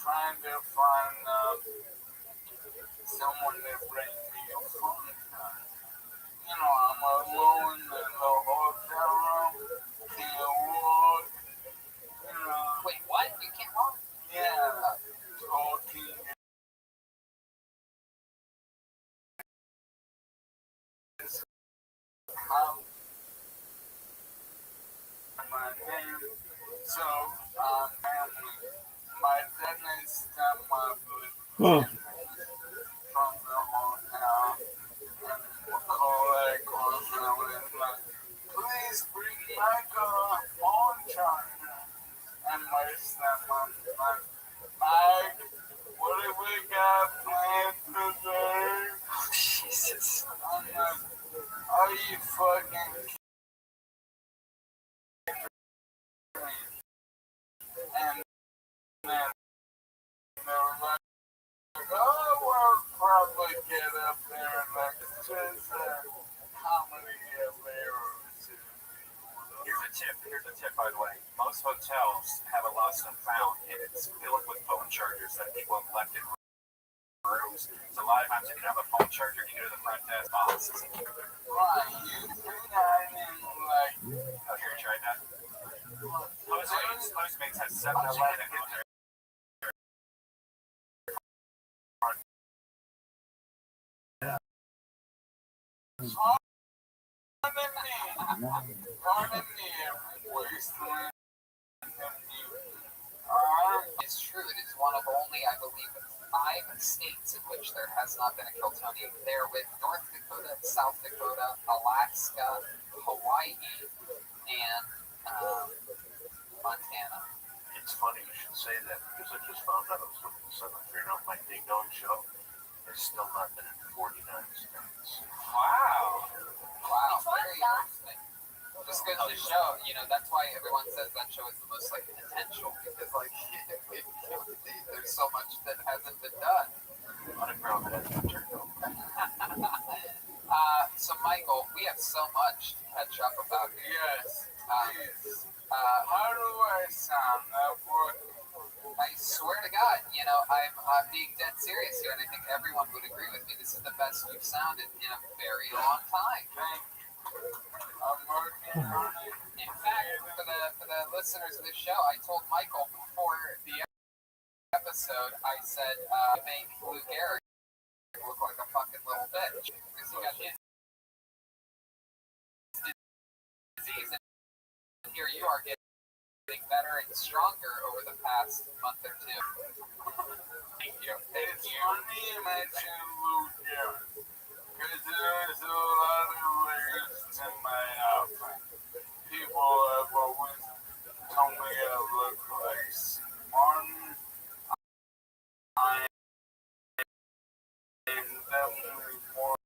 trying to find someone to bring me a phone charger. You know, I'm alone in the hotel room, can't walk, you know. Wait, what? You can't walk? Yeah, talking. My name. So, my dentist and my Hmm. from the hotel, and Macaulay calls me and like, please bring Michael a phone charger. and my stepmom. Mike, what have we got planned today? Jesus. I'm like, are you fucking kidding me? And then they were like, oh, we'll probably get up there and like, just comedy later. Here's a tip, by the way. Most hotels have a lost and found, and it's filled with phone chargers that people have left in rooms. So a lot of times, if you have a phone charger, you go to the front desk box. Right, you think I didn't like. Have you ever tried that? Postmates has 7-Eleven on there. Pardon me, wasteland. It's true. It is one of only, I believe, 5 states in which there has not been a Kiltonian. They're with North Dakota, South Dakota, Alaska, Hawaii, and Montana. It's funny you should say that because I just found out I was looking this up. Figuring out my Ding Dong show. There's still not been in 49 states. Wow. Wow. Very interesting. Just goes to show, that's why everyone says that show is the most, potential, because, there's so much that hasn't been done. Underground has been turned over. So, Michael, we have so much to catch up about here. Yes, please. How do I sound? I swear to God, I'm being dead serious here, and I think everyone would agree with me. This is the best you've sounded in a very long time. I'm working on it. In fact, for the listeners of this show, I told Michael before the episode, I said, make Lou Gehrig look like a fucking little bitch because he got his disease, and here you are getting better and stronger over the past month or two. Thank you. It's funny you mention Lou Gehrig, because there's a lot of layers in my outfit. People have always told me I look like Martin. I am definitely more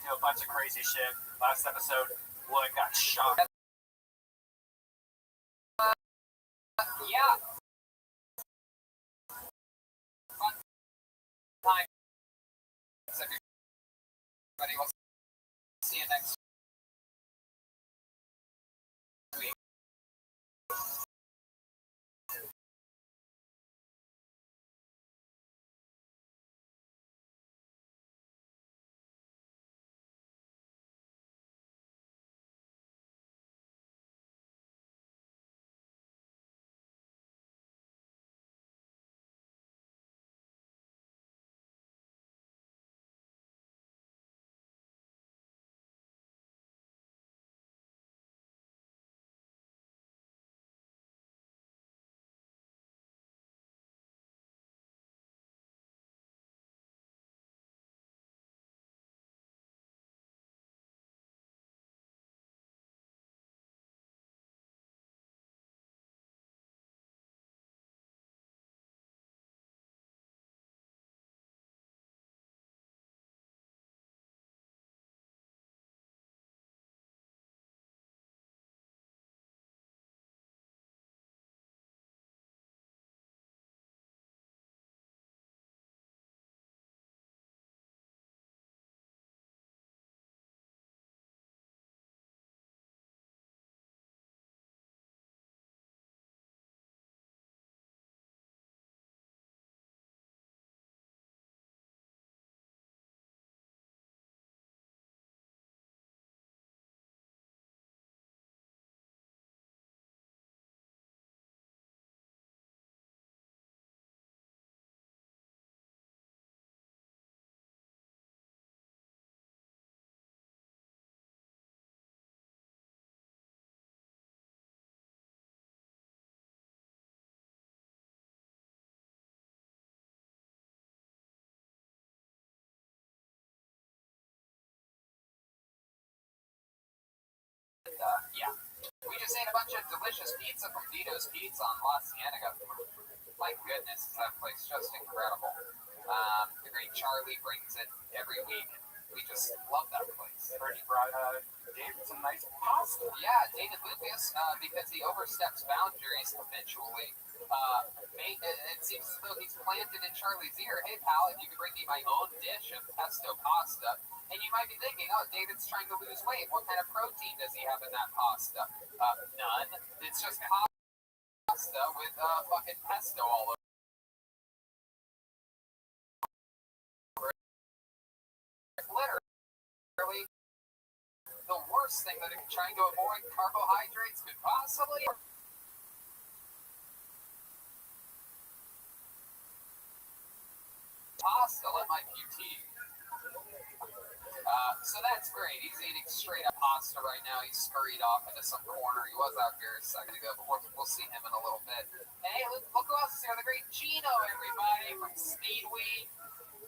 into a bunch of crazy shit. Last episode, Lloyd got shot. Yeah. Fun time. Everybody, we'll see you next week. Yeah. We just ate a bunch of delicious pizza from Vito's Pizza on La Cienega. My goodness, is that place just incredible. The great Charlie brings it every week. We just love that place. Heard you brought David some nice pasta. Yeah, David Lucas, because he oversteps boundaries habitually, it seems as though he's planted in Charlie's ear. Hey, pal, if you could bring me my own dish of pesto pasta. And you might be thinking, oh, David's trying to lose weight. What kind of protein does he have in that pasta? None. It's just pasta with fucking pesto all over it. Literally, the worst thing that if you're trying to avoid carbohydrates could possibly. Pasta, let my QT. So that's great. He's eating straight up pasta right now. He's scurried off into some corner. He was out here a second ago, but we'll see him in a little bit. Hey, look who else is here. The great Gino, everybody, from Speedweed.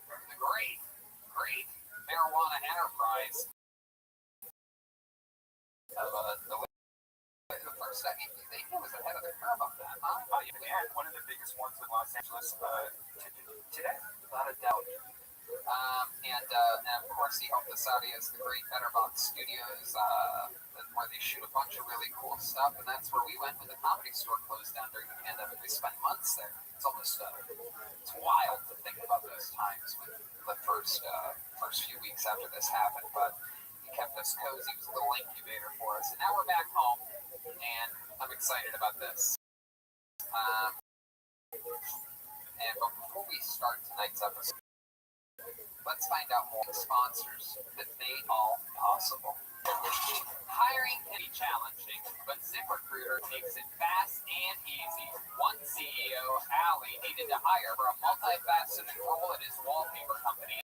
The great marijuana enterprise. The first second, he was ahead of the curve on that, huh? Oh, yeah, one of the biggest ones in Los Angeles today, without a doubt. And of course, he helped us out. He has the great Betterbox Studios, where they shoot a bunch of really cool stuff. And that's where we went when the Comedy Store closed down during the pandemic. We spent months there. It's almost, it's wild to think about those times when the first few weeks after this happened. But he kept us cozy. It was a little incubator for us. And now we're back home, and I'm excited about this. But before we start tonight's episode, let's find out more sponsors that made all possible. Hiring can be challenging, but ZipRecruiter makes it fast and easy. One CEO, Ali, needed to hire for a multifaceted role at his wallpaper company,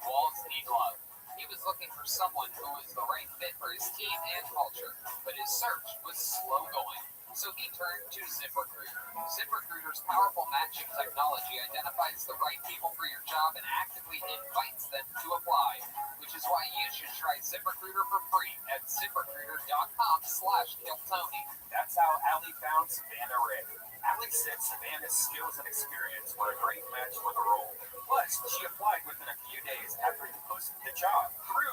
Walls Need Love. He was looking for someone who was the right fit for his team and culture, but his search was slow going. So he turned to ZipRecruiter. ZipRecruiter's powerful matching technology identifies the right people for your job and actively invites them to apply, which is why you should try ZipRecruiter for free at ZipRecruiter.com/KillTony. That's how Ali found Savannah Ray. Ali said Savannah's skills and experience were a great match for the role. Plus, she applied within a few days after he posted the job. Proof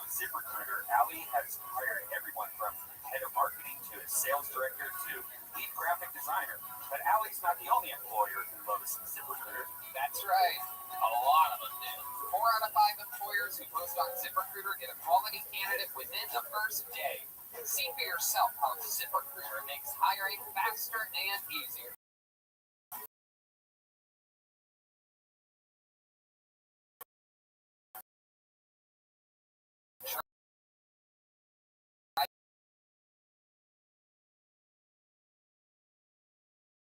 not the only employer who loves ZipRecruiter. That's right. A lot of them do. 4 out of 5 employers who post on ZipRecruiter get a quality candidate within the first day. See for yourself how ZipRecruiter makes hiring faster and easier.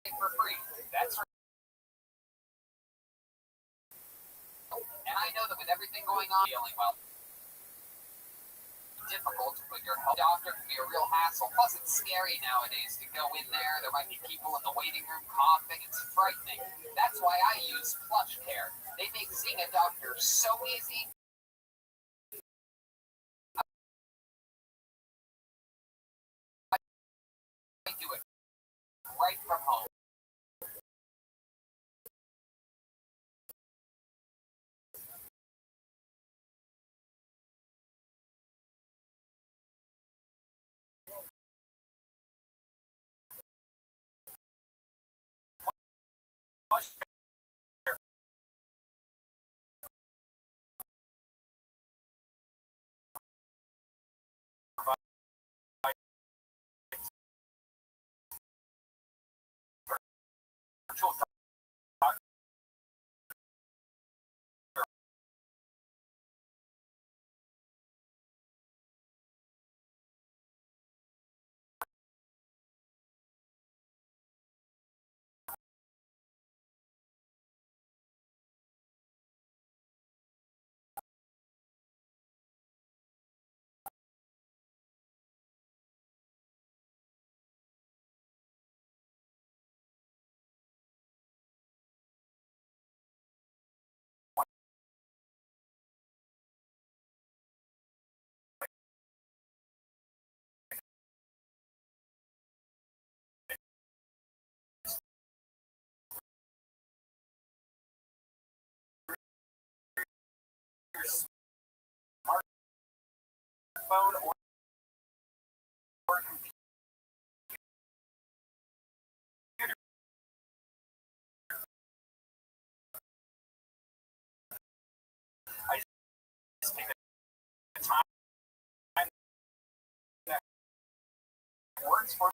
For free. That's right. And I know that with everything going on, feeling well. Difficult, but your health doctor can be a real hassle. Plus, it's scary nowadays to go in there. There might be people in the waiting room coughing. It's frightening. That's why I use PlushCare. They make seeing a doctor so easy. I do it right from home. Phone or computer. I just take the time that works for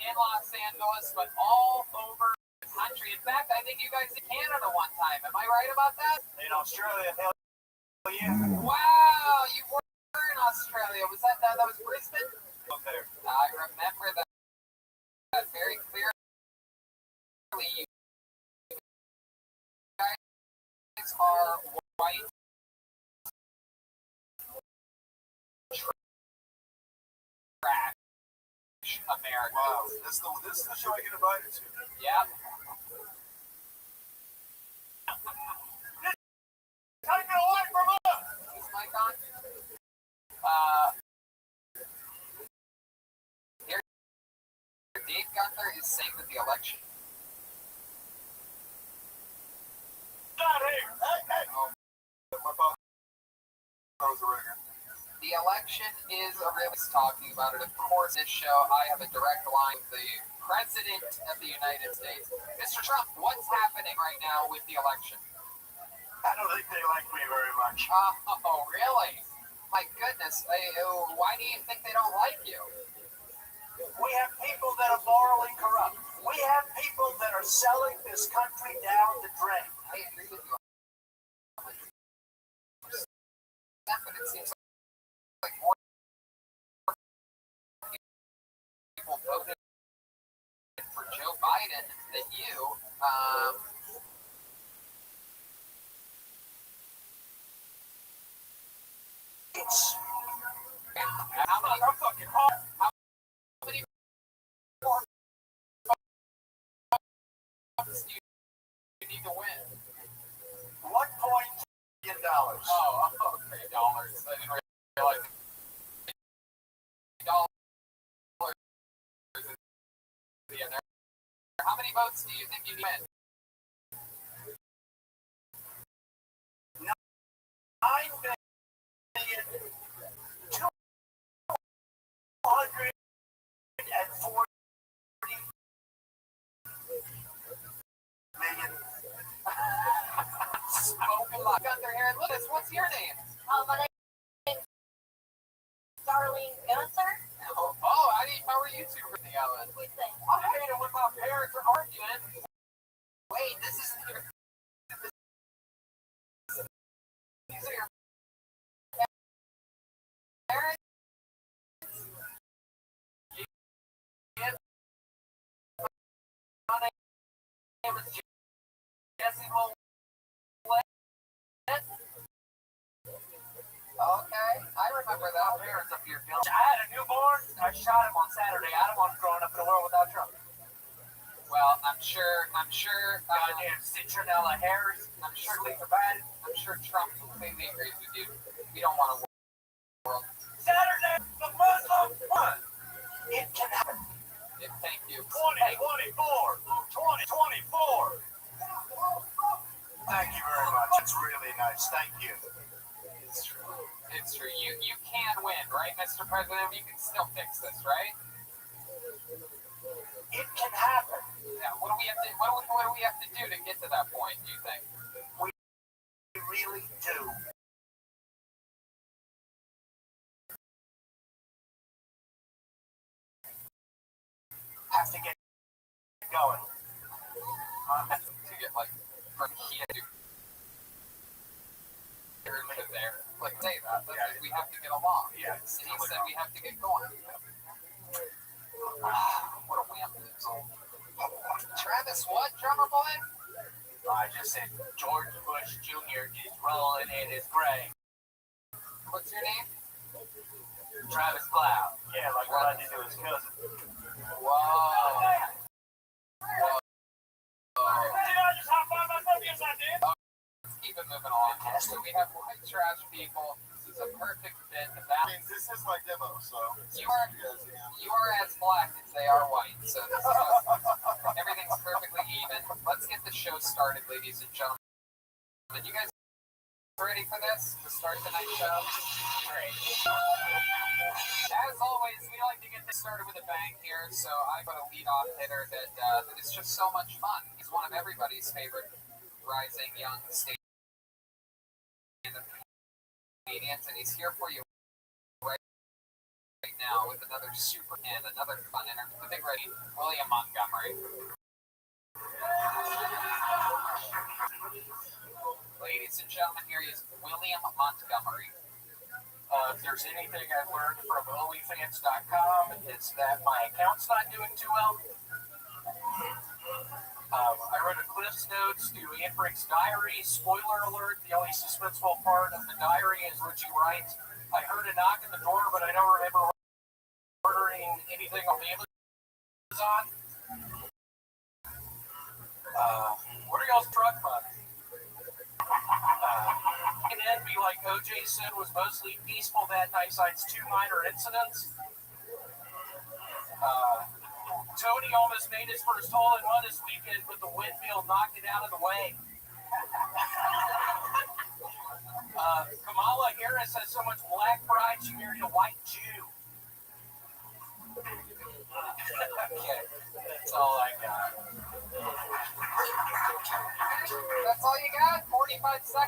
in Los Angeles, but all over the country. In fact, I think you guys in Canada one time. Am I right about that? In Australia, hell yeah. Wow, you were in Australia. Was that was Brisbane? Up there. I remember that very clearly. You guys are white trash Americans. Wow, this is the show I get invited to. Yep. Take it away from us! Is my on? Here, Dave Gunther is saying that the election. Not here! Hey! My father was a ringer. The election is a really talking about it. Of course, this show, I have a direct line with the President of the United States. Mr. Trump, what's happening right now with the election? I don't think they like me very much. Oh, really? My goodness. Why do you think they don't like you? We have people that are morally corrupt. We have people that are selling this country down the drain. I agree with you. But it seems like more people voted for Joe Biden than you. It's How many I'm fucking hard. more votes do you need to win? $1.2 billion. Oh, okay, dollars. I didn't realize dollars in there. How many votes do you think you need to win? 9,240,000,000. Spoken like Gunther here. Look, what's your name? My name is Darlene Gunther. How are you two really going? We say, I hate it when my parents are arguing. Wait, this isn't your. These are your parents? My name is Jesse Hole. Okay, I remember that. Parents up here, Bill. I had a newborn. I shot him on Saturday. I don't want him growing up in a world without Trump. Well, I'm sure. Goddamn citronella hairs. I'm sure. Sleep bad. I'm sure Trump completely agrees with you. We don't want a world. Saturday, the Muslim won. It can happen. Thank you. 2024. 2024. Thank you very much. It's really nice. Thank you. It's true. It's true. You can win, right, Mr. President? You can still fix this, right? It can happen. Yeah. What do we have to? What do we have to do to get to that point? Do you think? We really do. Have to get going. To get like from here to there. Like say that. We have to get along. Yeah. And he said we have to get going. What a wimp. Travis, what? Drummer boy? I just said George Bush Jr. is rolling in his grave. What's your name? Travis Blau. Yeah, like what I did to his cousin. Whoa. Let's keep it moving along. So we have white trash people. This is a perfect fit. The balance. This is my demo, so. You are as black as they are white. So this is everything's perfectly even. Let's get the show started, ladies and gentlemen. You guys ready for this? To start tonight's show? Great. As always, we like to get this started with a bang here, so I got a lead-off hitter that is just so much fun. He's one of everybody's favorite rising young stand-up comedians, and he's here for you right now with another super and another fun interview. The big ready, William Montgomery. Ladies and gentlemen, here is William Montgomery. If there's anything I've learned from OnlyFans.com, it's that my account's not doing too well. I wrote a Cliff's Notes to Anne Frank's diary. Spoiler alert, the only suspenseful part of the diary is what you write. I heard a knock at the door, but I don't remember ordering anything on Amazon. What are y'all's drug funds? And then be like OJ said was mostly peaceful that night, besides 2 minor incidents. Tony almost made his first hole-in-one this weekend, but the windmill knocked it out of the way. Kamala Harris has so much black pride she married a white Jew. Okay, that's all I got. That's all you got? 45 seconds?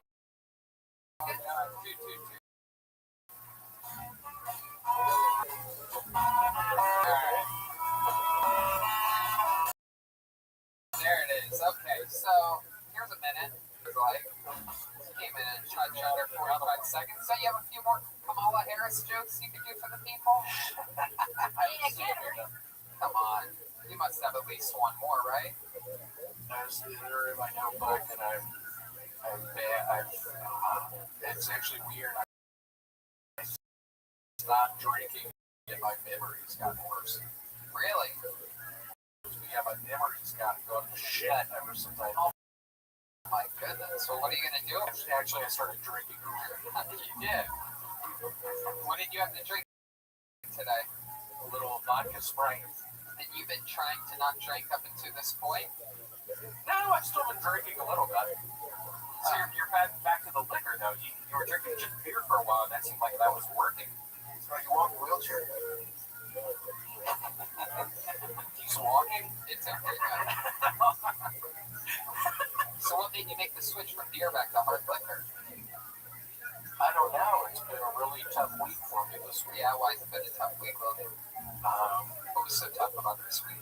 There it is. Okay, so here's a minute. Like, came in and tried there for 45 seconds. So you have a few more Kamala Harris jokes you can do for the people? Come on. You must have at least one more, right? There's they're in my notebook, and it's actually weird. I stopped drinking, and my memory's gotten worse. Really? Yeah, my memory's gotten gone to shit ever since I. Oh my goodness. So what are you going to do? Actually, I started drinking. You did. What did you have to drink today? A little vodka Sprite. And you've been trying to not drink up until this point? No, I've still been drinking a little bit. So you're back to the liquor, though. You were drinking just beer for a while, and that seemed like that was working. So you walk in a wheelchair. He's walking. It's okay. So what made you make the switch from beer back to hard liquor? I don't know. It's been a really tough week for me this week. Yeah, why has it been a tough week, William? What was so tough about this week?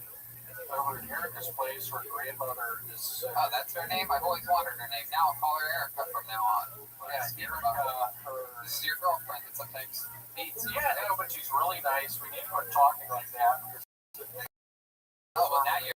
Over at Erica's place, her grandmother is. Oh, that's her name? I've always wanted her name. Now I'll call her Erica from now on. Yeah, Erica. This is your girlfriend that sometimes meets you. Yeah, no, but she's really nice. We need to quit talking like that. Oh, well, now you're.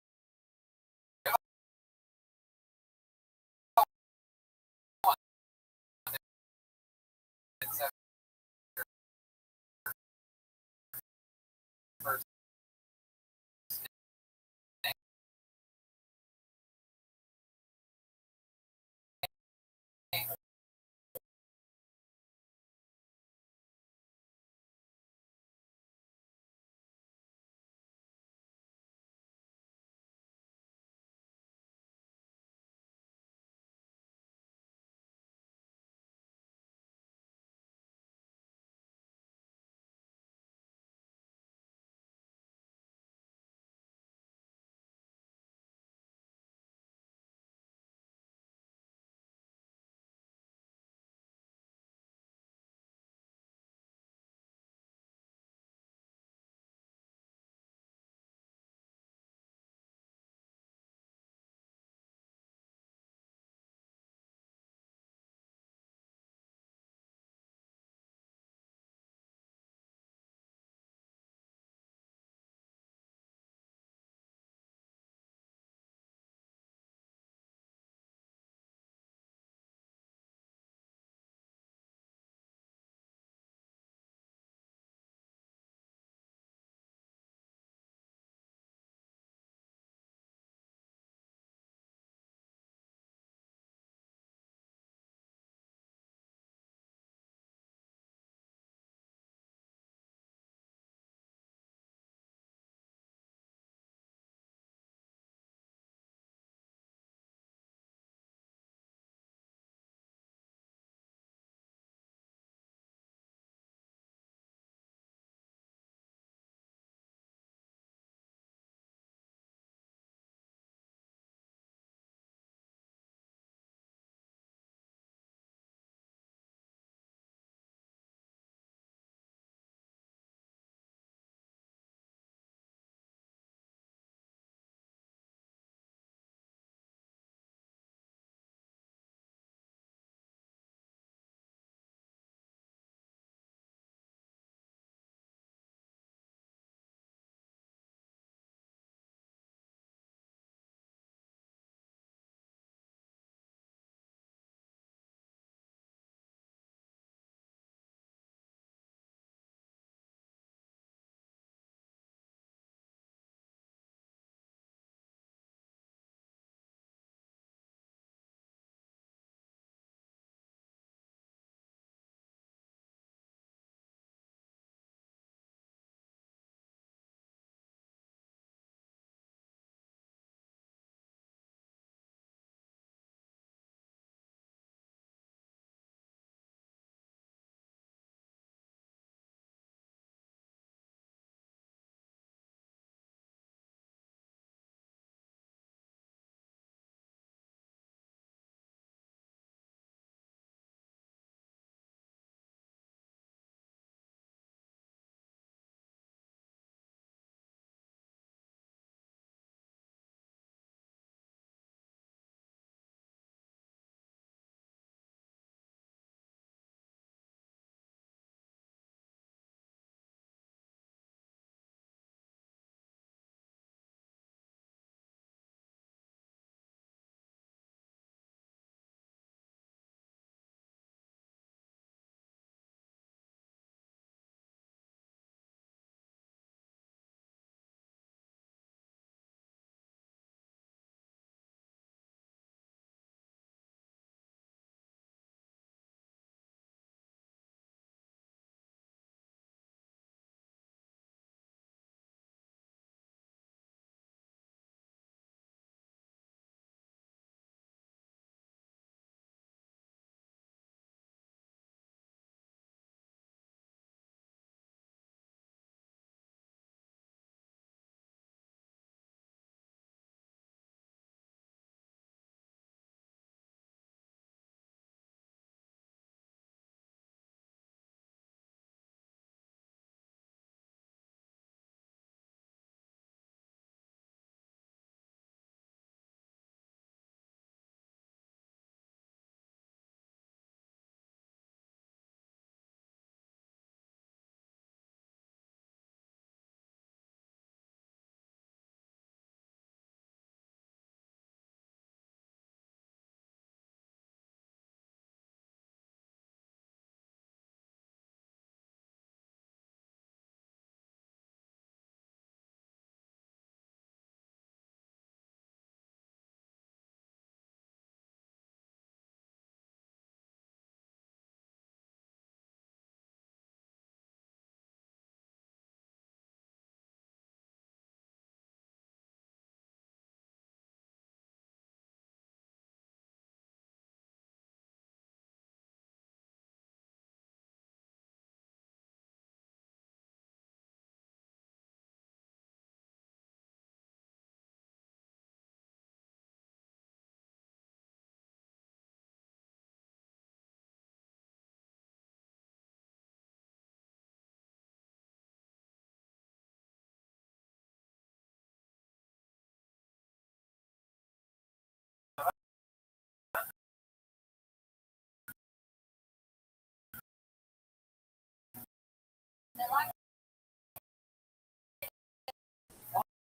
Well,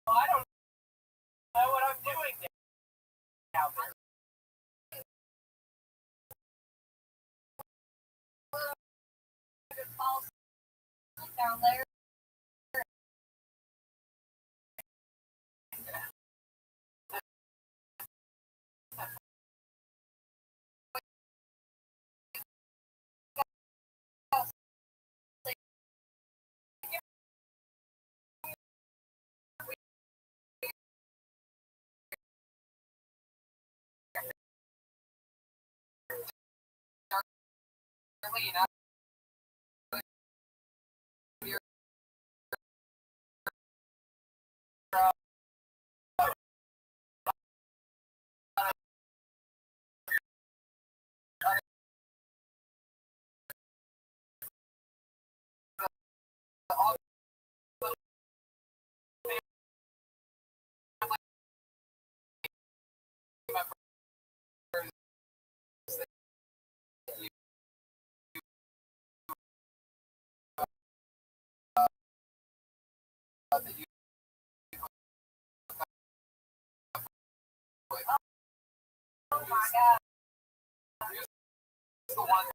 I don't know what I'm doing down there. Down there. You know, Oh my God. the one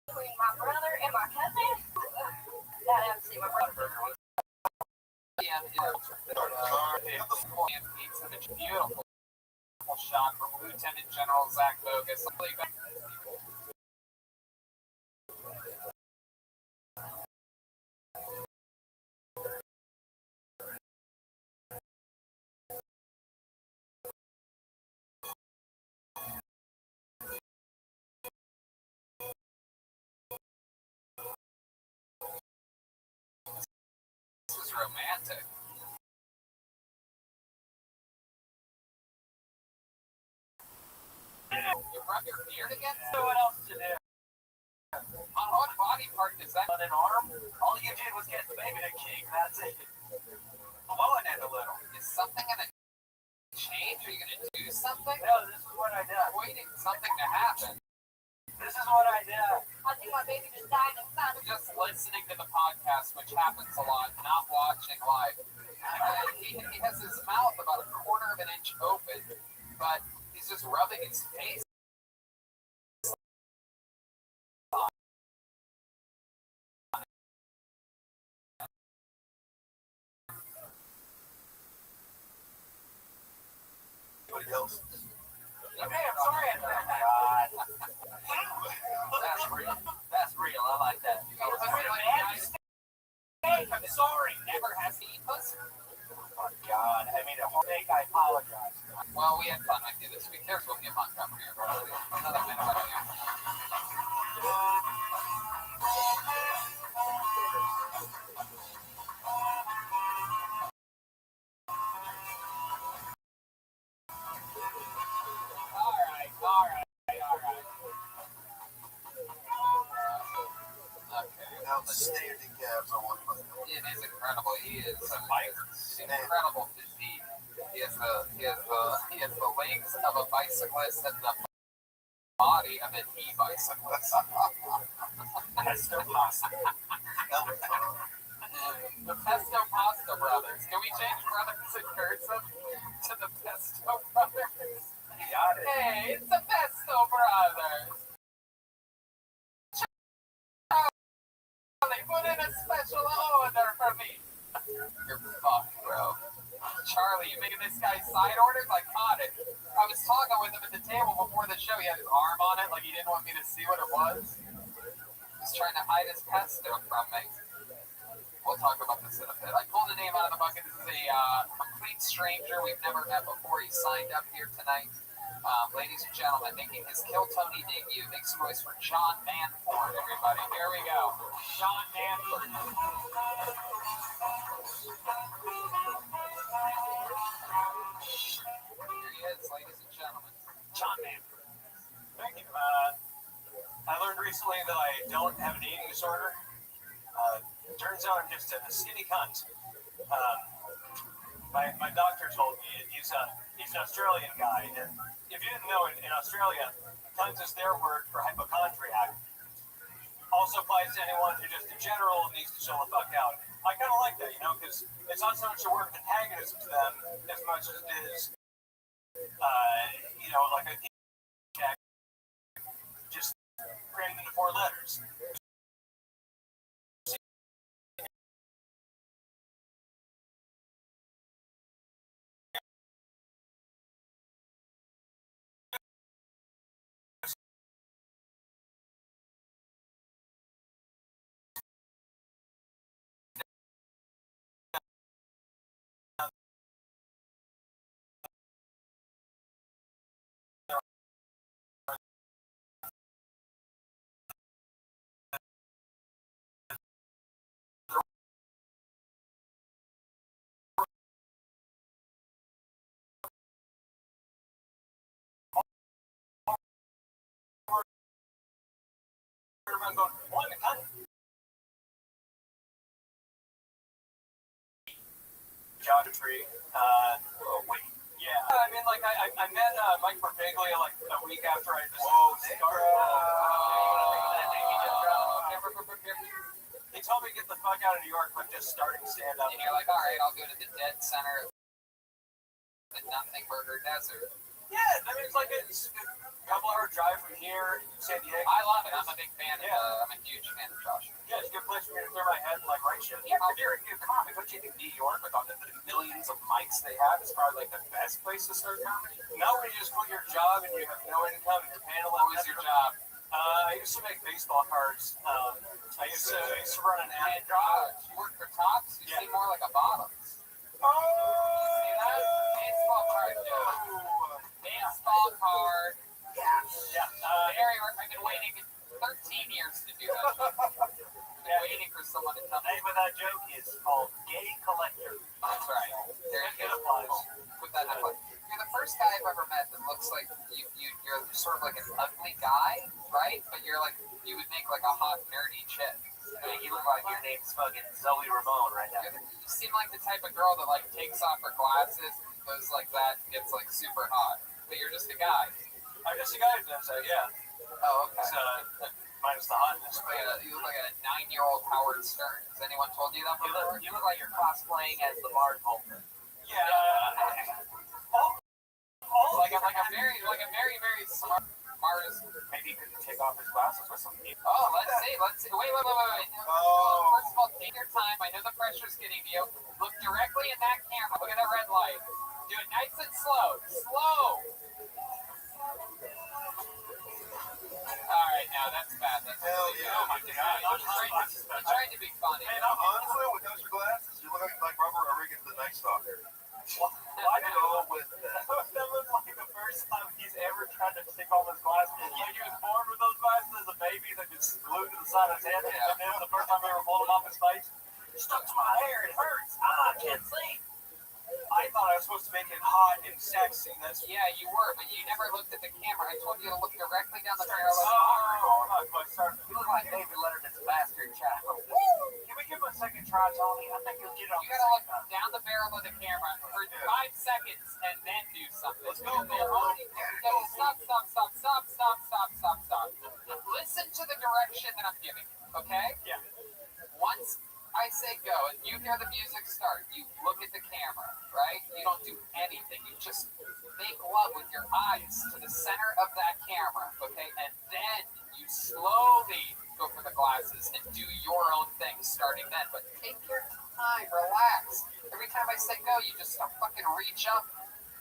Between my brother and my cousin. That absolutely my brother. It's a beautiful shot from Lieutenant General Zach Bogus. This is romantic. You rub your beard again? So what else to do? On what body part is that? On an arm? All you did was get the baby to kick. That's it. Blowing it a little. Is something gonna change? Are you gonna do something? No, this is what I did. I'm waiting for something to happen. This is what I did. I think my baby just died inside of me. Just listening to the podcast, which happens a lot, not watching live. He has his mouth about a quarter of an inch open, but he's just rubbing his face. Anybody else? Okay, I'm sorry. God. That's real. That's real. I like that. I'm sorry. Never has he pussy. Oh, God. I made a mistake. I apologize. Well, we had fun with you this week. Here's what we have on cover here. Another minute right here. All right. Okay. Now the standing calves I want to put. It is incredible. He is a incredible physique. He has the legs of a bicyclist and the body of an e-bicyclist. Pesto pasta. The Pesto Pasta Brothers. Can we change brothers in cursive to the Pesto Brothers? You got it. Hey, it's the Pesto Brothers. They put in a special order for me. You're fucked, bro. Charlie, you making this guy side orders? I caught it. I was talking with him at the table before the show. He had his arm on it, like he didn't want me to see what it was. He's trying to hide his pesto from me. We'll talk about this in a bit. I pulled a name out of the bucket. This is a complete stranger we've never met before. He signed up here tonight. Ladies and gentlemen, making his Kill Tony debut. Make some noise for John Manford, everybody. Here we go. John Manford. Here he is, ladies and gentlemen. John Manford. Thank you. I learned recently that I don't have an eating disorder. Turns out I'm just a skinny cunt. My doctor told me he's an Australian guy, and if you didn't know, in Australia, cunt is their word for hypochondriac. Also applies to anyone who just in general needs to chill the fuck out. I kind of like that, because it's not so much a word of antagonism to them as much as it is, like a check, just crammed into 4 letters. Geometry. Yeah. I mean, like, I met Mike Birbiglia like a week after I just started. He told me to get the fuck out of New York, but just starting stand up. And you're like, all right, I'll go to the dead center of the Nothing Burger Desert. Yeah, I mean, it's like a couple-hour drive from here, San Diego. I love it. I'm a big fan Yeah. of I'm a huge fan of Joshua. Yeah, it's a good place for me to clear my head and like write shit. Yeah, if you're a comic, don't you think New York, with all the millions of mics they have, is probably like the best place to start comedy? Now when you just quit your job and you have no income and you're paying a lot. What was your job? I used to make baseball cards. I used to run an ad. You work for Tops? You seem more like a bottom. Oh! See that? Baseball card joke. Baseball card. Yeah. Harry, I've been waiting 13 years to do that. I've been waiting for someone to tell The me. name of that joke is called Gay Collector. That's right. There you It go. applies. Put that in. You're the first guy I've ever met that looks like you're sort of like an ugly guy, right? But you're like, you would make like a hot, nerdy chick. You look like your name's fucking Zoe Ramone right now. You seem like the type of girl that like takes off her glasses, goes like that, and gets like super hot. But you're just a guy. I'm just a guy who does that, yeah. Oh, okay. It's, minus the hotness. You look like a 9-year-old Howard Stern. Has anyone told you that before? You look like you're cosplaying as the Bard Holman. Yeah. Like a very smart artist. Maybe he could take off his glasses or something. Oh, let's see. Wait. Oh. First of all, take your time. I know the pressure's getting to you. Look directly in that camera. Look at that red light. Do it nice and slow. Slow. All right, now that's bad. That's Hell yeah. Oh my God. I'm trying to be funny. Man, honestly, without your glasses, you look like Robert Rodriguez the Night Stalker. Why did Go with that. That was like the first time he's ever tried to take off his glasses. Like he was born with those glasses as a baby that just glued to the side of his head. Yeah. And then the first time I ever pulled them off his face, stuck to my hair. It hurts. I can't see. I thought I was supposed to make it hot and sexy. That's Yeah, you were, but you never looked at the camera. I told you to look directly down the barrel of the You look like David Letterman's bastard child. Can we give him a second try, Tony? I think you'll get on You gotta look down the barrel of the camera for 5 seconds and then do something. Let's go, man. Stop. Listen to the direction that I'm giving, okay? Yeah. Once I say go and you hear the music start, you look at the camera, right? You don't do anything. You just make love with your eyes to the center of that camera, okay? And then you slowly go for the glasses and do your own thing starting then. But take your time, relax. Every time I say go, you just fucking reach up,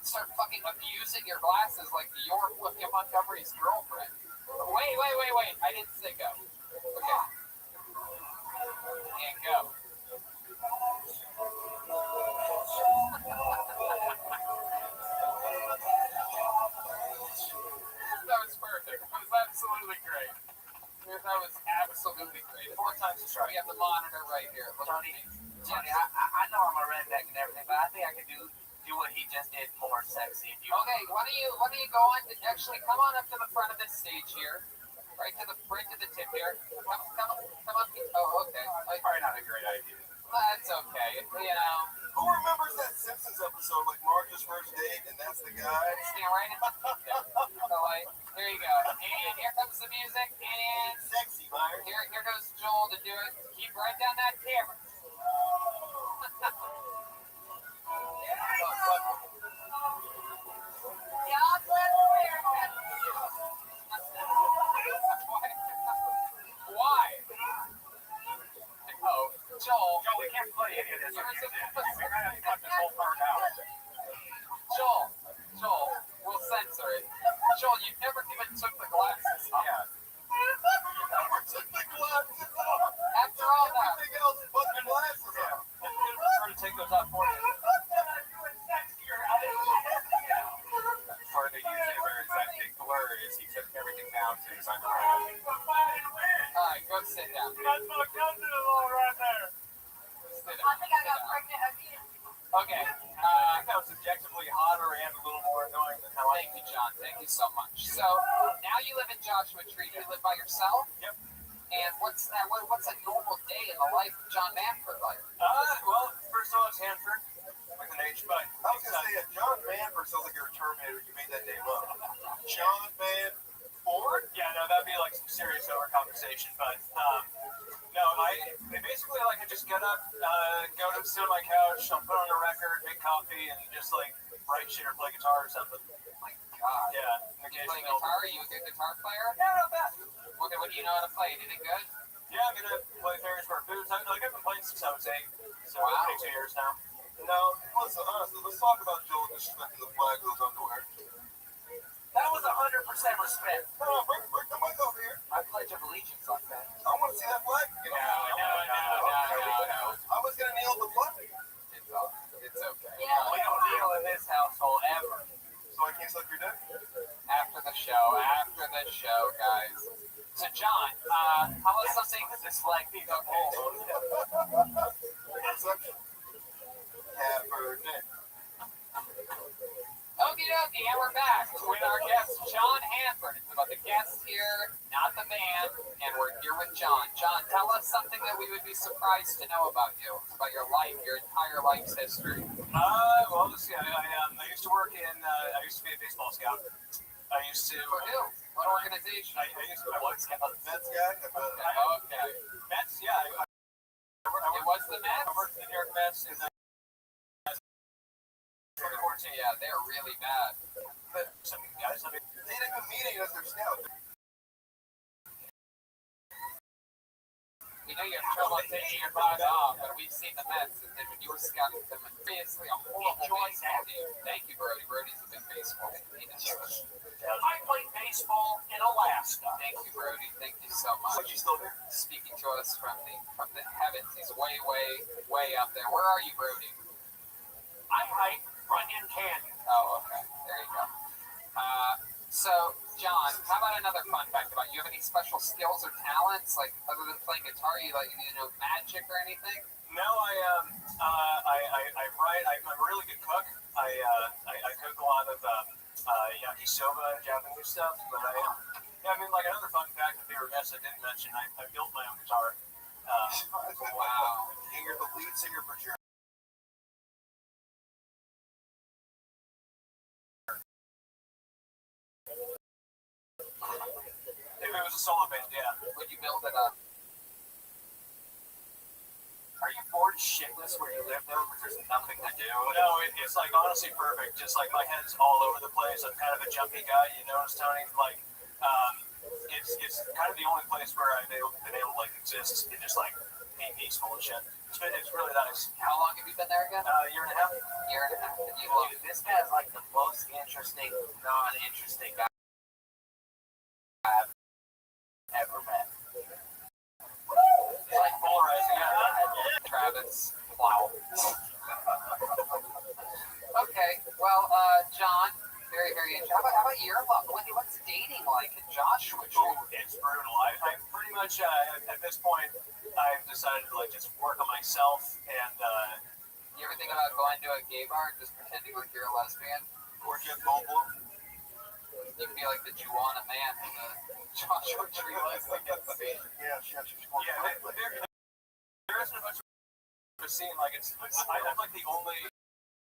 start fucking abusing your glasses like you're William Montgomery's girlfriend. Wait. I didn't say go. Okay. And go. would be great. 4 times the strike. We have the monitor right here. Look at me. Tony, I know I'm a redneck and everything, but I think I could do what he just did more sexy. If you Okay, why don't you go on? Actually, come on up to the front of this stage here, right to the tip here. Come on. Oh, okay. Probably not a great idea. That's okay. You know, Who remembers that Simpsons episode, like Marge's first date, and that's the guy? stand right in front of the light. There you go. And here comes the music. And Sexy, Myers. here goes Joel to do it. Keep right down that camera. Why? Oh, Joel. Joe, we can't play any of this. You're We're supposed gonna have to cut this whole part out. Joel, we'll censor it. Joel, you never even took the glasses off. Yeah. Never took the glasses off. After all that, Everything else but the glasses off. We're trying to take those off for you. For the YouTubers, that big blur is he took everything down to his underwear. all right, go sit down. That's what comes to the wall right there. Sit I down. think I got pregnant again. Okay. I think that was objectively hotter and a little more annoying than how I Thank you, John. Thank you so much. So now you live in Joshua Tree. You live by yourself. Yep. And what's that? What's a normal day in the life of John Manford like? Well, first of all, it's Hanford with an H, but I was gonna say, John Manford sounds like you're a Terminator. You made that name up. John Manford? yeah, no, that'd be like some serious over conversation. But no, I basically like I just get up, go to sit on my couch, I'll put on a record, make coffee, and just like write shit or play guitar or something. My God. Yeah, You play occasionally. guitar? Are you a good guitar player? Yeah, not bad. Okay, what do you know how to play? Anything good? Yeah, I'm gonna play Fairies for Boots. I've been playing since I was 8, so Wow. 22 years now. Now, listen, honestly, let's talk about Joel disrespecting the flag of those underwear. That was 100% respect. Come on, bring the mic over here. I pledge of allegiance like that. I want to see that flag. You know? No. I was gonna kneel at the flag, It's okay. Yeah. We don't deal in this household ever. so I can't suck your dick. After the show, guys. So, John, tell us something. This flag needs a Reception. Cabernet. Okie dokie, and we're back with our guest, John Hanford. It's about the guest here, not the man, and we're here with John. John, tell us something that we would be surprised to know about you, about your life, your entire life's history. Well, let's see. I used to work in. I used to be a baseball scout. I used to. For who? What organization? I used to. What scout? Mets guy. Okay. Mets. Yeah. It was the I Mets? worked in the New York Mets in 2014. Yeah, they're really bad. But some guys, I mean, They didn't even mean it as their scout. You know you have trouble taking your mind off, but we've seen the Mets, and then when you were scouting them, it's basically a horrible baseball team. Thank you, Brody. Brody's a big baseball fan. I played baseball in Alaska. Thank you, Brody. Thank you so much. But you still there? Speaking to us from the heavens. He's way up there. Where are you, Brody? I hike Runyon Canyon. Oh, okay. There you go. So, John, how about another fun fact about you? Have any special skills or talents, like other than playing guitar? You like, magic or anything? No, I write. I'm a really good cook. I cook a lot of yakisoba and Japanese stuff. But I mean, like another fun fact that they were remiss I didn't mention. I built my own guitar. Wow. You're the lead singer for Jerry. If it was a solo band, yeah. Would you build it up? Are you bored shitless where you live though? Because there's nothing to do. No, it's like honestly perfect. Just like my head's all over the place. I'm kind of a jumpy guy. You notice, Tony? Like, it's kind of the only place where I've been able to like exist and just like be peaceful and shit. It's really nice. How long have you been there again? Year and a half. Year and a half. And you love it. This guy's like the most interesting, non-interesting guy I've ever met. It's like polarizing. Travis. Wow. Okay. Well, John, very, very interesting. How about your love? What's dating like in Joshua? Ooh, it's brutal. I pretty much much at this point, I've decided to like just work on myself and You ever think about going to a gay bar and just pretending like you're a lesbian? or just Goldblum. You can be like the Juana man in the Joshua Tree Leslie gets scene. Yeah, there isn't much of a scene. Like I'm like the only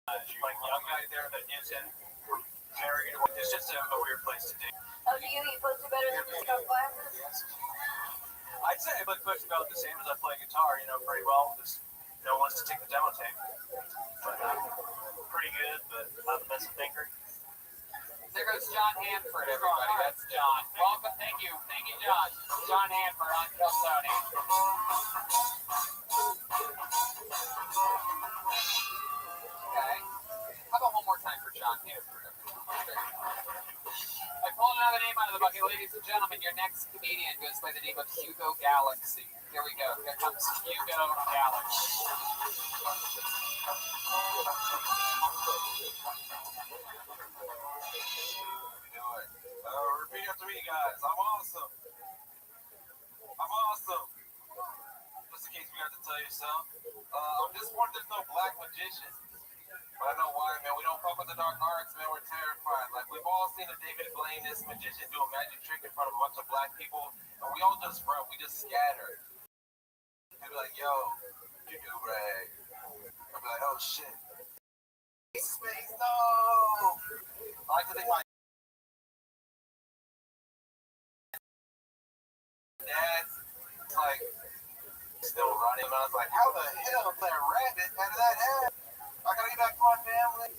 like young guy there that isn't married. It's just a weird place to date. Oh, do you eat pussy better than you smoke glasses? I'd say I play push about the same as I play guitar. Pretty well. Just no one wants to take the demo tape. But, pretty good, but not the best thinker. There goes John Hanford, everybody. That's John. Welcome. Thank you, John. John Hanford on Kill Tony. Okay. How about one more time for John Hanford? I pulled another name out of the bucket, ladies and gentlemen. Your next comedian goes by the name of Hugo Galaxy. Here we go. Here comes Hugo Galaxy. Repeat after me, guys. I'm awesome. Just in case we got to tell you something. I'm disappointed there's no black magicians. But I know why, man. We don't fuck with the dark arts, man. We're terrified. Like, we've all seen a David Blaine, this magician, do a magic trick in front of a bunch of black people. And we all just run. We just scatter. They'd be like, yo, you do rag. I'd be like, oh, shit. Space, no! I like to think my dad, like, still running. And I was like, how the hell is that rabbit out of that head? I gotta get back to my family.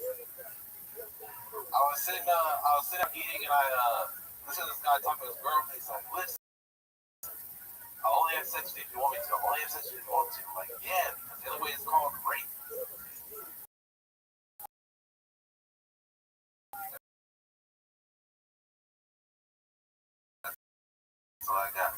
I was sitting eating, and I listened to this guy talking to his girlfriend. He's like, listen, I'll only have sex with you if you want me to. I'll only have sex with you if you want to. I'm like, yeah, because the other way is called rape. So I got.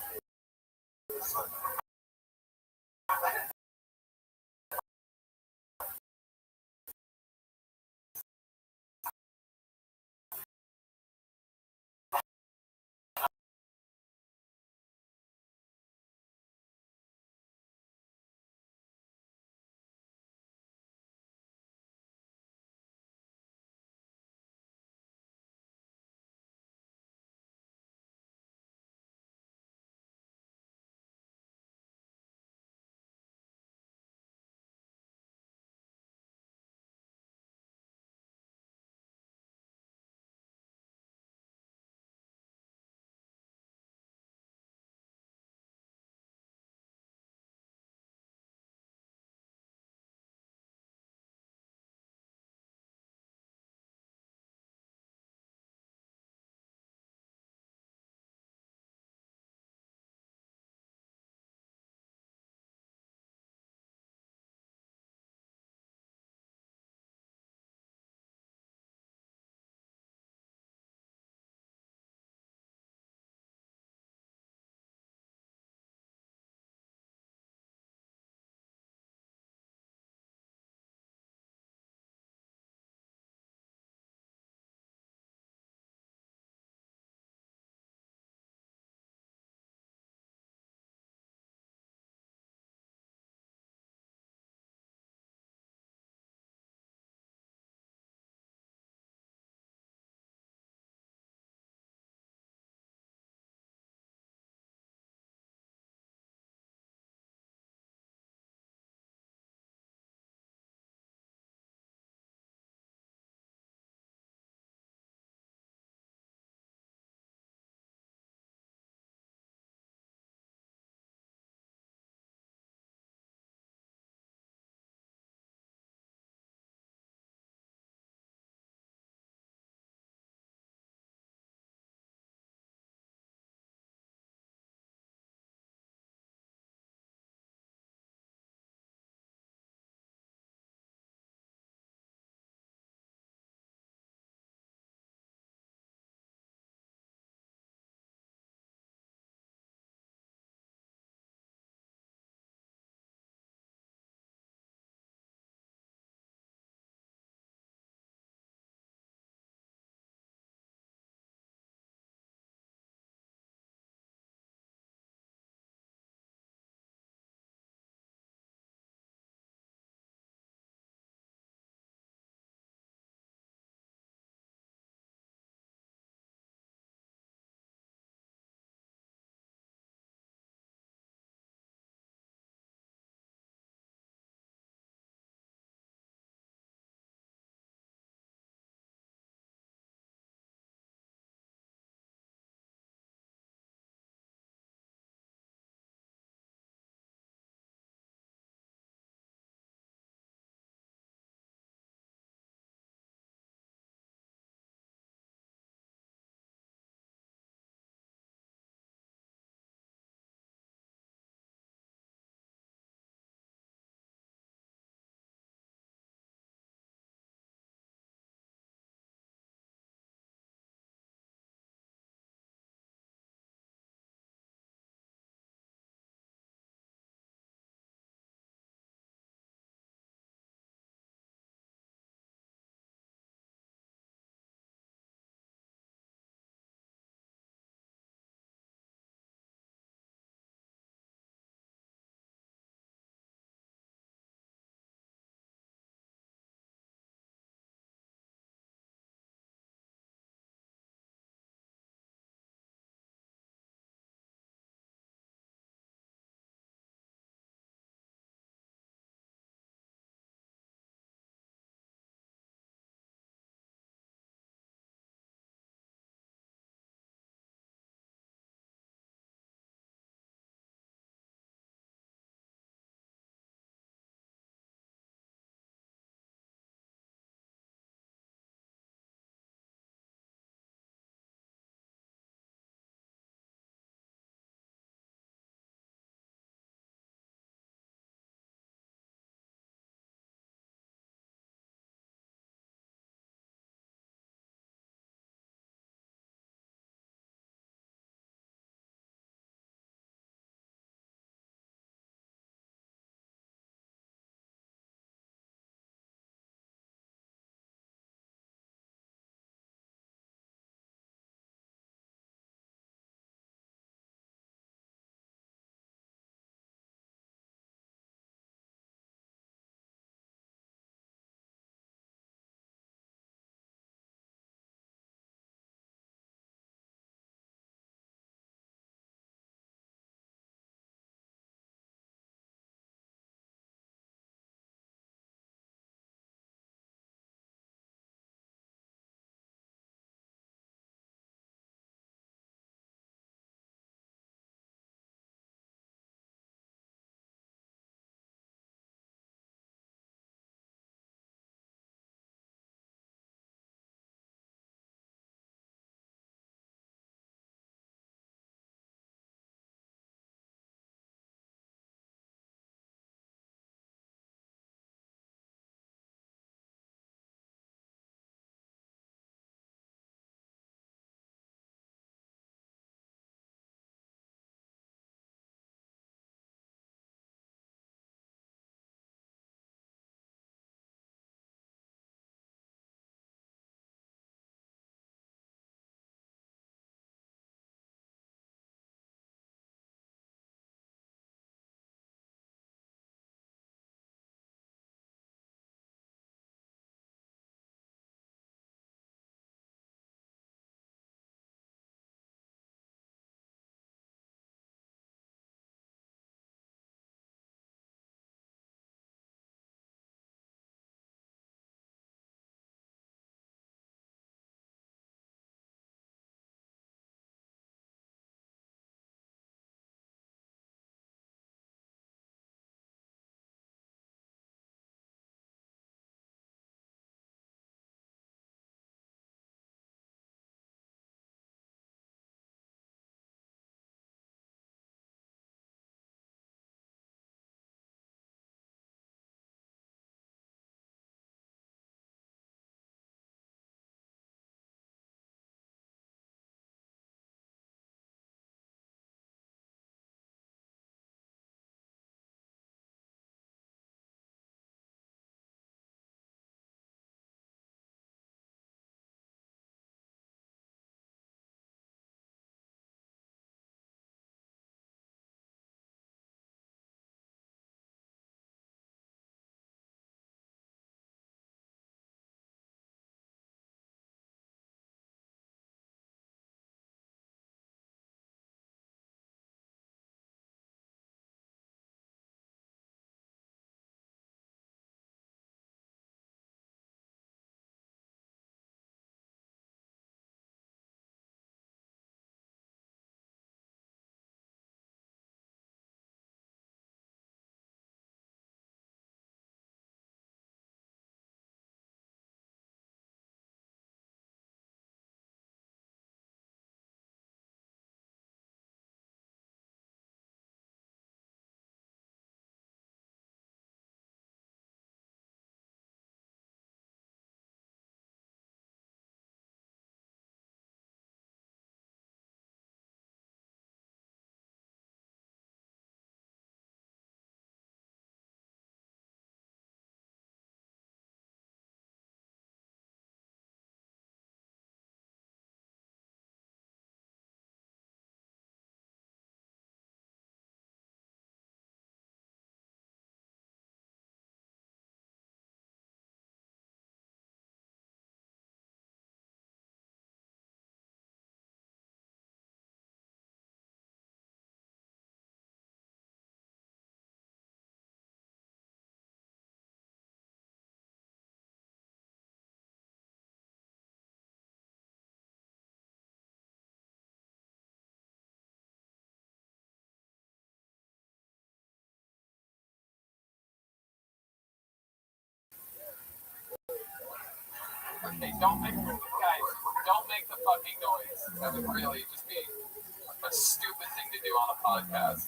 Okay, don't make the fucking noise. That would really just be a stupid thing to do on a podcast.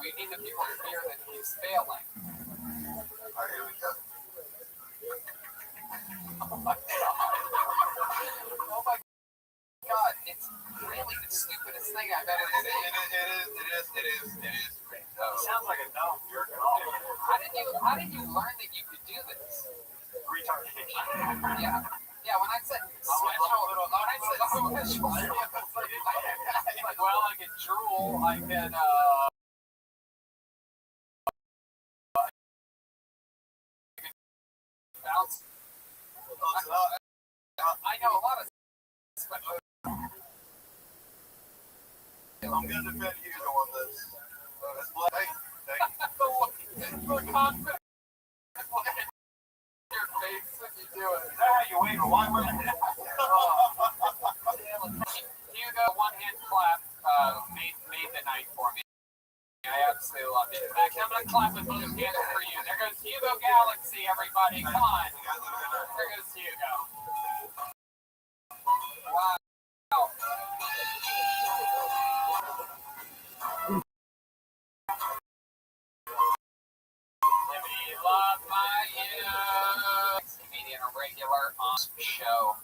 We need the people to hear that he's failing. Alright, here we go. Oh my god, it's really the stupidest thing I've ever seen. It is. It sounds like a dumb jerk at all. How did you learn that you could do this? Retardation. Yeah, when I said like, well, I can drool, I can bounce. I know a lot of stuff. I'm gonna defend you on this. It's black. The confidence in your face when you do it. Is that how you wave a line? Hugo, one hand clap, made the night for me. I absolutely love it. In fact, I'm gonna clap with both hands for you. There goes Hugo Galaxy, everybody. Come on. There goes Hugo. Wow. Love my comedian, a regular on show.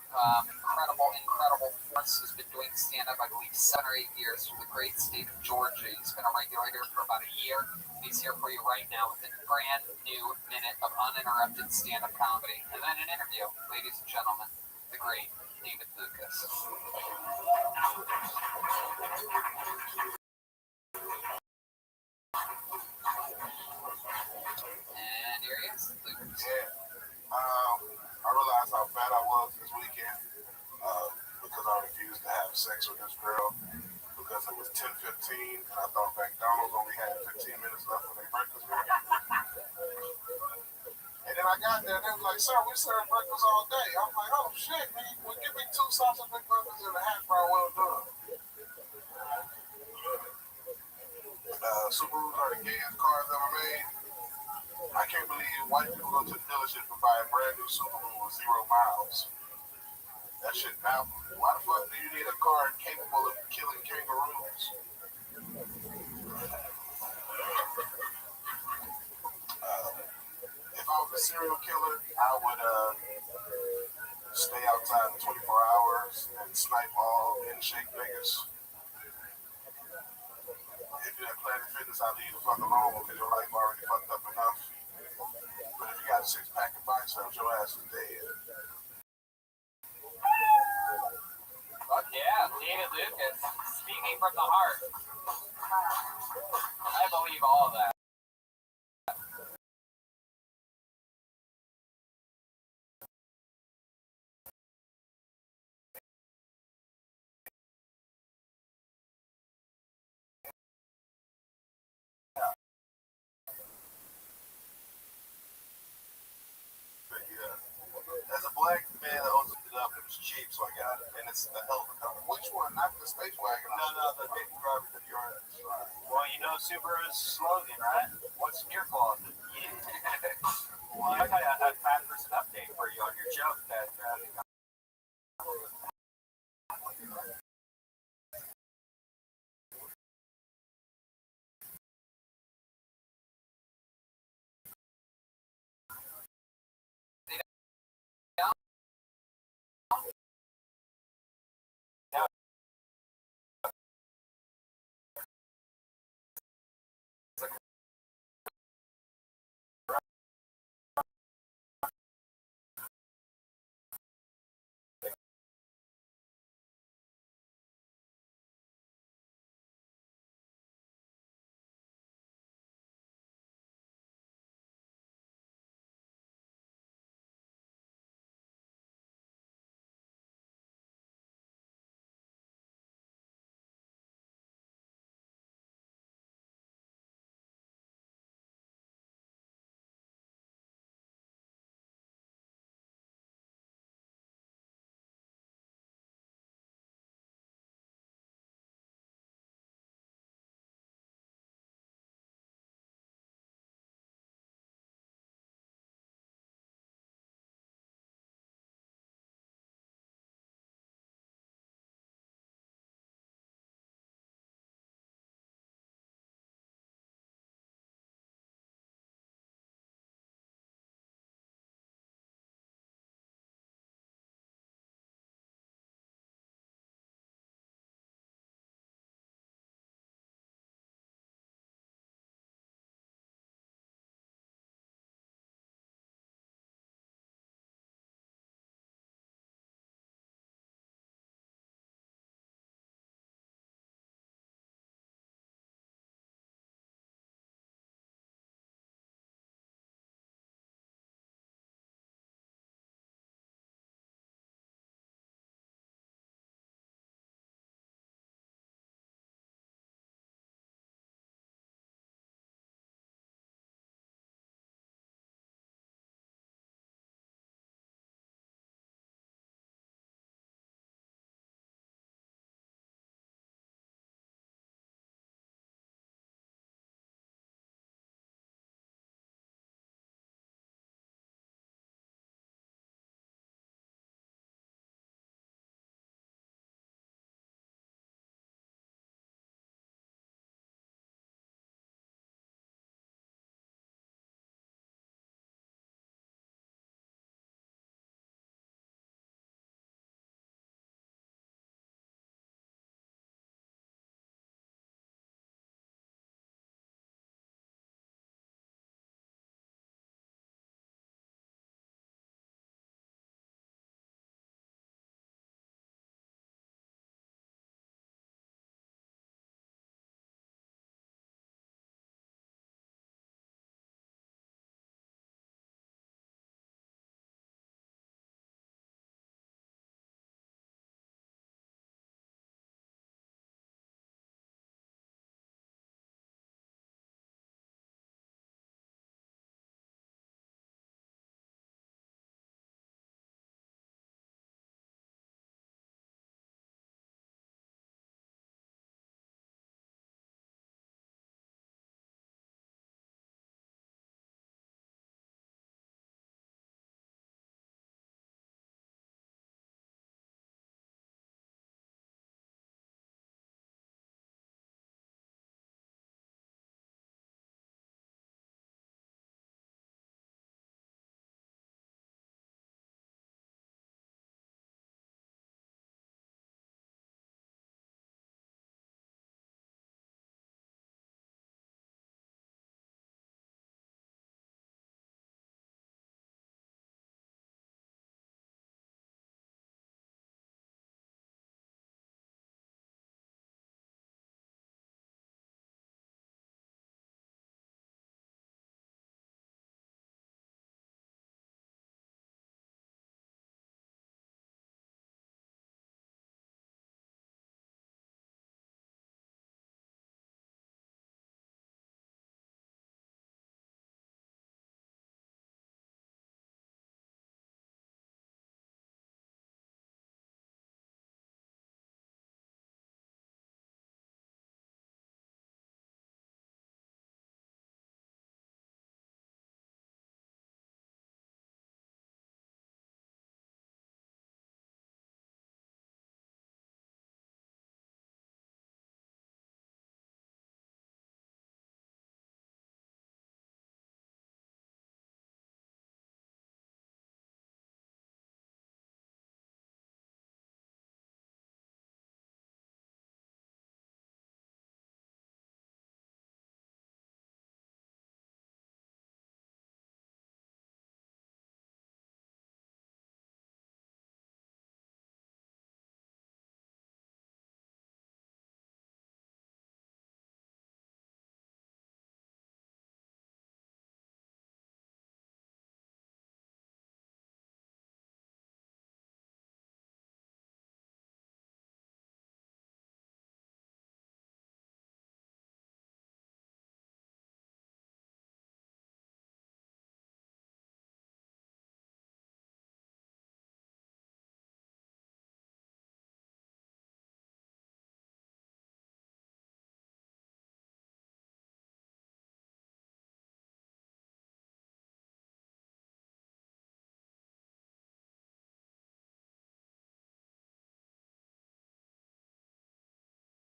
Incredible force. Has been doing stand-up, I believe, 7 or 8 years from the great state of Georgia. He's been a regular here for about a year. He's here for you right now with a brand new minute of uninterrupted stand-up comedy. And then an interview, ladies and gentlemen, the great David Lucas. And here he is, Lucas. Yeah. I realized how fat I was this weekend because I refused to have sex with this girl because it was 10:15 and I thought McDonald's only had 15 minutes left for their breakfast meal. And then I got there and they was like, "Sir, we serve breakfast all day." I'm like, "Oh shit, man! Well, give me 2 sausage McMuffins and a hash brown, well done." Subarus are the gayest cars ever made. I can't believe white people go to the dealership and buy a brand new Subaru with 0 miles. That shit baffles me. Why the fuck do you need a car capable of killing kangaroos? If I was a serial killer, I would stay outside 24 hours and snipe all in-shape niggas. If you're at Planet Fitness, I'll leave the fuck alone because your life already fucked up enough. But if you got a 6-pack of biceps, your ass is dead. Fuck yeah, David Lucas, speaking from the heart. I believe all of that. As a black man that owns it up, it was cheap, so I got it. And it's a hell of a car. Which one? Not the space wagon. No, the big driver that you're in. Well, you know Subaru's slogan, right? What's in your closet? Yeah. Well, I got a fat